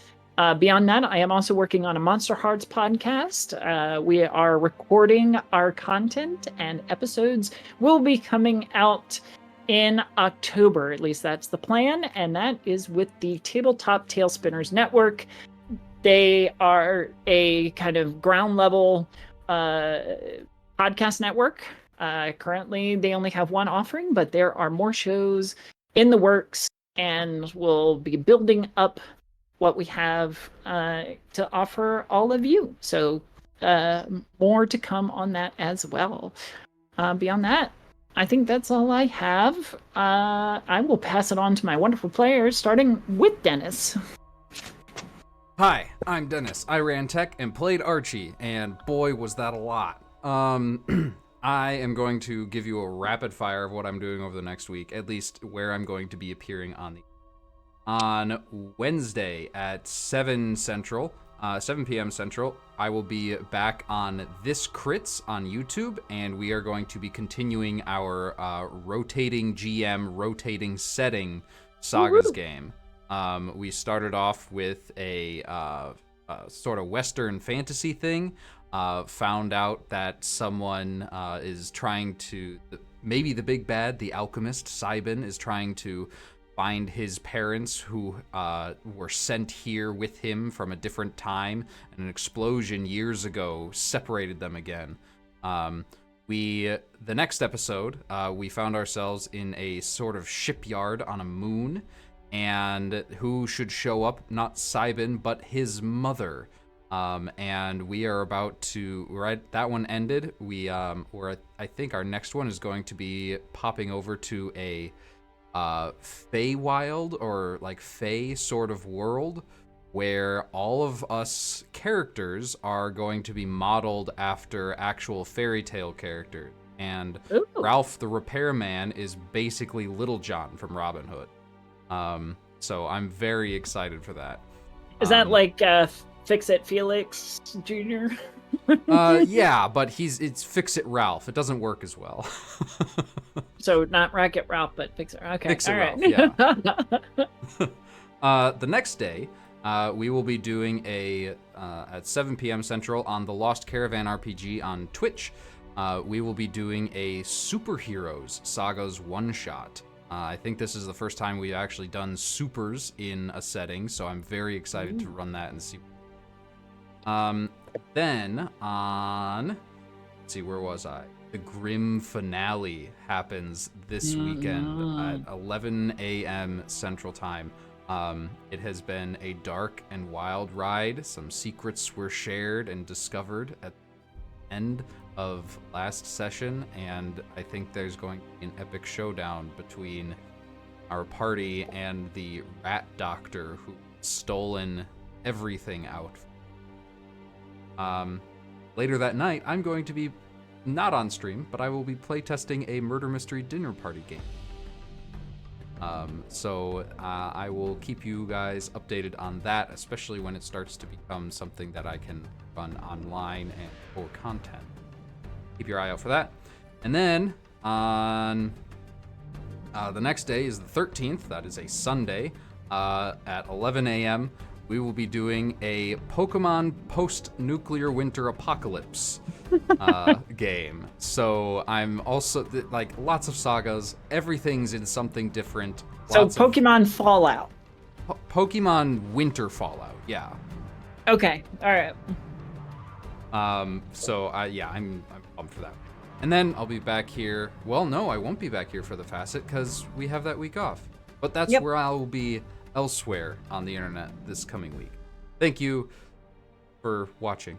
Beyond that, I am also working on a Monster Hearts podcast. We are recording our content, and episodes will be coming out in October. At least that's the plan, and that is with the Tabletop Tailspinners Network. They are a kind of ground level podcast network. Currently, they only have one offering, but there are more shows in the works, and we'll be building up what we have to offer all of you. So more to come on that as well. Beyond that, I think that's all I have. I will pass it on to my wonderful players, starting with Dennis. Hi, I'm Dennis. I ran tech and played Archie, and boy, was that a lot. I am going to give you a rapid fire of what I'm doing over the next week, at least where I'm going to be appearing on Wednesday at 7 p.m. Central, I will be back on This Crits on YouTube, and we are going to be continuing our rotating GM, rotating setting Sagas game. We started off with a sort of Western fantasy thing, found out that someone is trying to, maybe the big bad, the alchemist, Sybin, is trying to find his parents who were sent here with him from a different time, and an explosion years ago separated them again. the next episode, we found ourselves in a sort of shipyard on a moon, and who should show up? Not Cybin, but his mother. And we are about to, right, that one ended. I think our next one is going to be popping over to a Feywild, or like Fey sort of world, where all of us characters are going to be modeled after actual fairy tale characters. And Ooh. Ralph the Repairman is basically Little John from Robin Hood. So I'm very excited for that. Is that like Fix-It Felix Jr.? Yeah, but it's Fix-It Ralph. It doesn't work as well. So not Wreck-It Ralph, but Fix-It. Okay, Fix-It all right. Yeah. The next day, we will be doing at 7 p.m. Central on the Lost Caravan RPG on Twitch. We will be doing a Superheroes Sagas one-shot. I think this is the first time we've actually done supers in a setting, so I'm very excited to run that and see. Then on, let's see, where was I? The Grim Finale happens this weekend at 11 a.m. Central Time. It has been a dark and wild ride. Some secrets were shared and discovered at the end of last session, and I think there's going to be an epic showdown between our party and the rat doctor who's stolen everything out. Later that night, I'm going to be not on stream, but I will be playtesting a murder mystery dinner party game. So I will keep you guys updated on that, especially when it starts to become something that I can run online and for content. Keep your eye out for that. And then on the next day is the 13th. That is a Sunday at 11 a.m. We will be doing a Pokemon post-nuclear winter apocalypse game. So I'm also like lots of sagas. Everything's in something different. So Pokemon Fallout. Pokemon Winter Fallout. Yeah. Okay. All right. So I'm pumped for that. And then I'll be back here. Well, no, I won't be back here for the Facet because we have that week off. But that's where I will be elsewhere on the internet this coming week. Thank you for watching.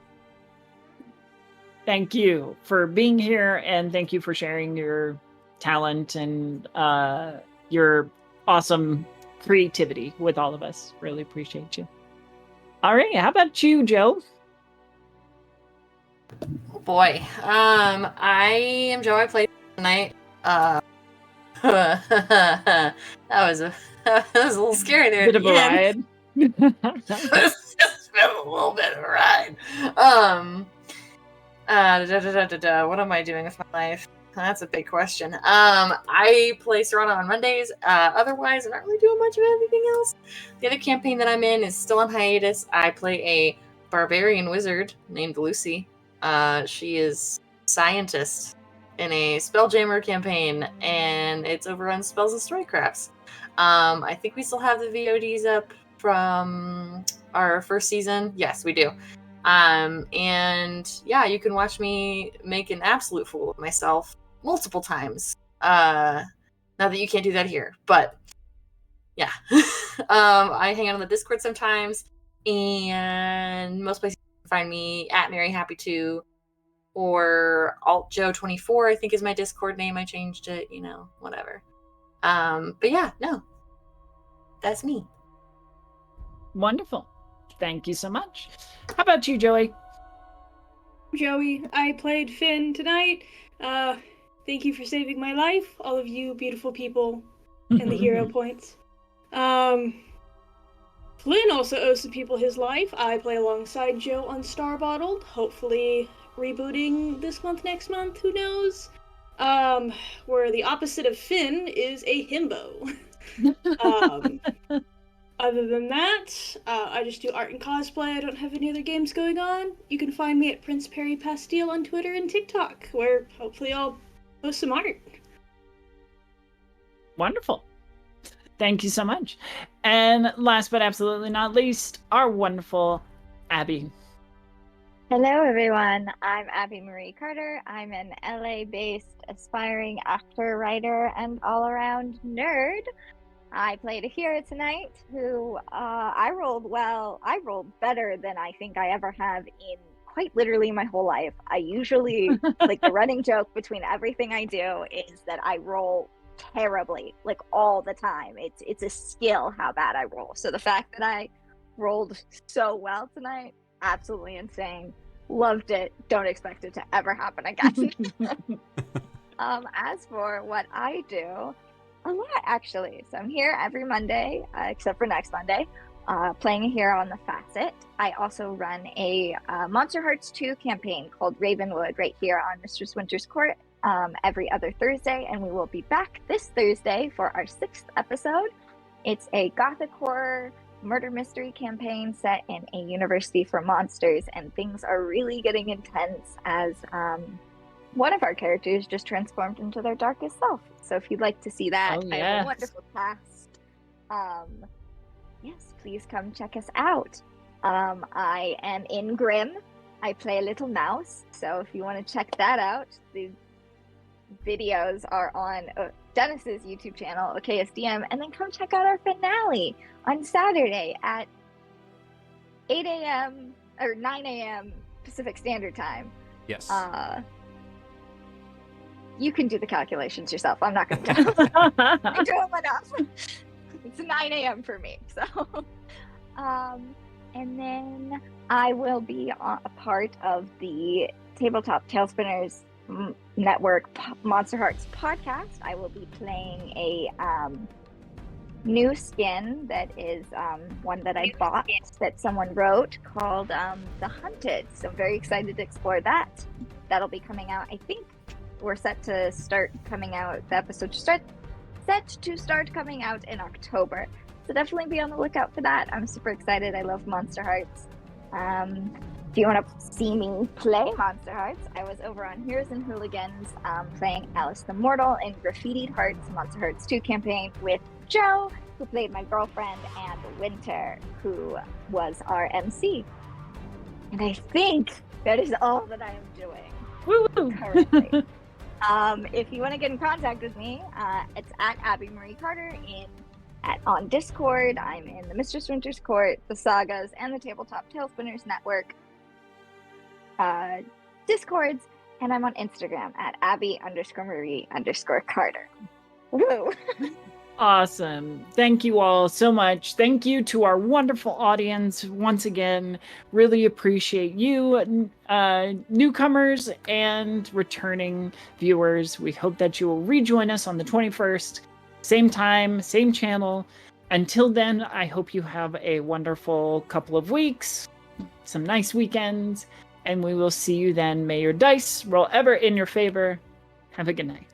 Thank you for being here, and thank you for sharing your talent and your awesome creativity with all of us. Really appreciate you. All right, how about you, Joe? Oh boy. I am Joe. I played tonight. That was a little scary there. Bit of a ride. It's just been a little bit of a ride. What am I doing with my life? That's a big question. I play Serana on Mondays. Otherwise, I'm not really doing much of anything else. The other campaign that I'm in is still on hiatus. I play a barbarian wizard named Lucy. She is scientist in a Spelljammer campaign, and it's over on Spells and Storycrafts. I think we still have the VODs up from our first season. Yes, we do. And yeah, you can watch me make an absolute fool of myself multiple times. Now that you can't do that here, but yeah. I hang out on the Discord sometimes, and most places you can find me at MaryHappy2 or AltJoe24, I think is my Discord name. I changed it, whatever. But yeah, no. That's me. Wonderful. Thank you so much. How about you, Joey? Joey, I played Finn tonight. Thank you for saving my life, all of you beautiful people and the hero points. Flynn also owes some people his life. I play alongside Joe on Star Bottled, hopefully rebooting this month, next month, who knows? Where the opposite of Finn is a himbo. Other than that, I just do art and cosplay. I don't have any other games going on. You can find me at Prince Perry Pastille on Twitter and TikTok, where hopefully I'll post some art. Wonderful. Thank you so much. And last but absolutely not least, our wonderful Abby. Hello, everyone. I'm Abby Marie Carter. I'm an LA-based aspiring actor, writer, and all-around nerd. I played Aheerah tonight, who I rolled well. I rolled better than I think I ever have in quite literally my whole life. I usually, like, the running joke between everything I do is that I roll terribly, like, all the time. It's a skill how bad I roll. So the fact that I rolled so well tonight, absolutely insane. Loved it. Don't expect it to ever happen again. As for what I do, a lot actually. So I'm here every Monday, except for next Monday, playing Aheerah on the Facite. I also run a Monster Hearts 2 campaign called Ravenwood right here on Mistress Winter's Court every other Thursday, and we will be back this Thursday for our 6th episode. It's a gothic horror murder mystery campaign set in a university for monsters, and things are really getting intense as one of our characters just transformed into their darkest self. So if you'd like to see that, Oh, I have a yes. wonderful cast. Yes, please come check us out. I am in Grimm. I play a little mouse, so if you want to check that out, the videos are on Dennis's YouTube channel, OKSDM, and then come check out our finale on Saturday at 8 a.m. or 9 a.m. Pacific Standard Time. Yes. You can do the calculations yourself. I'm not going to do them. I do them enough. It's 9 a.m. for me. So, and then I will be a part of the Tabletop Tailspinners Network Monster Hearts podcast. I will be playing a new skin that is one that I bought that someone wrote called The Hunted. So I'm very excited to explore that. That'll be coming out, I think we're set to start coming out, the episode set to start coming out in October. So definitely be on the lookout for that. I'm super excited. I love Monster Hearts. If you want to see me play Monster Hearts, I was over on Heroes and Hooligans playing Alice the Mortal in Graffitied Hearts Monster Hearts 2 campaign with Joe, who played my girlfriend, and Winter, who was our MC. And I think that is all that I am doing Woo-woo. currently. If you want to get in contact with me, it's at Abby Marie Carter on Discord. I'm in the Mistress Winter's Court, the Sagas, and the Tabletop Tailspinners Network Discords, and I'm on Instagram at Abby_Marie_Carter. Woo! Awesome. Thank you all so much. Thank you to our wonderful audience once again. Really appreciate you, newcomers and returning viewers. We hope that you will rejoin us on the 21st. Same time, same channel. Until then, I hope you have a wonderful couple of weeks, some nice weekends, and we will see you then. May your dice roll ever in your favor. Have a good night.